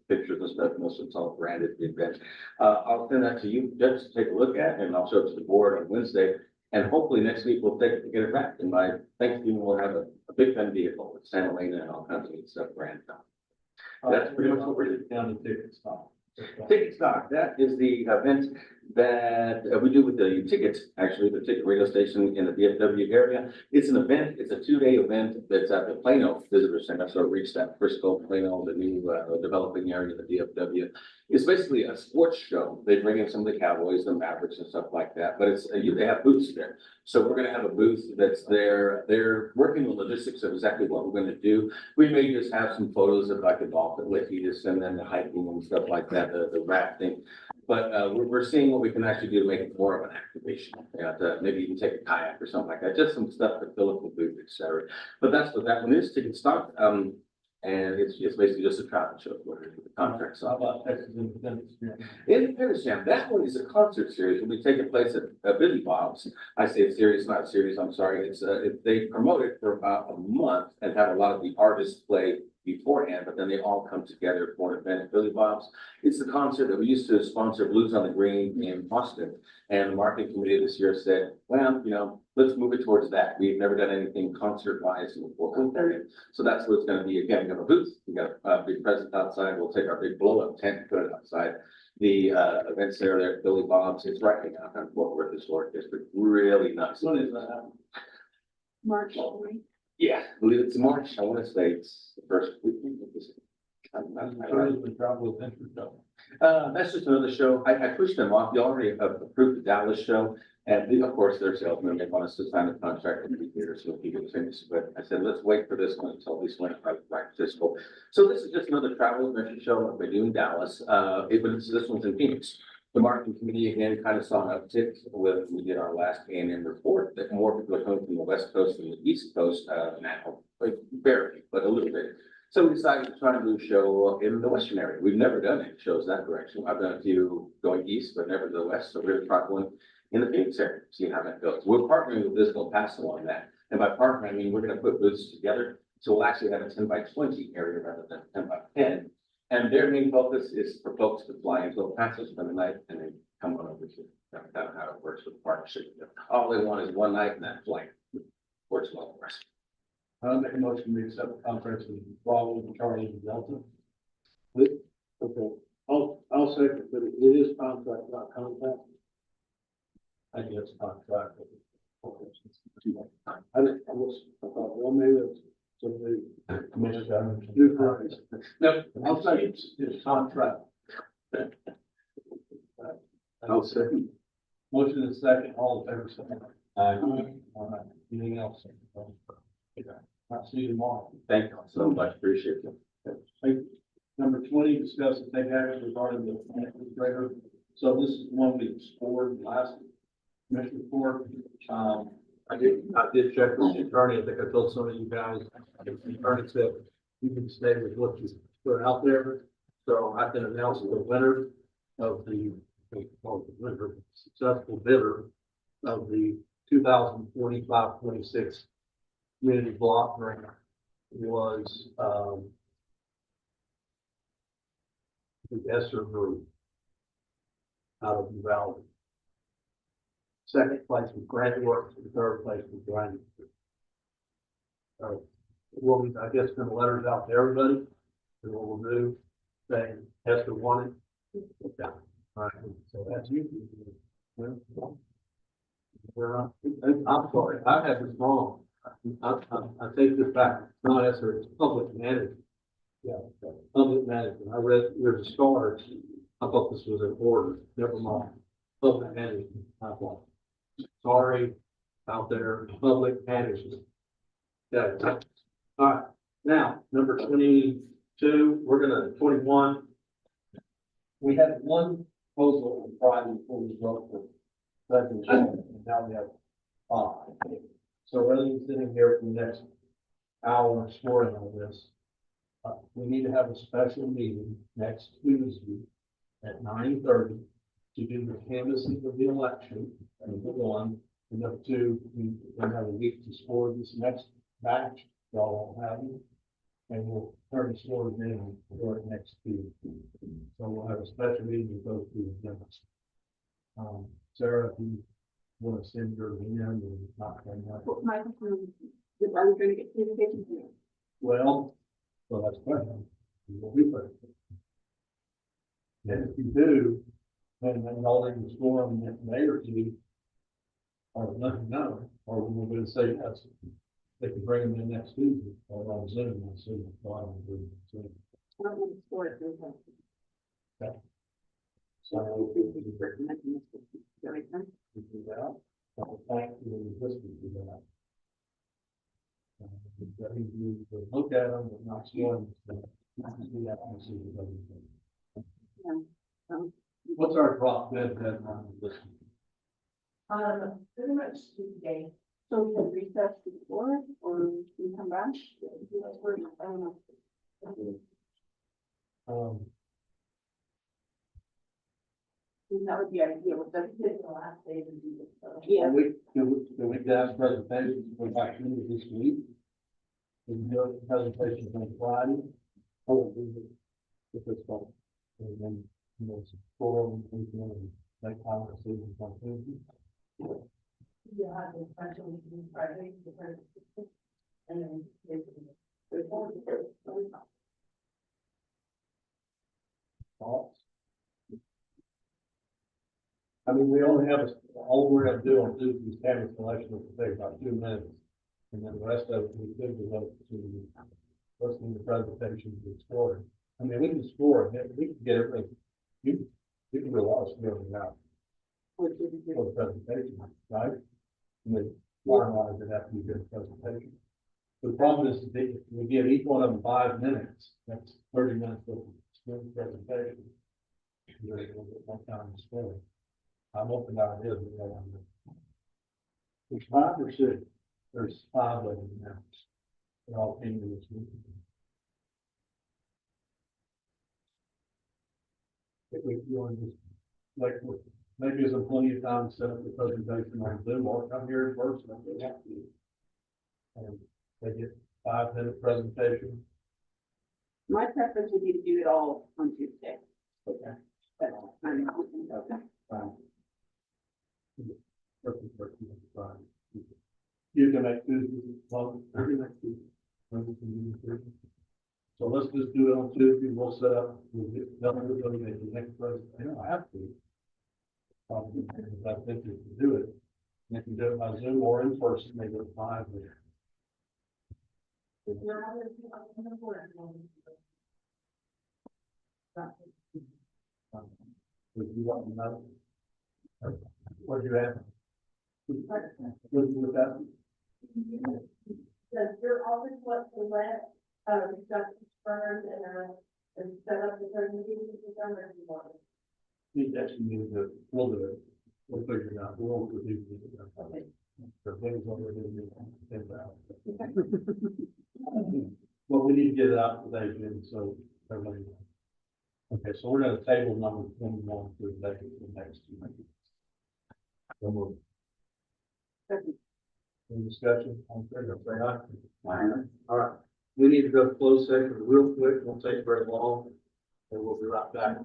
pictures and stuff. Most of it's all branded. I'll send that to you just to take a look at, and I'll show it to the board on Wednesday. And hopefully next week we'll get it wrapped. And by Thanksgiving, we'll have a big fun vehicle with Santa Elena and all kinds of neat stuff branded on. That's pretty much what we're doing. Down the ticket stop. Ticket Stock, that is the event that we do with the tickets, actually, the ticket radio station in the DFW area. It's an event, it's a 2-day event that's at the Plano Visitor Center, so it reached that Frisco, Plano, the new developing area of the DFW. It's basically a sports show. They bring in some of the Cowboys, the Mavericks and stuff like that, but it's, they have booths there. So we're gonna have a booth that's there. They're working the logistics of exactly what we're gonna do. We may just have some photos of like the golf at Lickies and then the hiking and stuff like that, the rafting. But we're seeing what we can actually do to make it more of an activation. To maybe even take a kayak or something like that, just some stuff to fill up the booth, et cetera. But that's what that one is, Ticket Stock. And it's basically just a travel show for the contracts. How about Texas Independence Jam? Independence Jam, that one is a concert series. It'll be taking place at Billy Bob's. I say it's serious, not serious, I'm sorry. It's they promote it for about a month and have a lot of the artists play beforehand, but then they all come together for an event at Billy Bob's. It's the concert that we used to sponsor Blues on the Green in Boston. And the marketing committee this year said, well, let's move it towards that. We've never done anything concert-wise in the Portland area. So that's what it's going to be. Again, we have a booth, we got a big present outside. We'll take our big blow-up tent and put it outside. The events there at Billy Bob's, it's right now in Fort Worth Historic District. Really nice. When is that happening? March 3rd. Yeah, I believe it's March. I want to say it's the first weekend of this. Tourism and Travel Adventure Show. That's just another show. I pushed them off. You already approved the Dallas show. And of course, their salesmen, they want us to sign a contract in 3 years, so we can finish, but I said, let's wait for this one until this one, right fiscal. So this is just another travel adventure show like we do in Dallas, this one's in Phoenix. The marketing committee again kind of saw an uptick with, we did our last A&M report, that more people are coming from the west coast than the east coast, now, like barely, but a little bit. So we decided to try to do a show in the western area. We've never done any shows that direction. I've done a few going east, but never to the west, so we're trying one in the Phoenix area, see how that goes. We're partnering with this El Paso on that. And by partnering, I mean, we're gonna put booths together. So we'll actually have a 10x20 area rather than 10x10. And their main focus is for folks to fly into El Paso, spend the night, and then come on over here. That's kind of how it works with the partnership. All they want is one night and that flight. Works well for us. I'll make a motion to accept the contracts with Bravo, Charlie, and Delta. Okay, I'll second, but it is contract, not contract. I guess contract. I thought, well, maybe that's something. No, I'll say it's contract. I'll second. Motion is second, all in favor, say aye. All right, anything else? I'll see you tomorrow. Thank you so much. Appreciate it. Number 20, discuss and take action regarding the administrator. So this is one we explored last commission report. I did check with the attorney. I think I told some of you guys, the attorney said you can stay with what you put out there. So I can announce the winner of the successful bidder of the 2045-26 community block grant was, the Esser Group out of the Valley. Second place was Grant Works, and third place was Grinding. Well, I guess send letters out to everybody, and what we'll do, saying Esther won it. Yeah. All right, so that's you. I'm sorry, I have this wrong. I take this back. It's not Esther, it's public management. Yeah, public management. I read there's a star. I thought this was in order. Never mind. Public management. I thought. Sorry, out there. Public management. Yeah. All right. Now, number 22. We're gonna 21. We had one proposal on Friday before we vote for president, and now we have 5. So rather than sitting here for the next hour exploring all this, we need to have a special meeting next Tuesday at 9:30 to do the canvassing of the election, number 1. And number 2, we're gonna have a week to score this next batch, y'all won't have it. And we'll turn the scores in for it next Tuesday. So we'll have a special meeting with those 2 agents. Sarah, if you want to send your hand and not send that. My concern is, are we gonna get communications here? Well, that's the question. You will be first. And if you do, then all they can score on the day or 2, or nothing, no, or we're going to say yes. They can bring them in next Tuesday or on Zoom. I'll see if I don't do Zoom. I don't want to score it. Okay. So So we can do that. So thank you and listen to that. You look at them, but not score them. What's our drop dead deadline on this? Pretty much Tuesday. So we can recess before, or we come back? I don't know. That would be ideal, but that's the last day to do this. Yeah. Can we ask presentations for back into this week? We can do presentations on Friday. Oh, if it's fun. And then, forum, we can make conversations on Tuesday. You have the special meeting Friday, the first, and then Thoughts? I mean, we only have, all we're gonna do on Tuesday is camera selection, which will take about 2 minutes. And then the rest of it, we could devote to listening to presentations and scoring. I mean, we can score, we can get everything. You can do a lot of scoring now. for the presentation, right? And then finalize it after you get the presentation. The problem is that if we give each one of them 5 minutes, that's 30 minutes of the presentation. You're able to get more time to spend. I'm open to ideas. There's 5 or 6. There's 5 of them now. They're all came to this meeting. If we, you want to just, like, maybe there's plenty of time to set up the presentation on Zoom or come here in person if they have to. And they get 5-minute presentation. My preference would be to do it all on Tuesday. Okay. But okay. Fine. Perfect. Fine. You can make Tuesday, well, every next Tuesday. So let's just do it on Tuesday, we'll set up, we'll get done with it, maybe the next president, I don't have to. If I think you can do it, and if you do it by Zoom or in person, maybe it's 5 there. Would you want to know? What do you have? What do you have? Does your office want to let, discuss firms and set up the presentation for them, or do you want it? We actually need to, we'll do it. We'll figure it out. We'll do it. Okay. The things over there, well, we need to get it out today, Jim, so everybody. Okay, so we're gonna table number 21 to the next 2 meetings. So we'll. Any discussion? On fair, say aye. All right, we need to go to closed session real quick, won't take very long, and we'll be right back.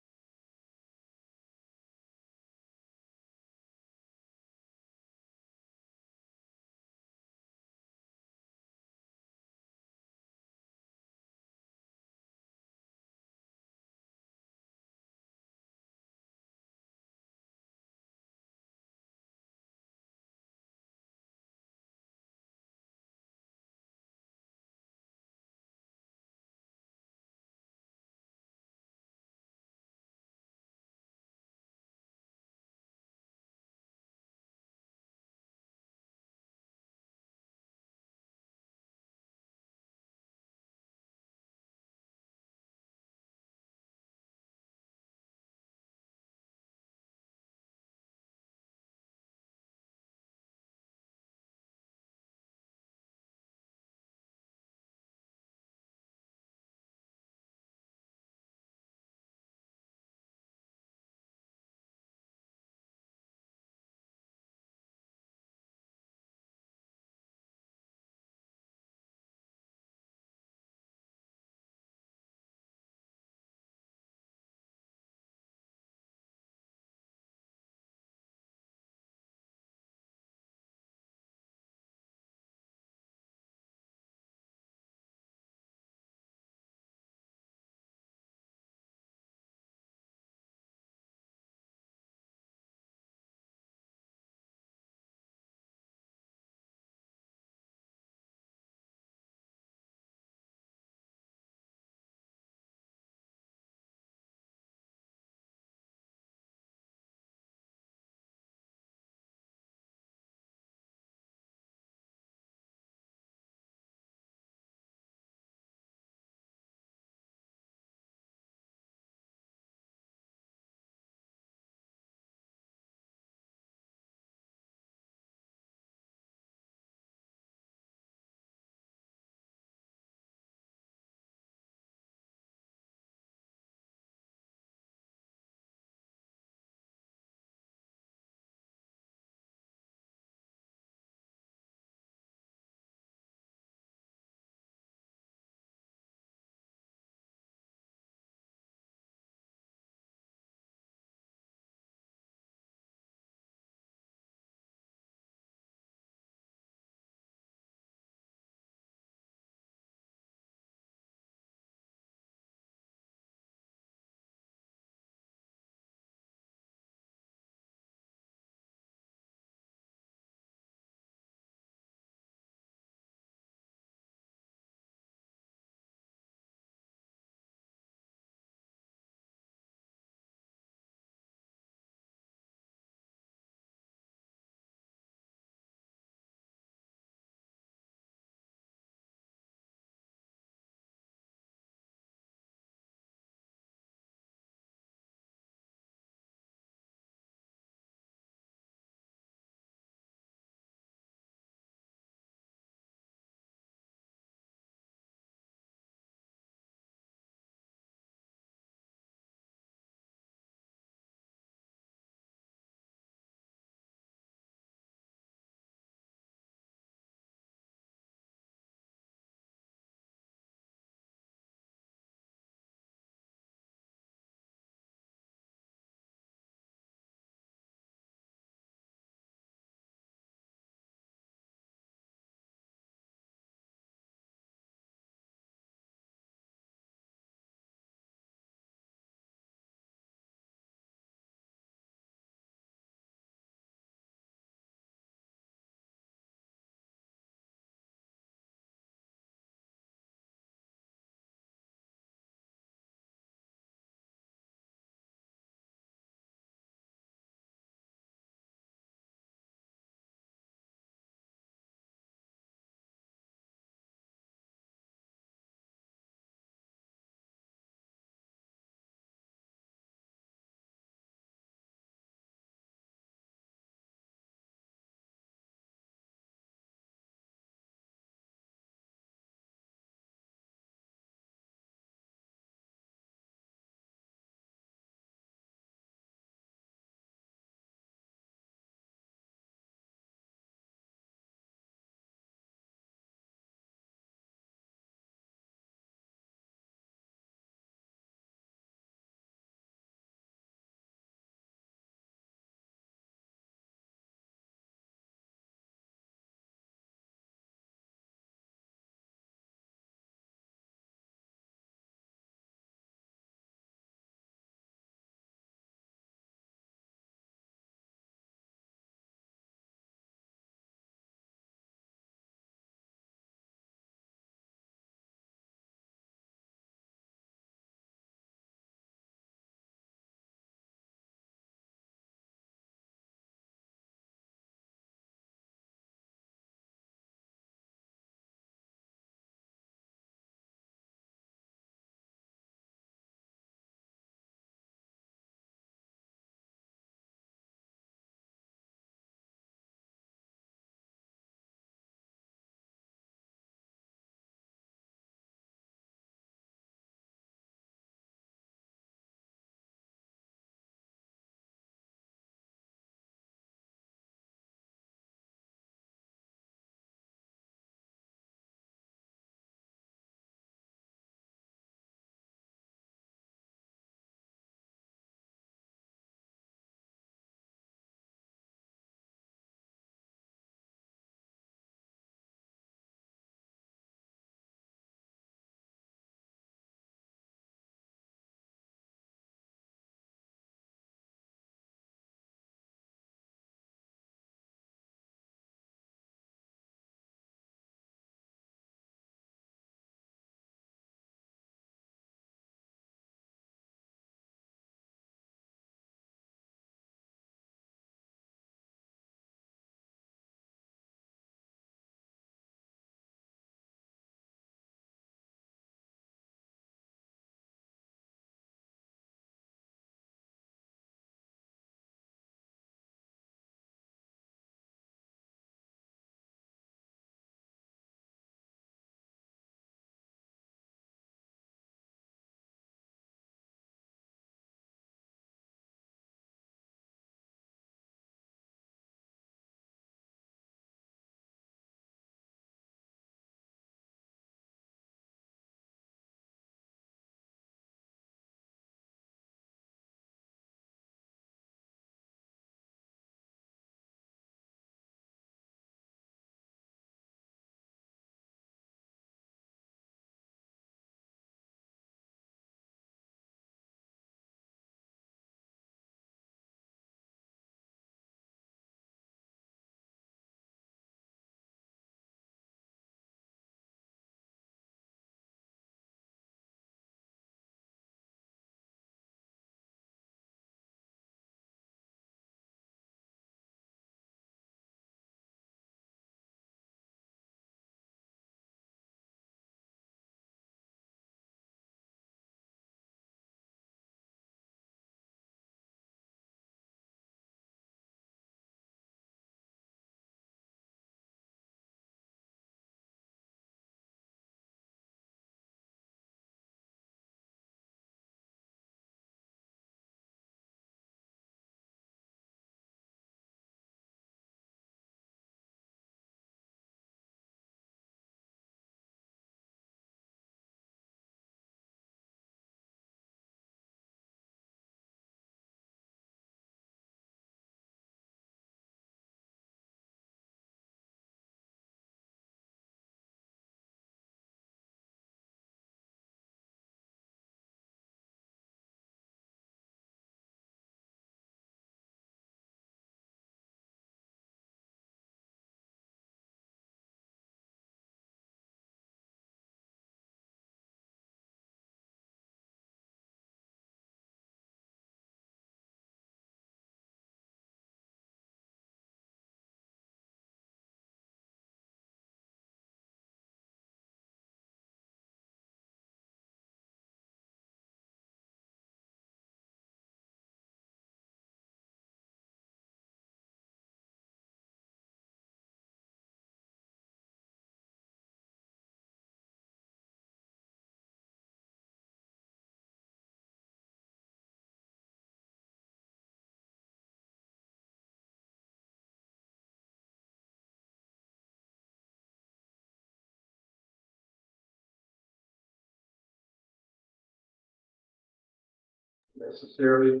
necessarily.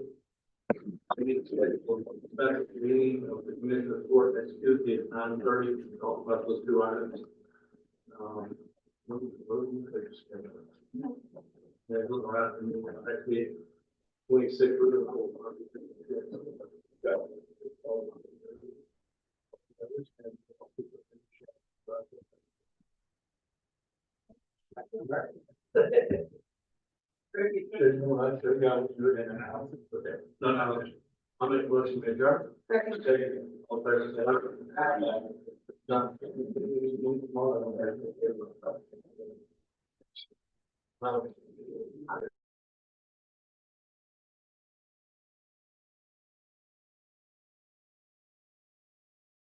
We need to schedule a special meeting of the Commissioner Court next Tuesday at 9:30 to talk about those two items. What do you think, schedule? Yeah, look around and next week, 26th, we're gonna hold. No, I'll make a motion to adjourn. Second. All fair say aye. Done.